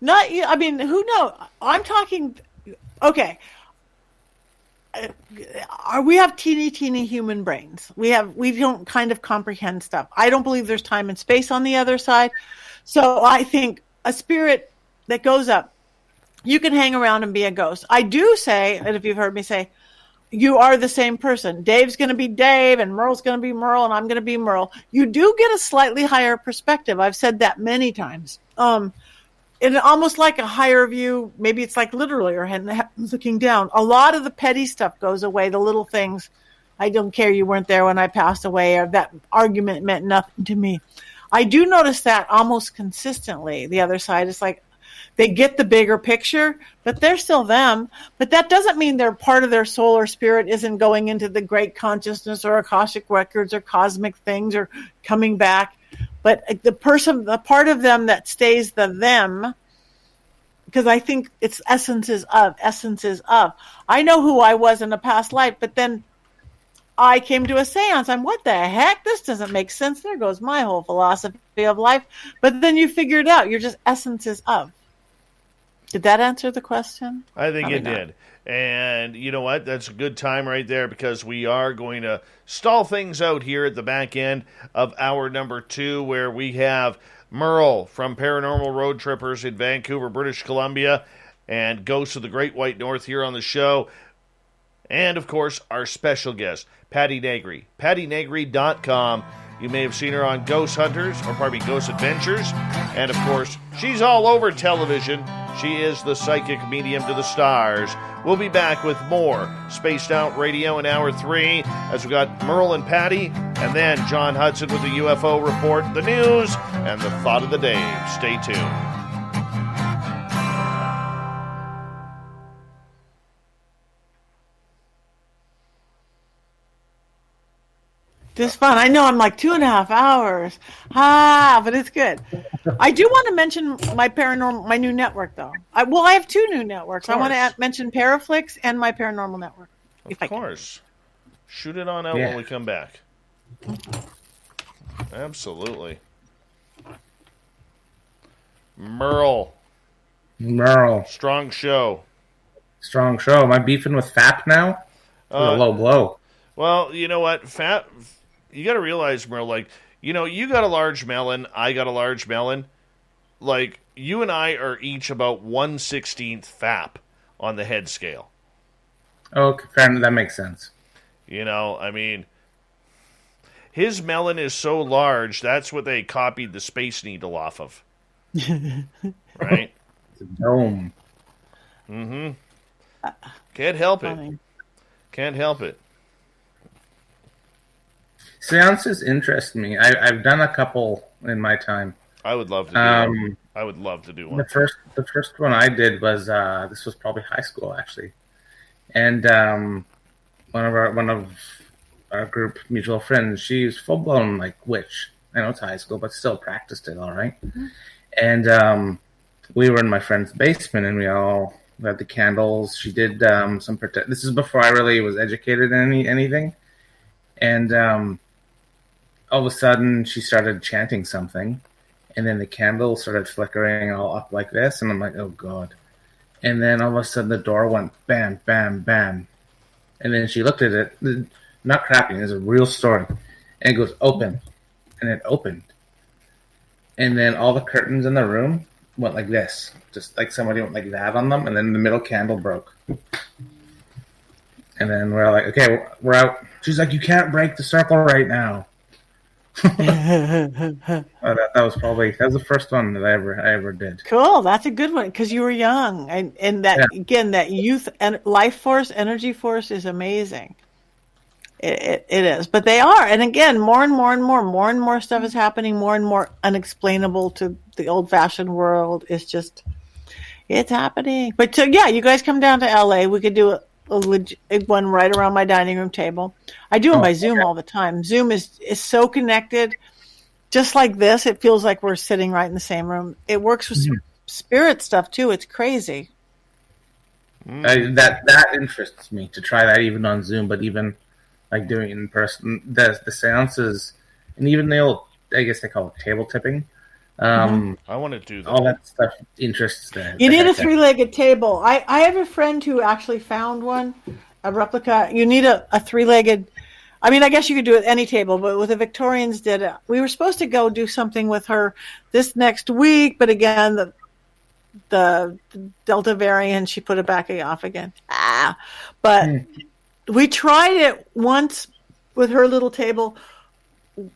Not you. I mean, who knows? I'm talking. Okay. We have teeny human brains. We don't kind of comprehend stuff. I don't believe there's time and space on the other side. So I think a spirit that goes up, you can hang around and be a ghost. I do say, and if you've heard me say, you are the same person. Dave's going to be Dave, and Merle's going to be Merle, and I'm going to be Merle. You do get a slightly higher perspective. I've said that many times. And almost like a higher view, maybe it's like literally or looking down. A lot of the petty stuff goes away, the little things. I don't care you weren't there when I passed away, or that argument meant nothing to me. I do notice that almost consistently. The other side is like they get the bigger picture, but they're still them. But that doesn't mean they're part of their soul or spirit isn't going into the great consciousness or Akashic records or cosmic things or coming back. But the part of them that stays the them, because I think it's essences of. I know who I was in a past life, but then I came to a seance. What the heck? This doesn't make sense. There goes my whole philosophy of life. But then you figure it out. You're just essences of. Did that answer the question? I think Probably it not. did. And you know what? That's a good time right there because we are going to stall things out here at the back end of hour number 2 where we have Merle from Paranormal Road Trippers in Vancouver, British Columbia, and Ghosts of the Great White North here on the show. And, of course, our special guest, Patti Negri. PattiNegri.com. You may have seen her on Ghost Hunters, or pardon me, Ghost Adventures. And, of course, she's all over television. She is the psychic medium to the stars. We'll be back with more Spaced Out Radio in Hour 3 as we got Merle and Patti, and then John Hudson with the UFO report, the news, and the thought of the day. Stay tuned. This is fun. I know I'm like 2.5 hours. But it's good. I do want to mention my new network, though. I have 2 new networks. I want to mention Paraflix and my paranormal network. Of course. Shoot it on out when we come back. Absolutely. Merle. Strong show. Am I beefing with FAP now? A low blow. Well, you know what? FAP... You got to realize, Merle, like, you know, you got a large melon, I got a large melon. Like, you and I are each about 1/16 FAP on the head scale. Okay, fair enough. That makes sense. You know, I mean, his melon is so large, that's what they copied the Space Needle off of. Right? It's a dome. Mm-hmm. Can't help it. Can't help it. Seances interest me. I've done a couple in my time. I would love to do one. I would love to do one. The first one I did was this was probably high school actually, and one of our group mutual friends, she's full blown like witch. I know it's high school, but still practiced it all right. Mm-hmm. And we were in my friend's basement, and we all had the candles. She did some protect. This is before I really was educated in anything, and all of a sudden, she started chanting something, and then the candle started flickering all up like this, and I'm like, oh, God. And then all of a sudden, the door went bam, bam, bam. And then she looked at it, not crapping, it's a real story. And it goes, open. And it opened. And then all the curtains in the room went like this, just like somebody went like that on them, and then the middle candle broke. And then we're like, okay, we're out. She's like, you can't break the circle right now. that was the first one that I ever did. Cool, that's a good one because you were young, and that again, that youth and life force, energy force is amazing. It is, but they are, and again, more and more stuff is happening, more and more unexplainable to the old-fashioned world. It's happening. But so you guys come down to LA. We could do a one right around my dining room table. I do it by Zoom all the time. Zoom is so connected, just like this. It feels like we're sitting right in the same room. It works with spirit stuff too. It's crazy. That interests me to try that even on Zoom, but even like doing it in person, the seances, and even the old, I guess they call it table tipping. I want to do that. All that stuff interests them. You need a 3-legged table. I have a friend who actually found one, a replica. You need a 3-legged. I mean, I guess you could do it any table, but with the Victorians did it. We were supposed to go do something with her this next week, but again, the Delta variant, she put it back off again. But we tried it once with her little table.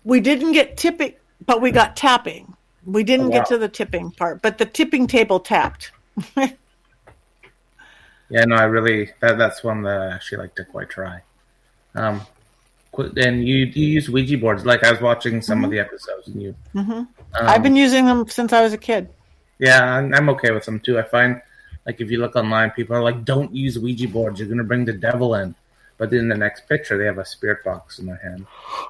We didn't get tipping, but we got tapping. We didn't get to the tipping part, but the tipping table tapped. Yeah, no, I really that's one that I actually like to quite try. And you use Ouija boards. Like I was watching some of the episodes, and you. I've been using them since I was a kid. Yeah, I'm okay with them too. I find like if you look online, people are like, "Don't use Ouija boards. You're going to bring the devil in." But in the next picture, they have a spirit box in their hand.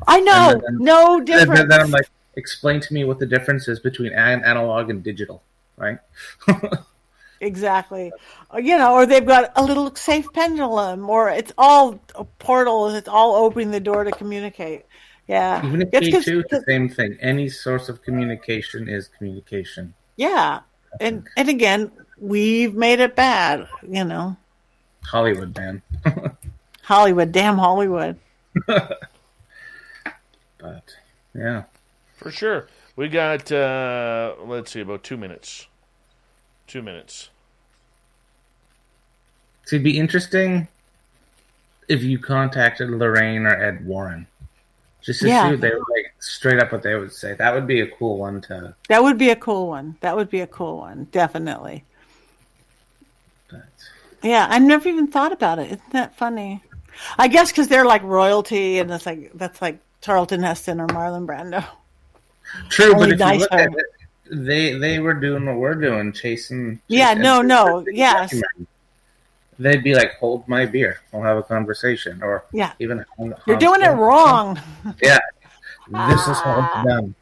I know, no difference. Then I'm like, explain to me what the difference is between analog and digital, right? Exactly. Or they've got a little safe pendulum, or it's all portals. It's all opening the door to communicate. Yeah. Even if P2, it's the same thing. Any source of communication is communication. Yeah. And again, we've made it bad, Hollywood, man. Hollywood, damn Hollywood. But yeah, For sure. We got, let's see, about 2 minutes. 2 minutes. So it'd be interesting if you contacted Lorraine or Ed Warren. Just to see what they would, straight up what they would say. That would be a cool one to... That would be a cool one. Definitely. But... Yeah, I've never even thought about it. Isn't that funny? I guess because they're like royalty, and that's like Charlton Heston or Marlon Brando. True, Only but if you look nicer. at it, they were doing what we're doing, chasing Yes. They'd be like, hold my beer. We'll have a conversation. Or even... You're doing it wrong. Yeah. This is how it's done.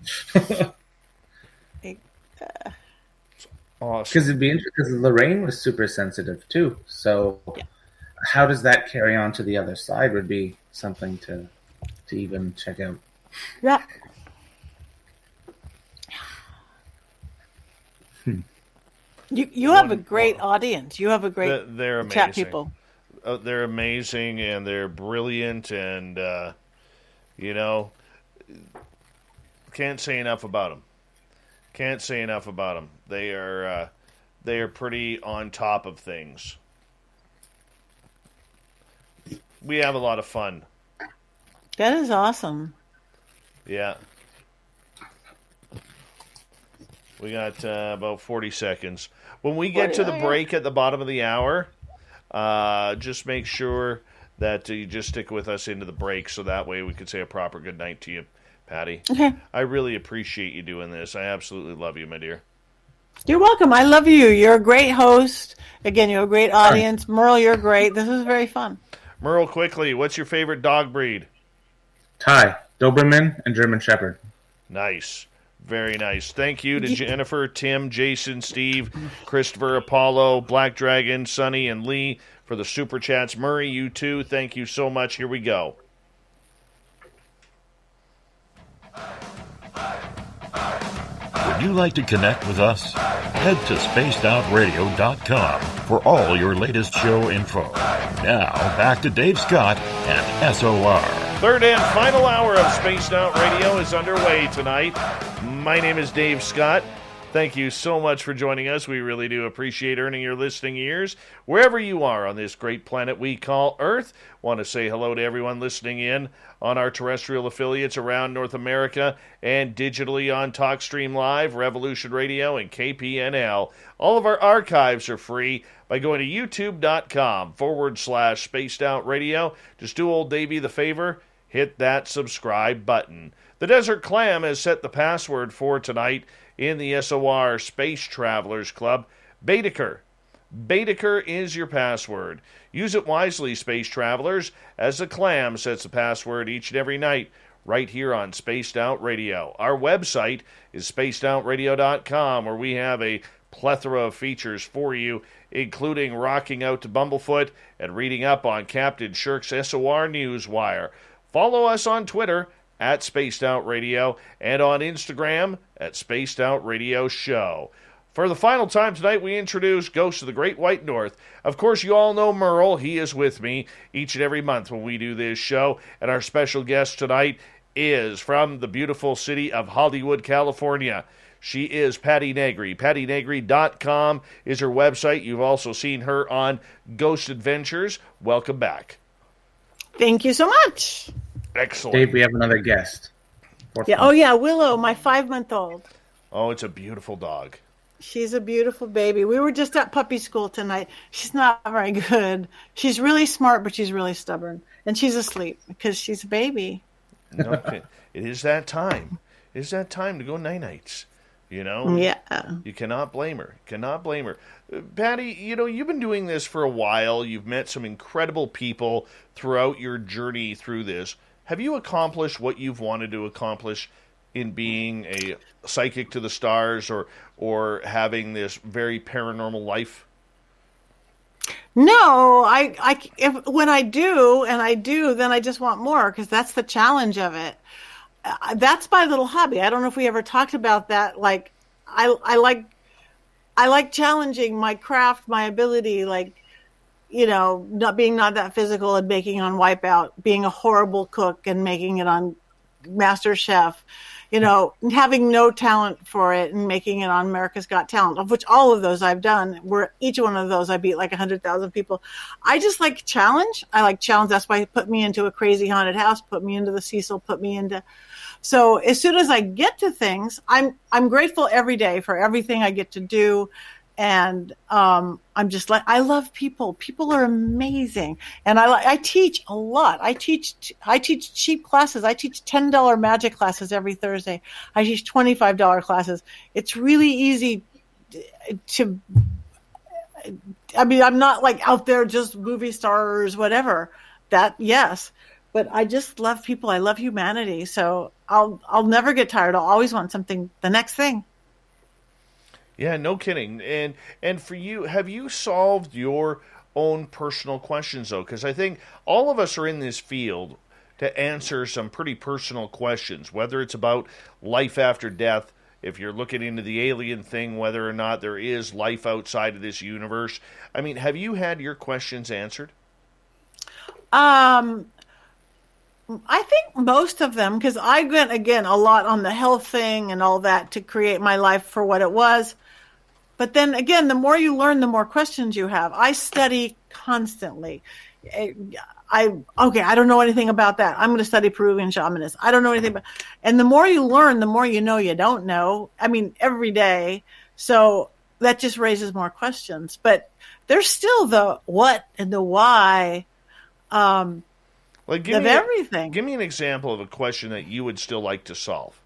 Awesome. Because it'd be interesting, because Lorraine was super sensitive too. So how does that carry on to the other side would be something to even check out. Yeah. You have a great audience. You have a great they're amazing. chat people. They're amazing and they're brilliant and, can't say enough about them. They are pretty on top of things. We have a lot of fun. That is awesome. Yeah. We got about 40 seconds. When we get to the break at the bottom of the hour, just make sure that you just stick with us into the break so that way we can say a proper good night to you, Patti. Okay. I really appreciate you doing this. I absolutely love you, my dear. You're welcome. I love you. You're a great host. Again, you're a great audience. Merle, you're great. This was very fun. Merle, quickly, what's your favorite dog breed? Thai, Doberman, and German Shepherd. Nice. Very nice. Thank you to Jennifer, Tim, Jason, Steve, Christopher, Apollo, Black Dragon, Sonny, and Lee for the super chats. Murray, you too. Thank you so much. Here we go. Would you like to connect with us? Head to spacedoutradio.com for all your latest show info. Now, back to Dave Scott and SOR. Third and final hour of Spaced Out Radio is underway tonight. My name is Dave Scott. Thank you so much for joining us. We really do appreciate earning your listening ears. Wherever you are on this great planet we call Earth, want to say hello to everyone listening in on our terrestrial affiliates around North America and digitally on TalkStream Live, Revolution Radio, and KPNL. All of our archives are free by going to youtube.com/Spaced Out Radio. Just do old Davey the favor, hit that subscribe button. The Desert Clam has set the password for tonight in the SOR Space Travelers Club. Baedeker. Baedeker is your password. Use it wisely, Space Travelers, as the Clam sets the password each and every night right here on Spaced Out Radio. Our website is spacedoutradio.com, where we have a plethora of features for you, including rocking out to Bumblefoot and reading up on Captain Shirk's SOR Newswire. Follow us on Twitter at Spaced Out Radio and on Instagram at Spaced Out Radio Show. For the final time tonight, we introduce Ghosts of the Great White North. Of course, you all know Merle. He is with me each and every month when we do this show. And our special guest tonight is from the beautiful city of Hollywood, California. She is Patti Negri. PattiNegri.com is her website. You've also seen her on Ghost Adventures. Welcome back. Thank you so much. Excellent. Dave, we have another guest. Willow, my 5-month-old. Oh, it's a beautiful dog. She's a beautiful baby. We were just at puppy school tonight. She's not very good. She's really smart, but she's really stubborn. And she's asleep because she's a baby. Okay. It is that time. It is that time to go night-nights. You know? Yeah. You cannot blame her. Patti, you've been doing this for a while. You've met some incredible people throughout your journey through this. Have you accomplished what you've wanted to accomplish in being a psychic to the stars or having this very paranormal life? No, when I do, then I just want more because that's the challenge of it. That's my little hobby. I don't know if we ever talked about that. Like, I like I like challenging my craft, my ability, like, not that physical and making on Wipeout, being a horrible cook and making it on Master Chef, having no talent for it and making it on America's Got Talent, of which all of those I've done, where each one of those I beat like 100,000 people. I just like challenge. I like challenge. That's why it put me into a crazy haunted house, put me into the Cecil, so as soon as I get to things, I'm grateful every day for everything I get to do. And I'm just like, I love people. People are amazing. And I teach a lot. I teach cheap classes. I teach $10 magic classes every Thursday. I teach $25 classes. It's really easy to, I'm not like out there just movie stars, whatever. That, yes. But I just love people. I love humanity. So I'll never get tired. I'll always want something, the next thing. Yeah, no kidding. And for you, have you solved your own personal questions, though? Because I think all of us are in this field to answer some pretty personal questions, whether it's about life after death, if you're looking into the alien thing, whether or not there is life outside of this universe. I mean, have you had your questions answered? I think most of them, because I went, again, a lot on the health thing and all that to create my life for what it was. But then again, the more you learn, the more questions you have. I study constantly. I don't know anything about that. I'm going to study Peruvian shamanism. I don't know anything about, and the more you learn, the more you know you don't know. I mean, every day. So that just raises more questions. But there's still the what and the why. Everything. Give me an example of a question that you would still like to solve.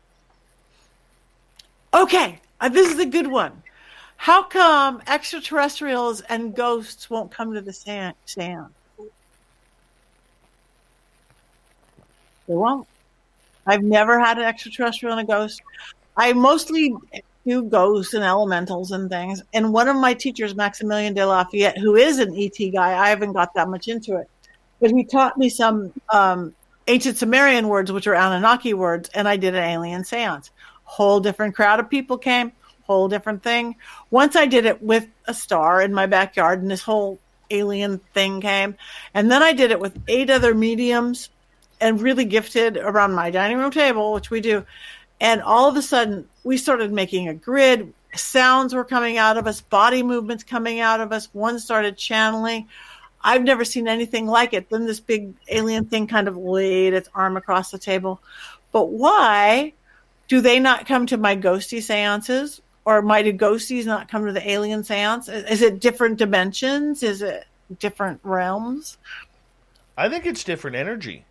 Okay, this is a good one. How come extraterrestrials and ghosts won't come to the seance? They won't. I've never had an extraterrestrial and a ghost. I mostly do ghosts and elementals and things. And one of my teachers, Maximilian de Lafayette, who is an ET guy, I haven't got that much into it, but he taught me some ancient Sumerian words, which are Anunnaki words, and I did an alien seance. Whole different crowd of people came, whole different thing. Once I did it with a star in my backyard, and this whole alien thing came. And then I did it with 8 other mediums and really gifted around my dining room table, which we do. And all of a sudden, we started making a grid. Sounds were coming out of us, body movements coming out of us. One started channeling. I've never seen anything like it. Then this big alien thing kind of laid its arm across the table. But why do they not come to my ghosty seances? Or might do ghosties not come to the alien seance? Is it different dimensions? Is it different realms? I think it's different energy.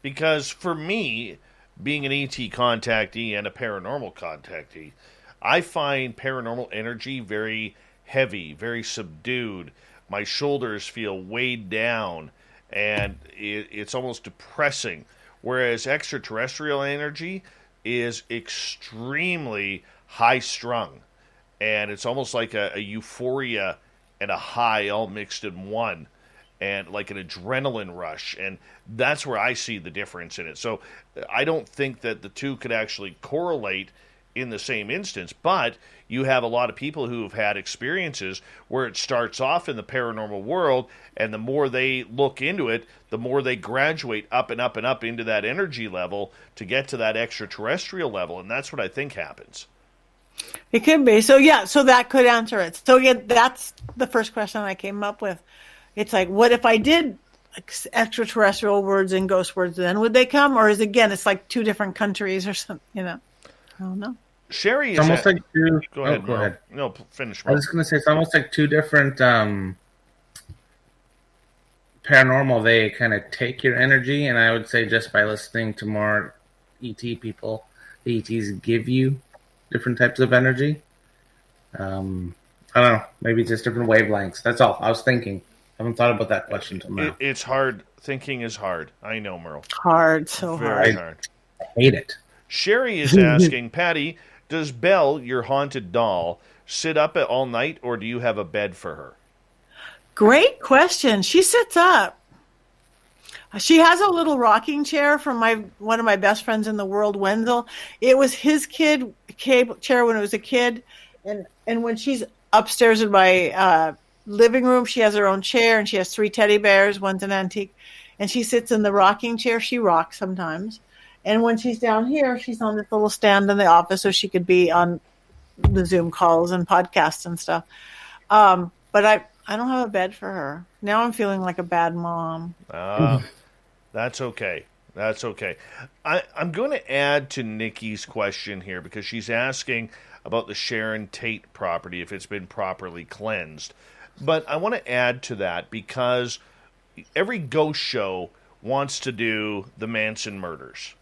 Because for me, being an ET contactee and a paranormal contactee, I find paranormal energy very heavy, very subdued. My shoulders feel weighed down, and it's almost depressing. Whereas extraterrestrial energy is extremely high-strung, and it's almost like a euphoria and a high all mixed in one, and like an adrenaline rush, and that's where I see the difference in it. So I don't think that the two could actually correlate in the same instance, but you have a lot of people who have had experiences where it starts off in the paranormal world, and the more they look into it, the more they graduate up and up and up into that energy level to get to that extraterrestrial level, and that's what I think happens. It could be. So yeah, so that could answer it. So yeah, that's the first question I came up with. It's like, what if I did extraterrestrial words and ghost words, then would they come? Or is, again, it's like 2 different countries or something, I don't know. Sherry is almost like 2. Go ahead. Go ahead. No, finish. I was just going to say, it's almost like 2 different paranormal. They kind of take your energy, and I would say just by listening to more ET people, the ETs give you different types of energy. I don't know. Maybe just different wavelengths. That's all I was thinking. I haven't thought about that question until now. It's hard. Thinking is hard. I know, Merle. Hard, so Very hard. I hate it. Sherry is asking, Patti, does Belle, your haunted doll, sit up all night, or do you have a bed for her? Great question. She sits up. She has a little rocking chair from one of my best friends in the world, Wenzel. It was his chair when it was a kid, And when she's upstairs in my living room, she has her own chair, and she has 3 teddy bears. One's an antique, and she sits in the rocking chair. She rocks sometimes. And when she's down here, she's on this little stand in the office so she could be on the Zoom calls and podcasts and stuff. But I don't have a bed for her. Now I'm feeling like a bad mom. That's okay. That's okay. I'm going to add to Nikki's question here because she's asking about the Sharon Tate property, if it's been properly cleansed. But I want to add to that because every ghost show wants to do the Manson murders.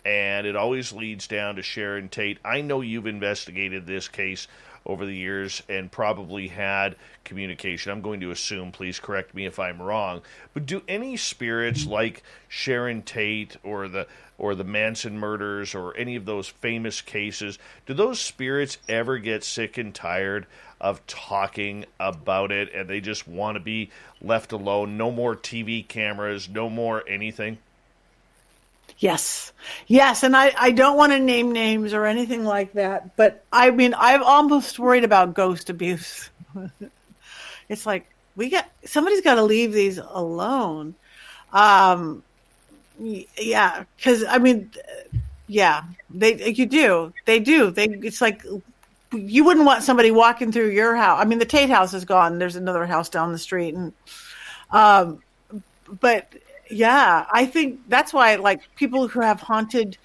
And it always leads down to Sharon Tate. I know you've investigated this case over the years and probably had communication. I'm going to assume, please correct me if I'm wrong, but do any spirits like Sharon Tate or the Manson murders or any of those famous cases, do those spirits ever get sick and tired of talking about it and they just want to be left alone? No more TV cameras, no more anything? Yes. And I don't want to name names or anything like that, but I mean, I'm almost worried about ghost abuse. It's like, somebody's got to leave these alone. Yeah. Cause I mean, yeah, they do. It's like, you wouldn't want somebody walking through your house. I mean, the Tate house is gone. There's another house down the street. And, but yeah, I think that's why, like, people who have haunted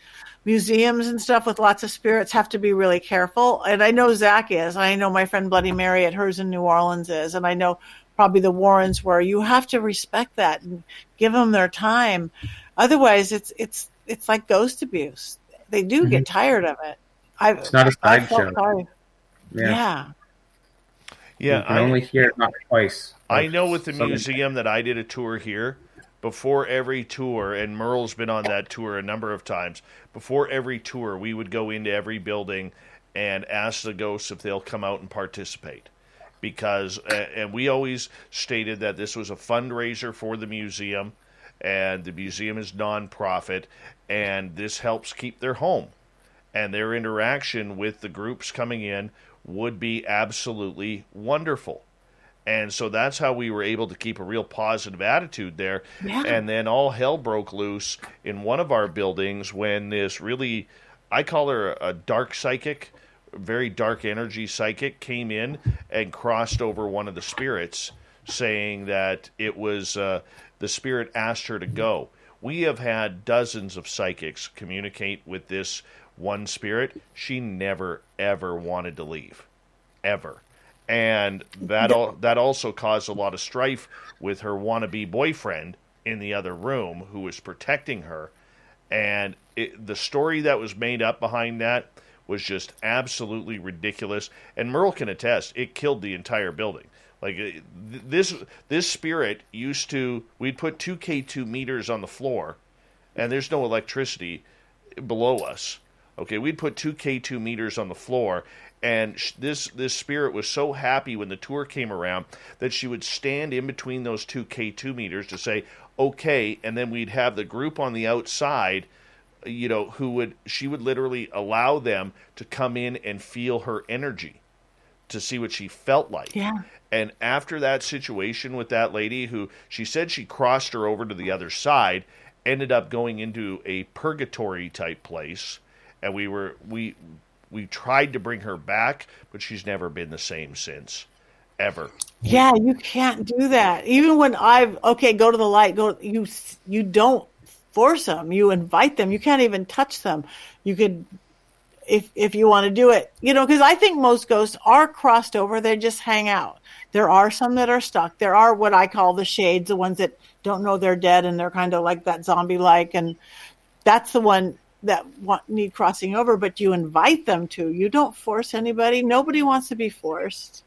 museums and stuff with lots of spirits have to be really careful. And I know Zach is. I know my friend Bloody Mary at hers in New Orleans is. And I know probably the Warrens were. You have to respect that and give them their time. Otherwise, it's like ghost abuse. They do get tired of it. It's not a sideshow. Yeah. You can only hear it not twice. I know with the museum that I did a tour here, before every tour, and Merle's been on that tour a number of times, before every tour, we would go into every building and ask the ghosts if they'll come out and participate. Because, and we always stated that this was a fundraiser for the museum, and the museum is non-profit, and this helps keep their home. And their interaction with the groups coming in would be absolutely wonderful. And so that's how we were able to keep a real positive attitude there. Yeah. And then all hell broke loose in one of our buildings when this really, I call her a dark psychic, very dark energy psychic, came in and crossed over one of the spirits, saying that it was the spirit asked her to go. We have had dozens of psychics communicate with this one spirit. She never, ever wanted to leave. Ever. And that also caused a lot of strife with her wannabe boyfriend in the other room who was protecting her. And the story that was made up behind that was just absolutely ridiculous. And Merle can attest, it killed the entire building. Like, this spirit used to, we'd put 2 K2 meters on the floor, and there's no electricity below us. Okay, we'd put 2 K2 meters on the floor, and this spirit was so happy when the tour came around that she would stand in between those 2 K2 meters to say, okay, and then we'd have the group on the outside, you know, she would literally allow them to come in and feel her energy to see what she felt like. Yeah. And after that situation with that lady who, she said she crossed her over to the other side, ended up going into a purgatory type place, and we tried to bring her back, but she's never been the same since, ever. Yeah, you can't do that. Even when go to the light, you don't force them. You invite them. You can't even touch them. You could, if you want to do it, you know, because I think most ghosts are crossed over. They just hang out. There are some that are stuck. There are what I call the shades, the ones that don't know they're dead and they're kind of like that zombie-like, and that's the one that need crossing over, but you invite them to. You don't force anybody. Nobody wants to be forced.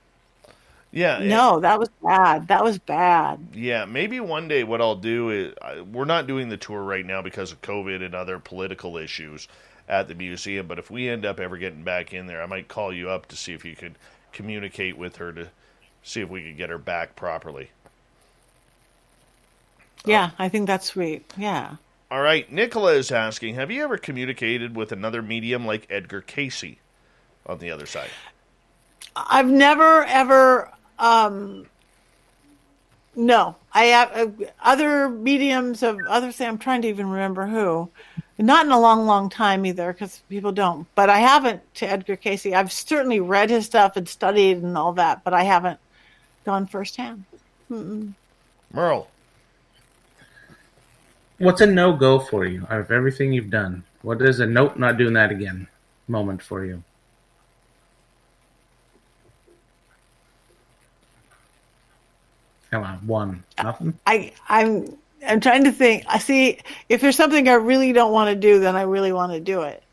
Yeah. No, that was bad. That was bad. Yeah, maybe one day what I'll do is, we're not doing the tour right now because of COVID and other political issues at the museum, but if we end up ever getting back in there, I might call you up to see if you could communicate with her to see if we could get her back properly. Yeah, I think that's sweet. Yeah. All right, Nicola is asking, have you ever communicated with another medium like Edgar Casey on the other side? I've never ever. No, I have other mediums of other things. I'm trying to even remember who. Not in a long, long time either, because people don't. But I haven't to Edgar Casey. I've certainly read his stuff and studied and all that, but I haven't gone firsthand. Merle. What's a no-go for you out of everything you've done? What is a nope, not doing that again moment for you? Come on, one. Nothing? I'm trying to think. I see if there's something I really don't want to do, then I really want to do it.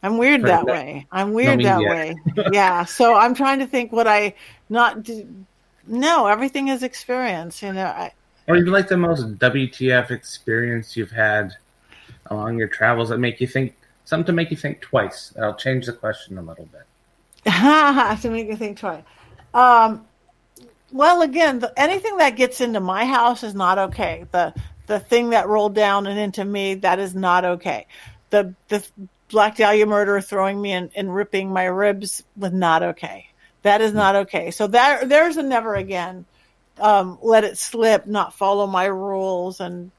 I'm weird that way. I'm weird that way. Yeah. So I'm trying to think what I not do. No, everything is experience. You know. Or even like the most WTF experience you've had along your travels that make you think, something to make you think twice. I'll change the question a little bit. To make you think twice. Well, again, anything that gets into my house is not okay. The thing that rolled down and into me, that is not okay. The Black Dahlia murder throwing me and ripping my ribs was not okay. That is not okay. So there's a never again. Let it slip, not follow my rules, and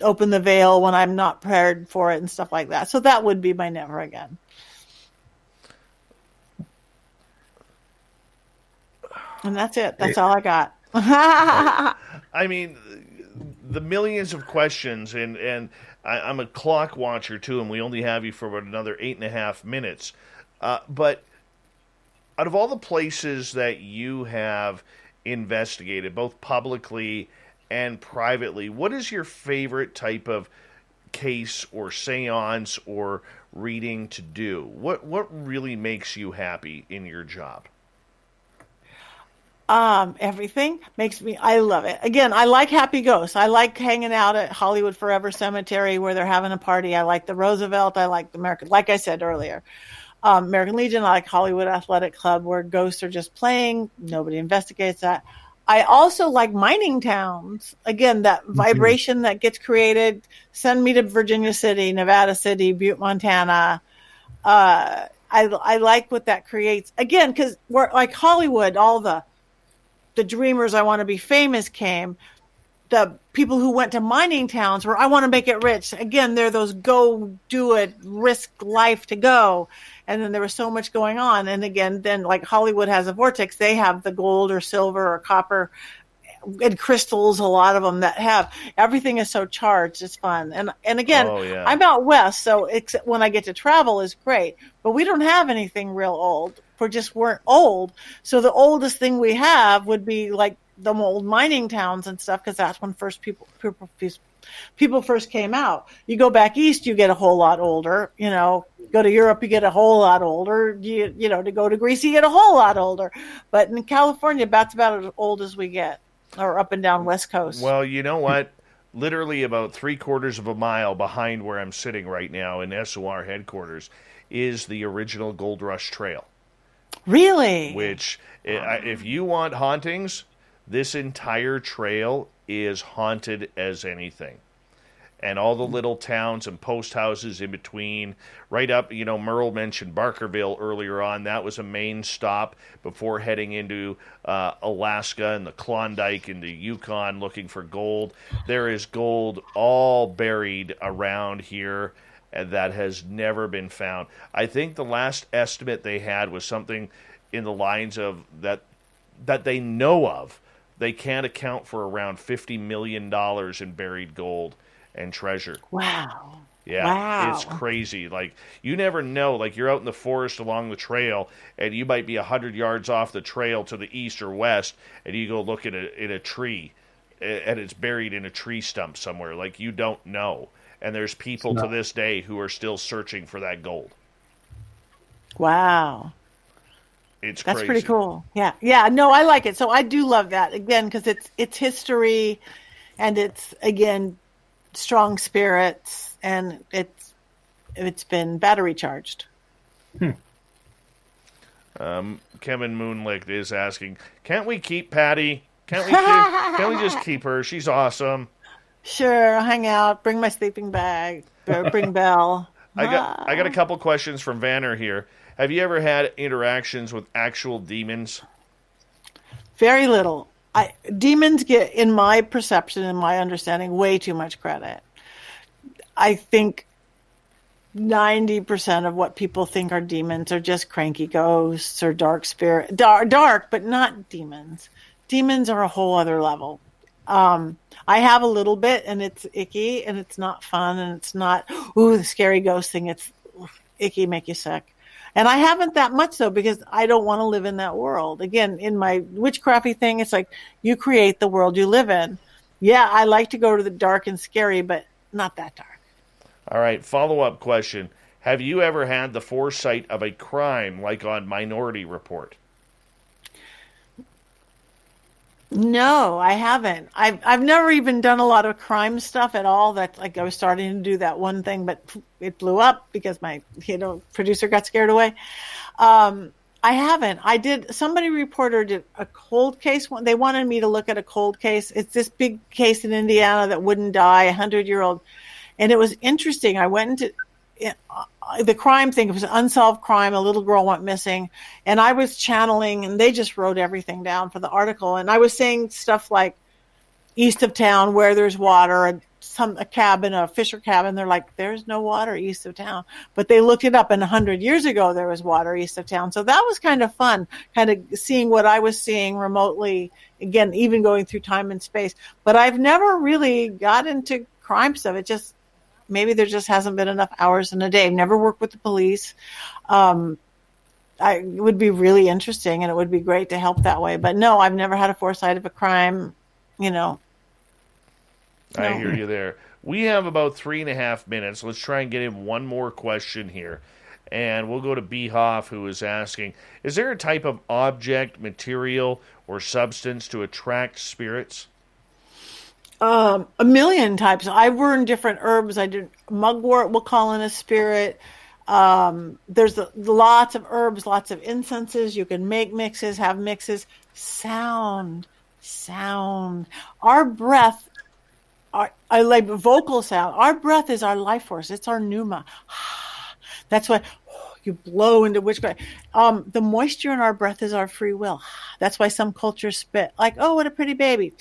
open the veil when I'm not prepared for it and stuff like that. So that would be my never again. And that's it. That's all I got. I mean, the millions of questions, and I'm a clock watcher too, and we only have you for about another 8.5 minutes. But out of all the places that you have investigated, both publicly and privately, what is your favorite type of case or seance or reading to do? What really makes you happy in your job? Everything makes me, I love it. Again, I like happy ghosts. I like hanging out at Hollywood Forever Cemetery where they're having a party. I like the Roosevelt. I like the American, like I said earlier, American Legion. I like Hollywood Athletic Club where ghosts are just playing. Nobody investigates that. I also like mining towns. Again, that vibration that gets created. Send me to Virginia City, Nevada City, Butte, Montana. I like what that creates. Again, because we're like Hollywood, all the dreamers, I want to be famous came. The people who went to mining towns where I want to make it rich. Again, they're those go do it, risk life to go. And then there was so much going on. And again, then like Hollywood has a vortex, they have the gold or silver or copper and crystals, a lot of them that have everything is so charged. It's fun. And again, I'm out west, so when I get to travel is great, but we don't have anything real old. We just weren't old. So the oldest thing we have would be like the old mining towns and stuff, because that's when first people first came out. You go back east, you get a whole lot older. You know, go to Europe, you get a whole lot older. You know, to go to Greece, you get a whole lot older. But in California, that's about as old as we get, or up and down West Coast. Well, you know what? Literally about 3/4 of a mile behind where I'm sitting right now in SOR headquarters is the original Gold Rush Trail. Really? Which, if you want hauntings, this entire trail is haunted as anything. And all the little towns and post houses in between, right up, you know, Merle mentioned Barkerville earlier on. That was a main stop before heading into Alaska and the Klondike and the Yukon looking for gold. There is gold all buried around here that has never been found. I think the last estimate they had was something in the lines of that they know of. They can't account for around $50 million in buried gold and treasure. Wow. Yeah, wow. It's crazy. Like, you never know. Like, you're out in the forest along the trail, and you might be 100 yards off the trail to the east or west, and you go look in a tree, and it's buried in a tree stump somewhere. Like, you don't know. And there's people to this day who are still searching for that gold. Wow. It's That's crazy. pretty cool. Yeah. Yeah. No, I like it. So I do love that, again, because it's history, and it's, again, strong spirits, and it's been battery charged. Kevin Moonlicht is asking, can't we keep Patti? Can't we just keep her? She's awesome. Sure, I'll hang out, bring my sleeping bag, bring Belle. I got a couple questions from Vanner here. Have you ever had interactions with actual demons? Very little. Demons get, in my perception and my understanding, way too much credit. I think 90% of what people think are demons are just cranky ghosts or dark spirit. Dark, but not demons. Demons are a whole other level. I have a little bit, and it's icky, and it's not fun, and it's not, the scary ghost thing. It's icky, make you sick. And I haven't that much, though, because I don't want to live in that world. Again, in my witchcrafty thing, it's like you create the world you live in. Yeah, I like to go to the dark and scary, but not that dark. All right, follow-up question. Have you ever had the foresight of a crime like on Minority Report? No, I haven't. I've never even done a lot of crime stuff at all. That's like I was starting to do that one thing, but it blew up because my producer got scared away. I haven't. Somebody reported did a cold case. They wanted me to look at a cold case. It's this big case in Indiana that wouldn't die, 100-year-old. And it was interesting. I went into the crime thing. It was an unsolved crime. A little girl went missing. And I was channeling, and they just wrote everything down for the article. And I was saying stuff like east of town where there's water, and a cabin, a fisher cabin. They're like, there's no water east of town. But they looked it up, and 100 years ago there was water east of town. So that was kind of fun, kind of seeing what I was seeing remotely, again, even going through time and space. But I've never really got into crime stuff. It just, maybe there just hasn't been enough hours in a day. I've never worked with the police. It would be really interesting, and it would be great to help that way. But no, I've never had a foresight of a crime, No. I hear you there. We have about 3.5 minutes. Let's try and get in one more question here. And we'll go to B. Hoff, who is asking, is there a type of object, material, or substance to attract spirits? A million types. I burned different herbs. I did mugwort, we'll call in a spirit. There's lots of herbs, lots of incenses. You can make mixes, have mixes. Sound. Our breath, I like vocal sound. Our breath is our life force. It's our pneuma. That's why you blow into witchcraft. The moisture in our breath is our free will. That's why some cultures spit. Like, oh, what a pretty baby.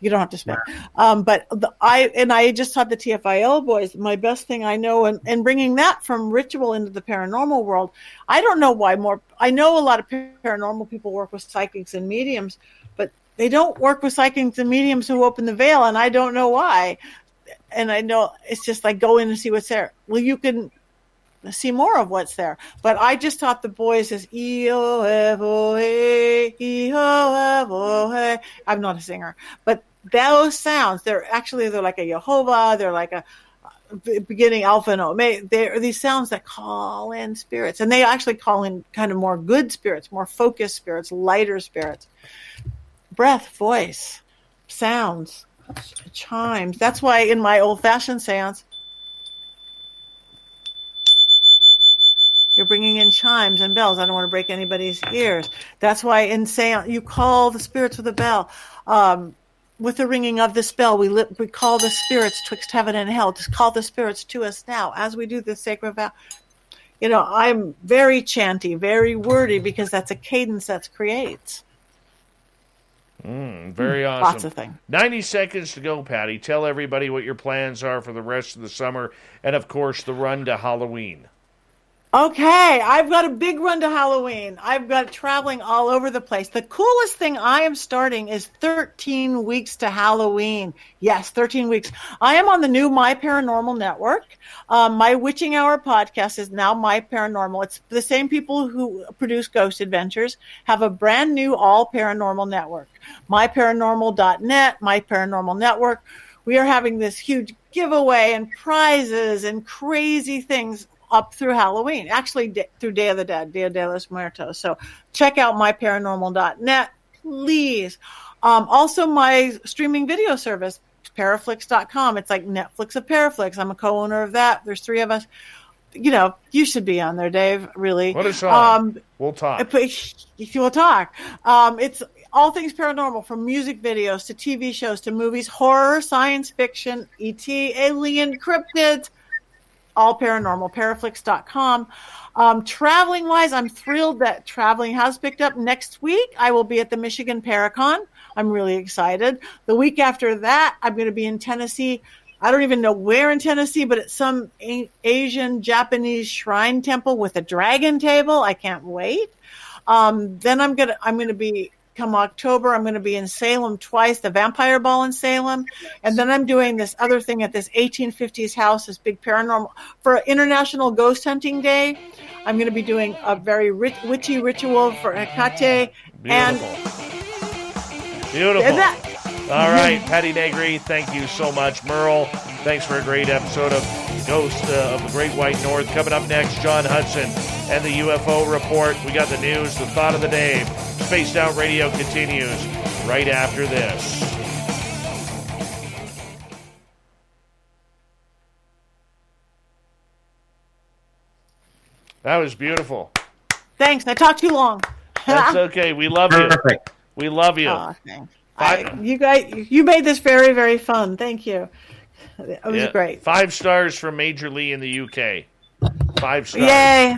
You don't have to spit. But I just taught the TFIL boys, my best thing I know, and bringing that from ritual into the paranormal world. I don't know why I know a lot of paranormal people work with psychics and mediums, but they don't work with psychics and mediums who open the veil, and I don't know why. And I know it's just like go in and see what's there. Well, you can see more of what's there. But I just taught the boys this E-O-F-O-A, E-O-F-O-A. I'm not a singer, but those sounds, they're like a Jehovah, they're like a beginning Alpha and Omega. They're these sounds that call in spirits, and they actually call in kind of more good spirits, more focused spirits, lighter spirits. Breath, voice, sounds, chimes. That's why in my old-fashioned seance, you're bringing in chimes and bells. I don't want to break anybody's ears. That's why in seance, you call the spirits with a bell. With the ringing of this bell, we call the spirits twixt heaven and hell. Just call the spirits to us now as we do this sacred vow. I'm very chanty, very wordy, because that's a cadence that creates. Very awesome. Lots of things. 90 seconds to go, Patty. Tell everybody what your plans are for the rest of the summer and, of course, the run to Halloween. Okay, I've got a big run to Halloween. I've got traveling all over the place. The coolest thing I am starting is 13 weeks to Halloween. Yes, 13 weeks. I am on the new My Paranormal Network. My Witching Hour podcast is now My Paranormal. It's the same people who produce Ghost Adventures have a brand new all paranormal network. MyParanormal.net, My Paranormal Network. We are having this huge giveaway and prizes and crazy things up through Halloween, actually through Day of the Dead, Dia de los Muertos. So check out myparanormal.net, please. Also, my streaming video service, Paraflix.com. It's like Netflix of Paraflix. I'm a co-owner of that. There's 3 of us. You should be on there, Dave, really. What a song. We'll talk. We'll talk. It's all things paranormal, from music videos to TV shows to movies, horror, science fiction, ET, alien, cryptids, all paranormal, paraflix.com. Traveling wise, I'm thrilled that traveling has picked up. Next week, I will be at the Michigan Paracon. I'm really excited. The week after that, I'm going to be in Tennessee. I don't even know where in Tennessee, but it's some Asian Japanese shrine temple with a dragon table. I can't wait. Then I'm gonna be, come October, I'm gonna be in Salem twice, the Vampire Ball in Salem, and then I'm doing this other thing at this 1850s house, this big paranormal for International Ghost Hunting Day. I'm gonna be doing a very witchy ritual for Hecate. Beautiful. All right, Patti Negri, thank you so much. Merle, thanks for a great episode of Ghost of the Great White North. Coming up next, John Hudson and the UFO Report. We got the news, the thought of the day. Spaced Out Radio continues right after this. That was beautiful. Thanks. I talked too long. That's okay. We love you. Perfect. We love you. Oh, thanks. You guys, you made this very, very fun. Thank you. It was great. 5 stars from Major Lee in the UK. 5 stars. Yay.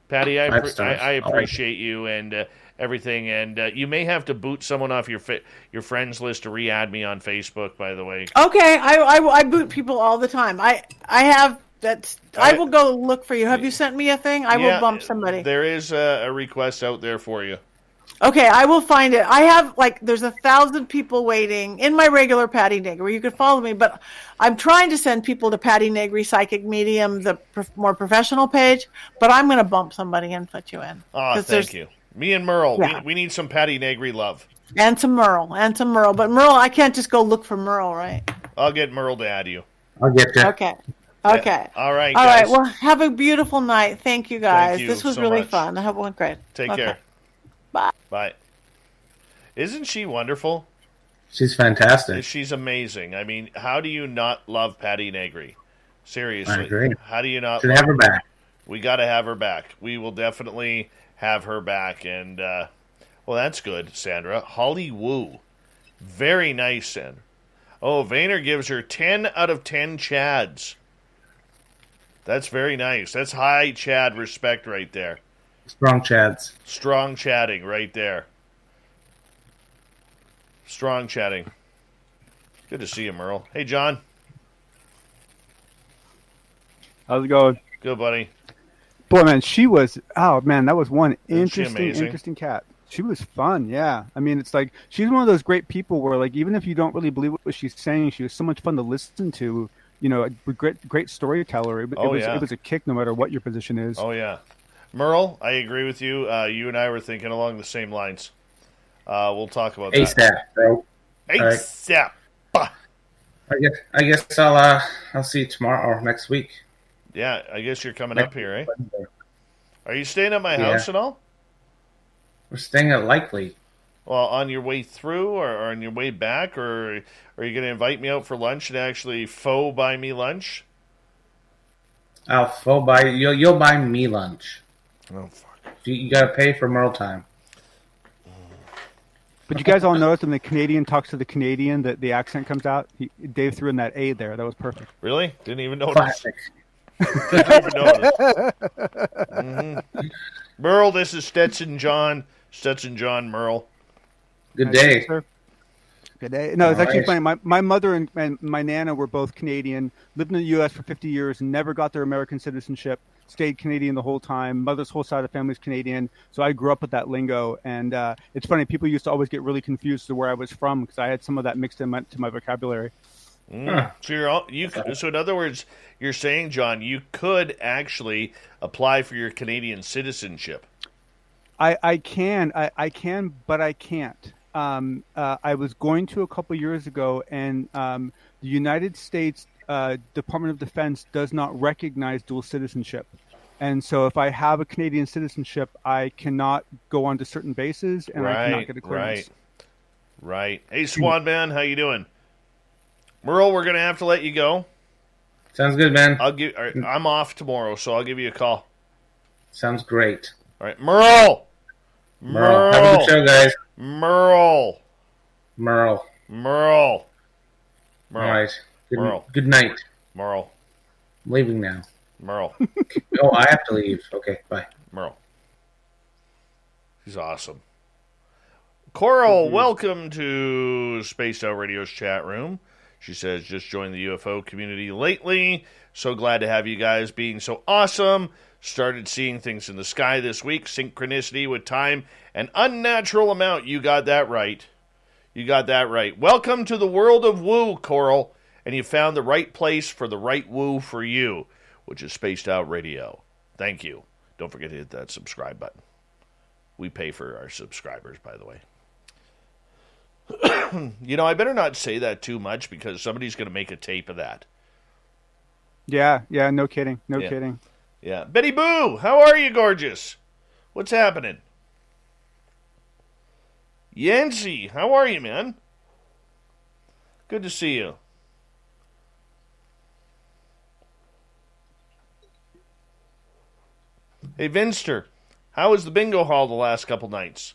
Patti, I appreciate you and everything. And you may have to boot someone off your friends list to re-add me on Facebook, by the way. Okay. I boot people all the time. I will go look for you. Have you sent me a thing? I will bump somebody. There is a request out there for you. Okay, I will find it. I have, there's 1,000 people waiting in my regular Patti Negri. You can follow me, but I'm trying to send people to Patti Negri Psychic Medium, the more professional page, but I'm going to bump somebody and put you in. Oh, thank you. Me and Merle, we need some Patti Negri love. And some Merle. But Merle, I can't just go look for Merle, right? I'll get Merle to add you. I'll get you. Okay. Yeah. All right, guys. Well, have a beautiful night. Thank you, guys. Thank you this was so really much. fun. I hope it went great. Take care. Bye. Isn't she wonderful? She's fantastic. She's amazing. I mean, how do you not love Patti Negri? Seriously. I agree. How do you not Should have her back. We got to have her back. We will definitely have her back. And, well, that's good, Sandra. Holly Woo. Very nice, Sandra. Oh, Vayner gives her 10 out of 10 Chads. That's very nice. That's high Chad respect right there. Strong Chads. Strong chatting right there. Strong chatting. Good to see you, Merle. Hey, John. How's it going? Good, buddy. Boy, man, that was one Isn't interesting cat. She was fun, yeah. I mean, it's like, she's one of those great people where, even if you don't really believe what she's saying, she was so much fun to listen to. You know, a great storyteller. It was a kick no matter what your position is. Oh, yeah. Merle, I agree with you. You and I were thinking along the same lines. We'll talk about that. ASAP, bro. ASAP. I guess I'll see you tomorrow or next week. Yeah, I guess you're coming up here, eh? Are you staying at my house at all? We're staying at Likely. Well, on your way through or on your way back, or are you going to invite me out for lunch and actually faux buy me lunch? I'll faux buy you. You'll buy me lunch. Oh, fuck. You got to pay for Merle time. But you guys all notice when the Canadian talks to the Canadian that the accent comes out? Dave threw in that A there. That was perfect. Really? Didn't even notice. Classic. Didn't even notice. Mm-hmm. Merle, this is Stetson John. Stetson John Merle. Good day. Sir. Good day. No, it's actually funny. My mother and my Nana were both Canadian, lived in the U.S. for 50 years, and never got their American citizenship, stayed Canadian the whole time. Mother's whole side of the family is Canadian, so I grew up with that lingo. And it's funny, people used to always get really confused to where I was from because I had some of that mixed into my vocabulary. So so in other words, you're saying, John, you could actually apply for your Canadian citizenship. I can, but I can't. I was going to a couple years ago, and the United States Department of Defense does not recognize dual citizenship. And so if I have a Canadian citizenship, I cannot go on to certain bases, and I cannot get a clearance. Right. Hey, Swan Man, how you doing? Merle, we're going to have to let you go. Sounds good, man. I'm off tomorrow, so I'll give you a call. Sounds great. All right, Merle. Have a good show, guys. Merle. All right. Merle. Good night. Merle. I'm leaving now. Merle. Oh, I have to leave. Okay, bye. Merle. He's awesome. Coral, welcome to Spaced Out Radio's chat room. She says, just joined the UFO community lately. So glad to have you guys being so awesome. Started seeing things in the sky this week. Synchronicity with time. An unnatural amount. You got that right. You got that right. Welcome to the world of woo, Coral. And you found the right place for the right woo for you, which is Spaced Out Radio. Thank you. Don't forget to hit that subscribe button. We pay for our subscribers, by the way. You know, I better not say that too much because somebody's going to make a tape of that. Yeah, no kidding. No kidding. Yeah. Betty Boo, how are you, gorgeous? What's happening? Yancy, how are you, man? Good to see you. Hey, Vinster, how was the bingo hall the last couple nights?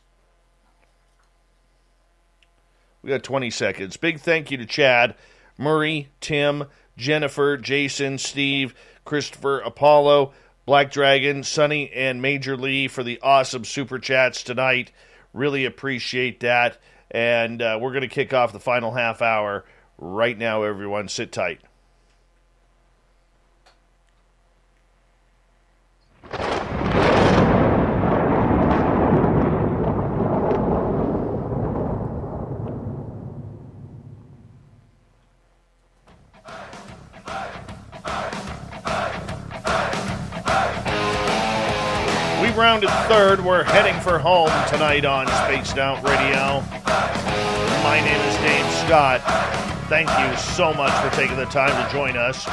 We got 20 seconds. Big thank you to Chad, Murray, Tim, Jennifer, Jason, Steve, Christopher, Apollo, Black Dragon, Sonny, and Major Lee for the awesome super chats tonight. Really appreciate that. And we're going to kick off the final half hour right now, everyone. Sit tight. Rounded third. We're heading for home tonight on Spaced Out Radio. My name is Dave Scott. Thank you so much for taking the time to join us.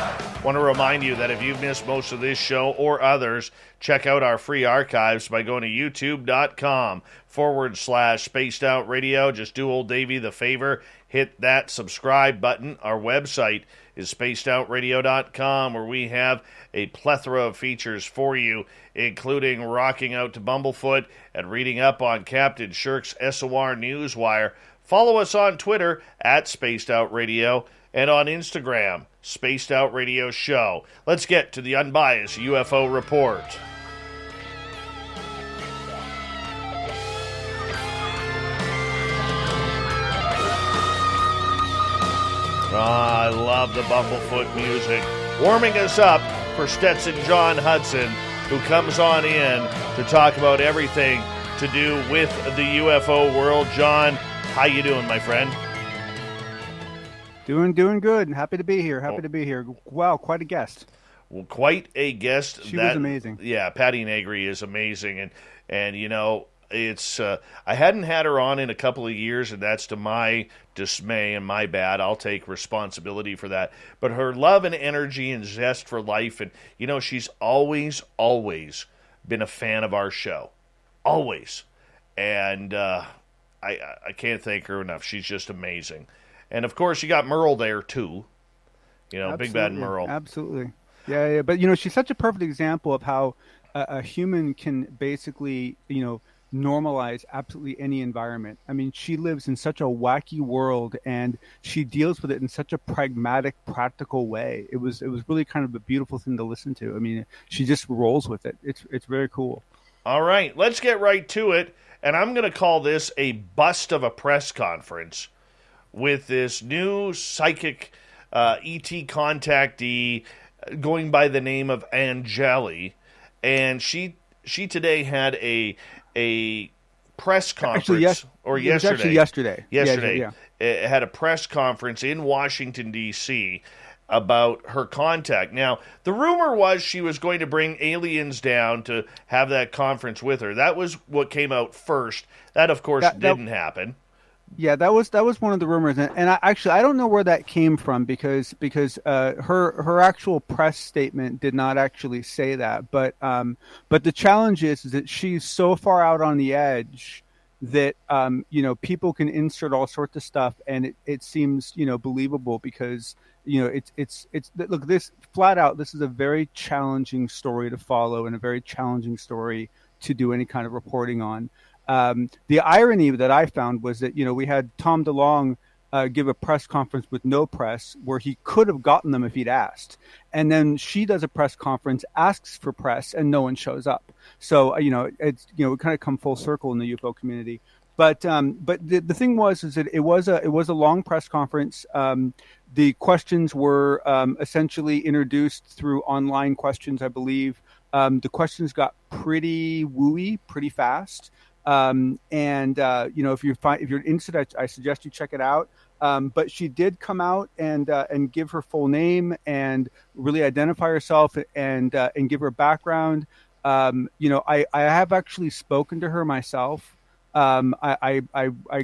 Want to remind you that if you've missed most of this show or others, check out our free archives by going to youtube.com/Spaced Out Radio. Just do old Davey the favor. Hit that subscribe button. Our website is spacedoutradio.com, where we have a plethora of features for you, including rocking out to Bumblefoot and reading up on Captain Shirk's SOR Newswire. Follow us on Twitter at Spaced Out Radio and on Instagram, Spaced Out Radio Show. Let's get to the unbiased UFO report. I love the Bumblefoot music. Warming us up for Stetson John Hudson, who comes on in to talk about everything to do with the UFO world. John, how you doing, my friend? Doing good. Happy to be here. Happy to be here. Wow, quite a guest. Well, quite a guest. She was amazing. Yeah, Patti Negri is amazing, and you know, it's I hadn't had her on in a couple of years, and that's to my dismay and my bad. I'll take responsibility for that. But her love and energy and zest for life, and you know, she's always been a fan of our show, always. And I can't thank her enough. She's just amazing. And of course, you got Merle there too. You know, Absolutely. Big Bad Merle. Absolutely. Yeah. But you know, she's such a perfect example of how a human can basically, you know, normalize absolutely any environment. I mean, she lives in such a wacky world, and she deals with it in such a pragmatic, practical way. It was really kind of a beautiful thing to listen to. I mean, she just rolls with it. It's very cool. All right, let's get right to it. And I'm going to call this a bust of a press conference with this new psychic ET contactee going by the name of Angeli. And she today had a press conference. Actually, yesterday. Yesterday. Yeah. It had a press conference in Washington, D.C. about her contact. Now, the rumor was she was going to bring aliens down to have that conference with her. That was what came out first. That, of course, didn't happen. Yeah, that was one of the rumors, and I don't know where that came from because her actual press statement did not actually say that. But the challenge is that she's so far out on the edge that you know, people can insert all sorts of stuff, and it seems, you know, believable because, you know, it's look, this flat out, this is a very challenging story to follow and a very challenging story to do any kind of reporting on. The irony that I found was that, you know, we had Tom DeLonge give a press conference with no press, where he could have gotten them if he'd asked. And then she does a press conference, asks for press, and no one shows up. So it's it kind of come full circle in the UFO community. But the thing is that it was a long press conference. The questions were essentially introduced through online questions, I believe. The questions got pretty wooey pretty fast. If you're interested, I suggest you check it out. But she did come out and give her full name and really identify herself and give her background. I have actually spoken to her myself. I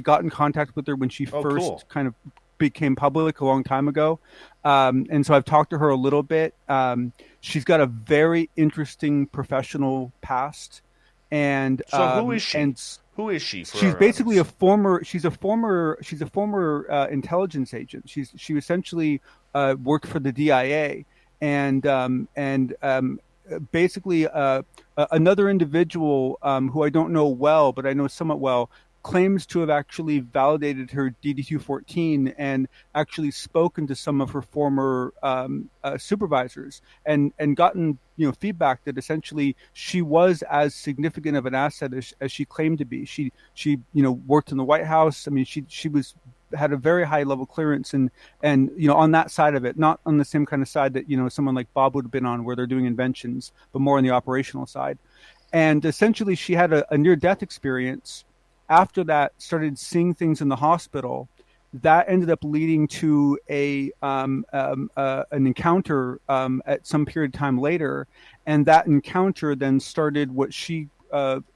got in contact with her when she first kind of became public a long time ago. And so I've talked to her a little bit. She's got a very interesting professional past. And so who is she? Who is she? She's basically a former intelligence agent. She essentially worked for the DIA, and basically another individual who I don't know well, but I know somewhat well, claims to have actually validated her DD-214 and actually spoken to some of her former supervisors and gotten feedback that essentially she was as significant of an asset as she claimed to be. She worked in the White House. I mean, she had a very high level clearance and on that side of it, not on the same kind of side that someone like Bob would have been on, where they're doing inventions, but more on the operational side. And essentially she had a near death experience. After that, started seeing things in the hospital. That ended up leading to an encounter at some period of time later, and that encounter then started what she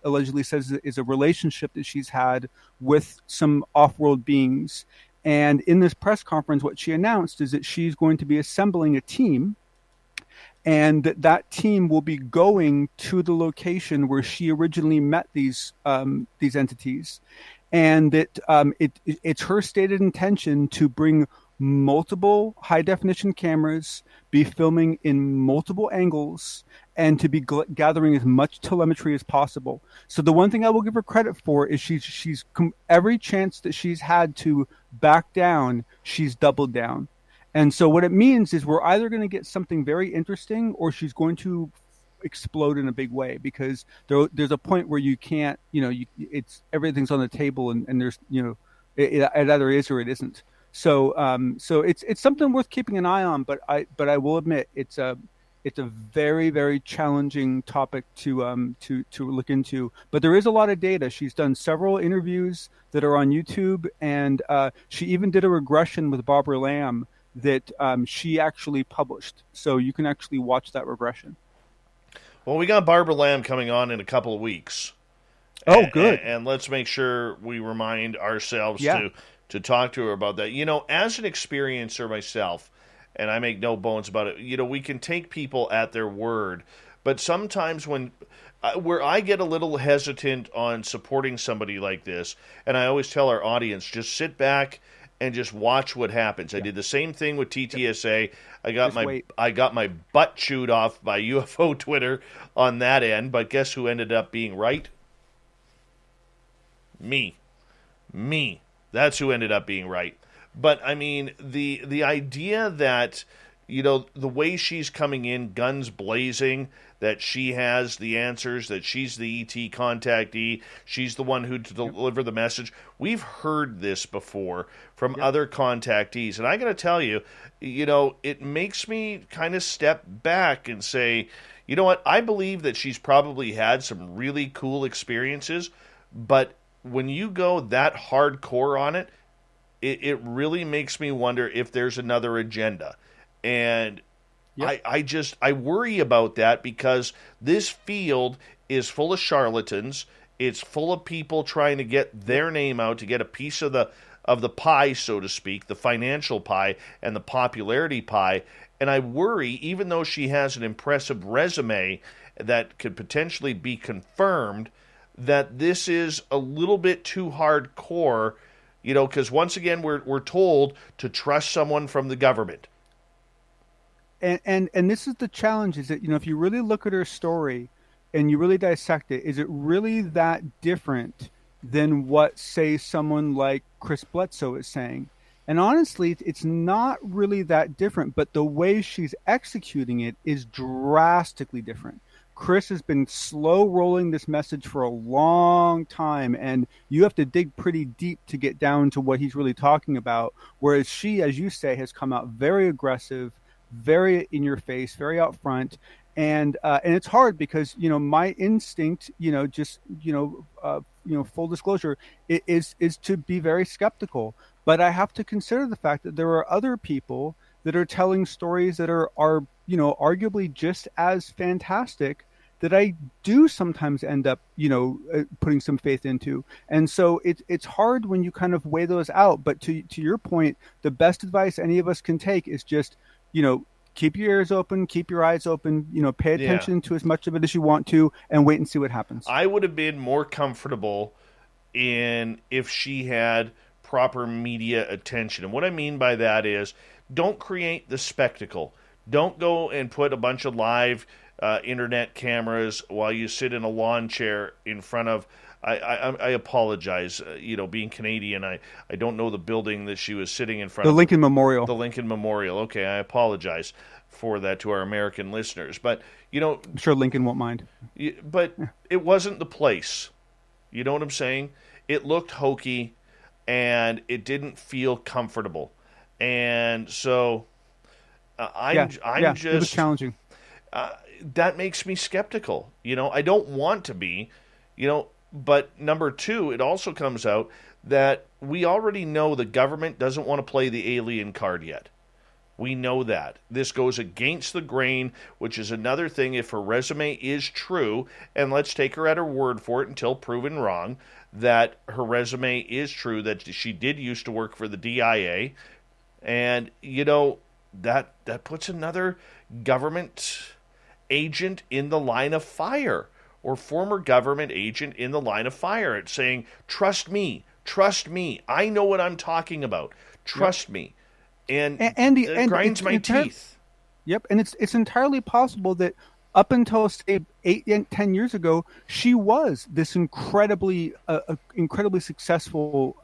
allegedly says is a relationship that she's had with some off-world beings. And in this press conference, what she announced is that she's going to be assembling a team, and that team will be going to the location where she originally met these entities, and that it's her stated intention to bring multiple high definition cameras, be filming in multiple angles, and to be gathering as much telemetry as possible. So the one thing I will give her credit for is she's every chance that she's had to back down, she's doubled down. And so what it means is we're either going to get something very interesting, or she's going to explode in a big way, because there's a point where you can't, it's everything's on the table, and there's, it either is or it isn't. So it's something worth keeping an eye on. But I will admit it's a very, very challenging topic to look into. But there is a lot of data. She's done several interviews that are on YouTube, and she even did a regression with Barbara Lamb that she actually published. So you can actually watch that regression. Well, we got Barbara Lamb coming on in a couple of weeks. Oh, good. And let's make sure we remind ourselves to talk to her about that. As an experiencer myself, and I make no bones about it, we can take people at their word. But sometimes where I get a little hesitant on supporting somebody like this, and I always tell our audience, just sit back and just watch what happens. I did the same thing with TTSA. I got my butt chewed off by UFO Twitter on that end, but guess who ended up being right? Me. That's who ended up being right. But I mean, the idea that the way she's coming in, guns blazing, that she has the answers, that she's the ET contactee, she's the one who to deliver the message. We've heard this before from other contactees. And I got to tell you, it makes me kind of step back and say, you know what, I believe that she's probably had some really cool experiences, but when you go that hardcore on it, it really makes me wonder if there's another agenda. And I worry about that, because this field is full of charlatans. It's full of people trying to get their name out, to get a piece of the pie, so to speak, the financial pie and the popularity pie. And I worry, even though she has an impressive resume that could potentially be confirmed, that this is a little bit too hardcore, because once again, we're told to trust someone from the government. And this is the challenge, is that, if you really look at her story and you really dissect it, is it really that different than what, say, someone like Chris Bledsoe is saying? And honestly, it's not really that different, but the way she's executing it is drastically different. Chris has been slow rolling this message for a long time, and you have to dig pretty deep to get down to what he's really talking about. Whereas she, as you say, has come out very aggressive, very in your face, very out front. And it's hard because, my instinct, full disclosure, is to be very skeptical. But I have to consider the fact that there are other people that are telling stories that are arguably just as fantastic that I do sometimes end up, putting some faith into. And so it's hard when you kind of weigh those out. But to your point, the best advice any of us can take is just, keep your ears open, keep your eyes open, pay attention to as much of it as you want to, and wait and see what happens. I would have been more comfortable if she had proper media attention. And what I mean by that is, don't create the spectacle. Don't go and put a bunch of live internet cameras while you sit in a lawn chair in front of... I apologize, being Canadian, I don't know the building that she was sitting in front of. The Lincoln Memorial. The Lincoln Memorial. Okay, I apologize for that to our American listeners. But, I'm sure Lincoln won't mind. But it wasn't the place. You know what I'm saying? It looked hokey, and it didn't feel comfortable. And so I'm just... it was challenging. That makes me skeptical. I don't want to be, But number two, it also comes out that we already know the government doesn't want to play the alien card yet. We know that. This goes against the grain, which is another thing. If her resume is true, and let's take her at her word for it until proven wrong, that her resume is true, that she did used to work for the DIA, and, that puts another government agent in the line of fire, or former government agent in the line of fire. It's saying, trust me, I know what I'm talking about, trust me. And it grinds my teeth. Yep, and it's entirely possible that up until, say, 8-10 years ago, she was this incredibly successful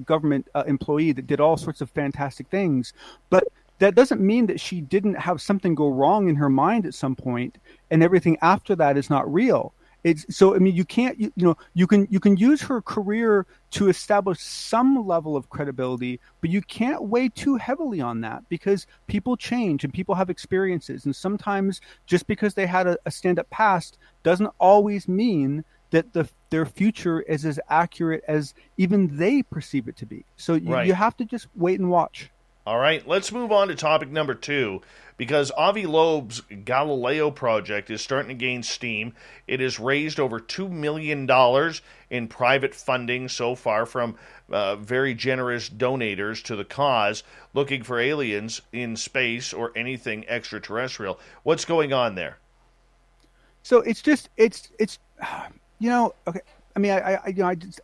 government employee that did all sorts of fantastic things. But that doesn't mean that she didn't have something go wrong in her mind at some point, and everything after that is not real. You can't, you can use her career to establish some level of credibility, but you can't weigh too heavily on that, because people change and people have experiences. And sometimes just because they had a stand-up past doesn't always mean that their future is as accurate as even they perceive it to be. So you have to just wait and watch. All right, let's move on to topic number 2, because Avi Loeb's Galileo project is starting to gain steam. It has raised over $2 million in private funding so far from very generous donators to the cause, looking for aliens in space or anything extraterrestrial. What's going on there? So it's okay. I mean, I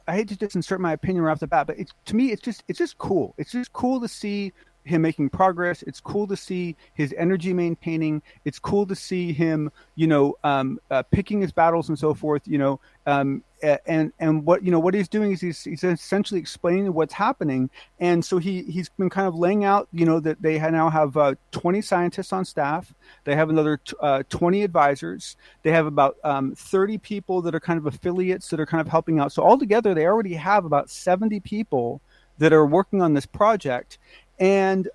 hate to just insert my opinion right off the bat, but to me, it's just cool. It's just cool to see him making progress. It's cool to see his energy maintaining. It's cool to see him, picking his battles and so forth. And what he's doing is he's essentially explaining what's happening. And so he's been kind of laying out, that they now have 20 scientists on staff. They have another 20 advisors. They have about 30 people that are kind of affiliates that are kind of helping out. So altogether, they already have about 70 people that are working on this project. And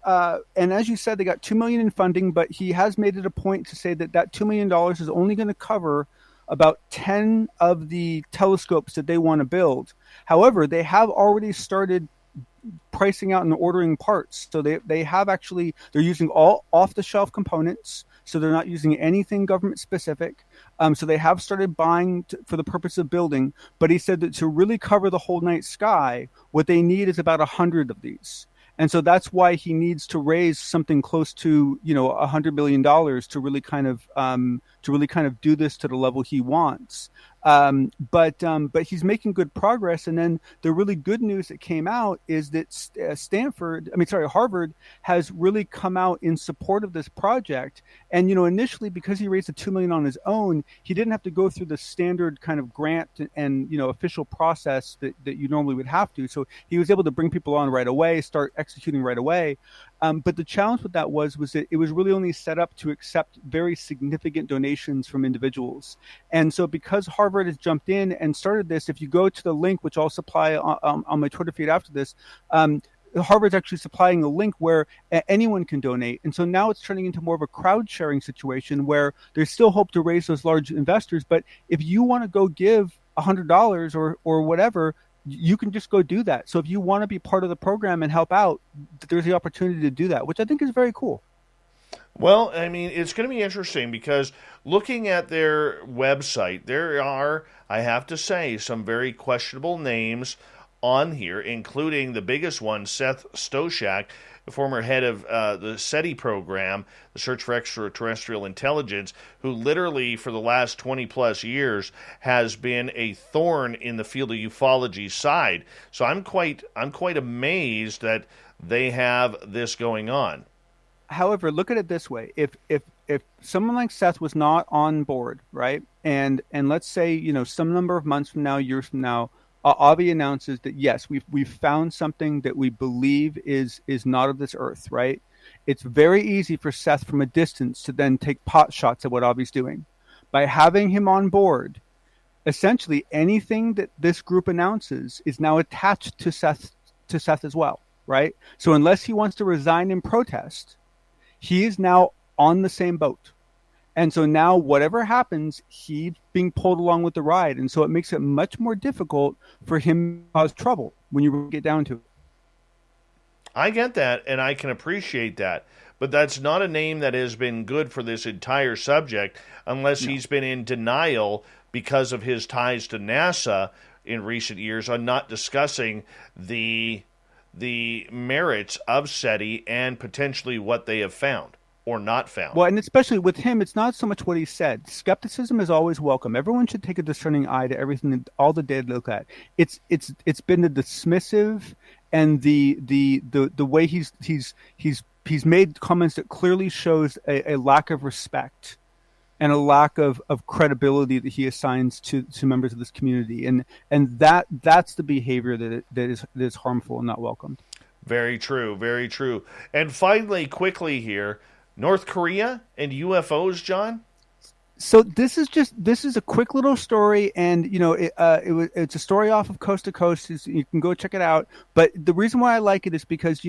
as you said, they got $2 million in funding, but he has made it a point to say that $2 million is only going to cover about 10 of the telescopes that they want to build. However, they have already started pricing out and ordering parts. So they're using all off-the-shelf components. So they're not using anything government specific. So they have started buying for the purpose of building. But he said that to really cover the whole night sky, what they need is about 100 of these. And so that's why he needs to raise something close to, $100 million to really kind of to really kind of do this to the level he wants. But he's making good progress. And then the really good news that came out is that Harvard has really come out in support of this project. And, initially, because he raised the $2 million on his own, he didn't have to go through the standard kind of grant and official process that you normally would have to. So he was able to bring people on right away, start executing right away. But the challenge with that was that it was really only set up to accept very significant donations from individuals. And so because Harvard has jumped in and started this, if you go to the link, which I'll supply on my Twitter feed after this, Harvard's actually supplying a link where anyone can donate. And so now it's turning into more of a crowd sharing situation where there's still hope to raise those large investors. But if you want to go give $100 or whatever, you can just go do that. So if you want to be part of the program and help out, there's the opportunity to do that, which I think is very cool. Well, I mean, it's going to be interesting because looking at their website, there are, I have to say, some very questionable names on here, including the biggest one, Seth Stoshak, the former head of the SETI program, the Search for Extraterrestrial Intelligence, who literally for the last 20-plus years has been a thorn in the field of ufology side. So I'm quite amazed that they have this going on. However, look at it this way: if someone like Seth was not on board, right, and let's say some number of months from now, years from now, Avi announces that yes, we've found something that we believe is not of this earth, right? It's very easy for Seth from a distance to then take pot shots at what Avi's doing. By having him on board, essentially anything that this group announces is now attached to Seth as well, right? So unless he wants to resign in protest, he is now on the same boat. And so now whatever happens, he's being pulled along with the ride. And so it makes it much more difficult for him to cause trouble when you get down to it. I get that, and I can appreciate that. But that's not a name that has been good for this entire subject unless he's been in denial because of his ties to NASA in recent years on not discussing the merits of SETI and potentially what they have found or not found. Well, and especially with him, it's not so much what he said. Skepticism is always welcome. Everyone should take a discerning eye to everything, all the data to look at. It's been the dismissive and the way he's made comments that clearly shows a lack of respect and a lack of credibility that he assigns to members of this community, and that's the behavior that is harmful and not welcomed. Very true, very true. And finally, quickly here, North Korea and UFOs, John? So this is a quick little story, and it's a story off of Coast to Coast. You can go check it out. But the reason why I like it is because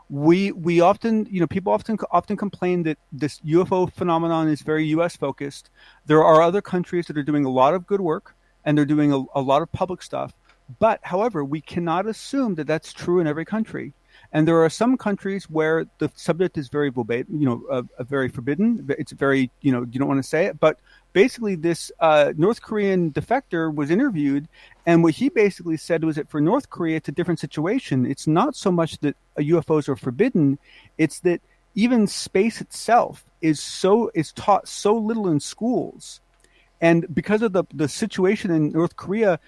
we often people often complain that this UFO phenomenon is very U.S. focused. There are other countries that are doing a lot of good work, and they're doing a lot of public stuff. But however, we cannot assume that that's true in every country. And there are some countries where the subject is very very forbidden. It's very, you don't want to say it. But basically, this North Korean defector was interviewed, and what he basically said was that for North Korea, it's a different situation. It's not so much that UFOs are forbidden; it's that even space itself is taught so little in schools. And because of the situation in North Korea,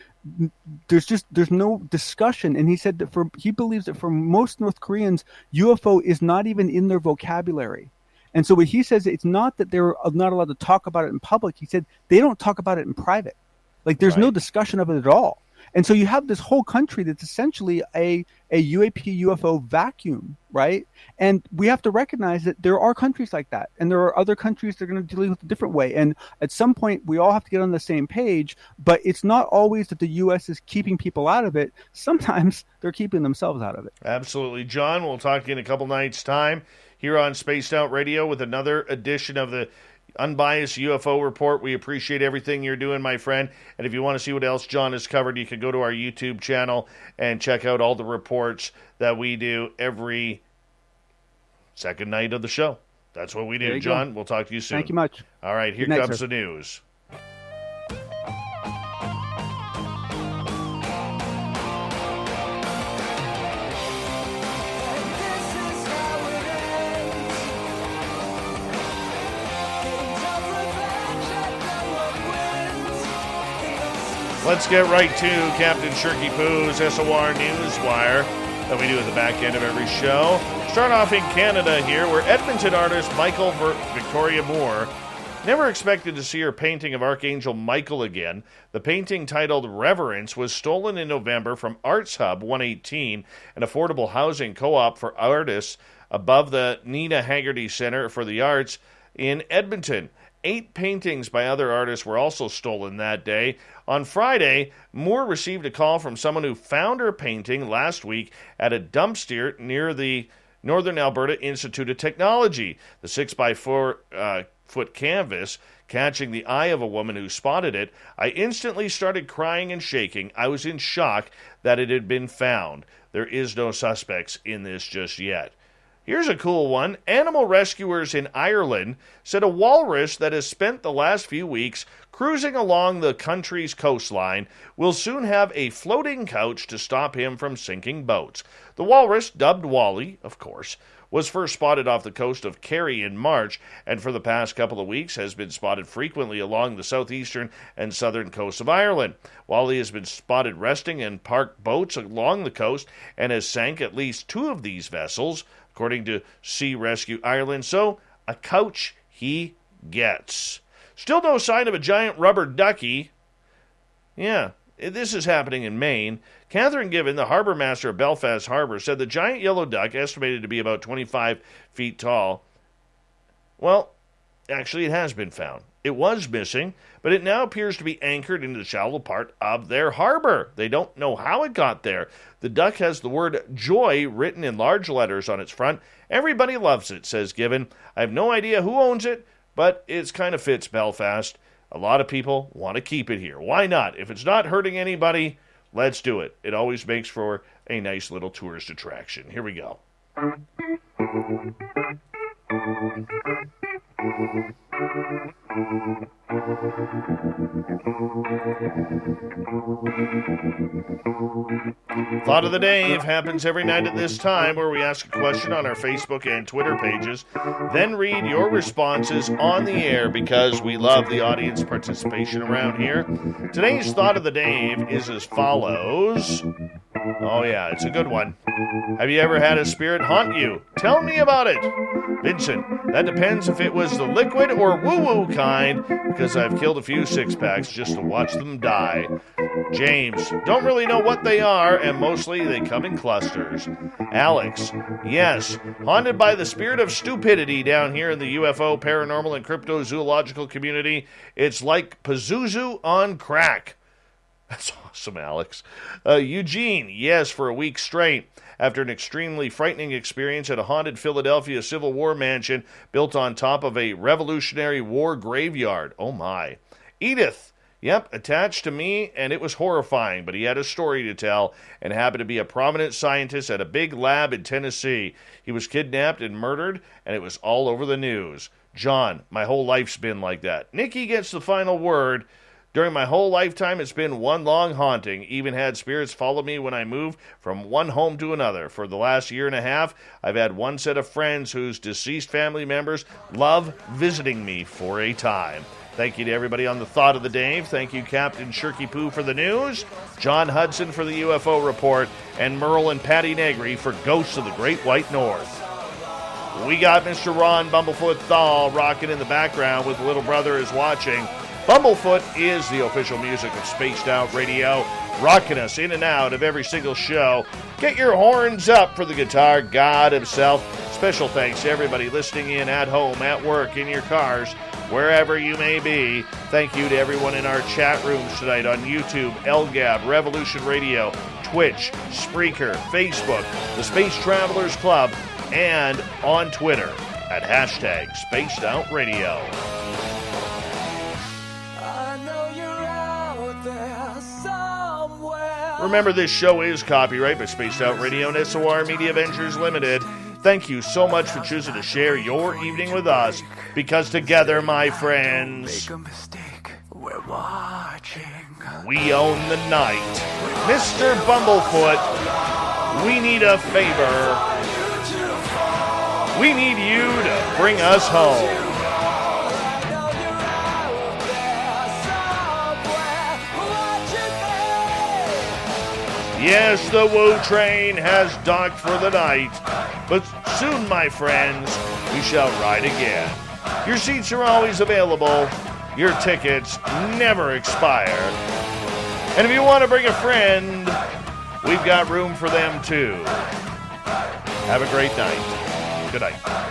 there's no discussion. And he said that he believes that for most North Koreans, UFO is not even in their vocabulary. And so what he says, it's not that they're not allowed to talk about it in public. He said they don't talk about it in private. Like there's no discussion of it at all. And so you have this whole country that's essentially a UAP UFO vacuum, right? And we have to recognize that there are countries like that, and there are other countries that are going to deal with it a different way. And at some point, we all have to get on the same page. But it's not always that the U.S. is keeping people out of it. Sometimes they're keeping themselves out of it. Absolutely, John. We'll talk to you in a couple nights' time here on Spaced Out Radio with another edition of the Unbiased UFO Report. We appreciate everything you're doing, my friend. And if you want to see what else John has covered, you can go to our YouTube channel and check out all the reports that we do every second night of the show. That's what we do, John. We'll talk to you soon. Thank you much. All right, here comes the news. Let's get right to Captain Shirky Poo's SOR Newswire that we do at the back end of every show. Start off in Canada here, where Edmonton artist Victoria Moore never expected to see her painting of Archangel Michael again. The painting, titled Reverence, was stolen in November from Arts Hub 118, an affordable housing co-op for artists above the Nina Haggerty Center for the Arts in Edmonton. 8 paintings by other artists were also stolen that day. On Friday, Moore received a call from someone who found her painting last week at a dumpster near the Northern Alberta Institute of Technology. The 6x4 foot canvas catching the eye of a woman who spotted it. I instantly started crying and shaking. I was in shock that it had been found. There is no suspects in this just yet. Here's a cool one. Animal rescuers in Ireland said a walrus that has spent the last few weeks cruising along the country's coastline will soon have a floating couch to stop him from sinking boats. The walrus, dubbed Wally, of course, was first spotted off the coast of Kerry in March, and for the past couple of weeks has been spotted frequently along the southeastern and southern coasts of Ireland. Wally has been spotted resting in parked boats along the coast and has sank at least 2 of these vessels, according to Sea Rescue Ireland, so a couch he gets. Still no sign of a giant rubber ducky. Yeah, this is happening in Maine. Catherine Given, the harbor master of Belfast Harbor, said the giant yellow duck, estimated to be about 25 feet tall, well, actually it has been found. It was missing, but it now appears to be anchored into the shallow part of their harbor. They don't know how it got there. The duck has the word joy written in large letters on its front. Everybody loves it, says Given. I have no idea who owns it, but it kind of fits Belfast. A lot of people want to keep it here. Why not? If it's not hurting anybody, let's do it. It always makes for a nice little tourist attraction. Here we go. Thought of the Dave happens every night at this time, where we ask a question on our Facebook and Twitter pages, then read your responses on the air because we love the audience participation around here. Today's Thought of the Dave is as follows. Oh yeah, it's a good one. Have you ever had a spirit haunt you? Tell me about it. Vincent, that depends if it was the liquid or woo-woo kind, because I've killed a few six-packs just to watch them die. James, don't really know what they are, and mostly they come in clusters. Alex, yes, haunted by the spirit of stupidity down here in the UFO, paranormal, and cryptozoological community. It's like Pazuzu on crack. That's awesome, Alex. Eugene, yes, for a week straight, after an extremely frightening experience at a haunted Philadelphia Civil War mansion built on top of a Revolutionary War graveyard. Oh, my. Edith, yep, attached to me, and it was horrifying, but he had a story to tell and happened to be a prominent scientist at a big lab in Tennessee. He was kidnapped and murdered, and it was all over the news. John, my whole life's been like that. Nikki gets the final word. During my whole lifetime, it's been one long haunting. Even had spirits follow me when I moved from one home to another. For the last year and a half, I've had one set of friends whose deceased family members love visiting me for a time. Thank you to everybody on the Thought of the Dave. Thank you, Captain Shirky Poo, for the news, John Hudson for the UFO report, and Merle and Patti Negri for Ghosts of the Great White North. We got Mr. Ron Bumblefoot Thal rocking in the background with Little Brother is Watching. Bumblefoot is the official music of Spaced Out Radio, rocking us in and out of every single show. Get your horns up for the guitar god himself. Special thanks to everybody listening in at home, at work, in your cars, wherever you may be. Thank you to everyone in our chat rooms tonight on YouTube, LGAB, Revolution Radio, Twitch, Spreaker, Facebook, the Space Travelers Club, and on Twitter at hashtag Spaced Out Radio. Remember, this show is copyright by Spaced Out Radio and SOR Media Ventures Limited. Thank you so much for choosing to share your evening with us, because together, my friends, make a mistake. We're watching. We own the night. Mr. Bumblefoot, we need a favor. We need you to bring us home. Yes, the Woo Train has docked for the night, but soon, my friends, we shall ride again. Your seats are always available. Your tickets never expire. And if you want to bring a friend, we've got room for them too. Have a great night. Good night.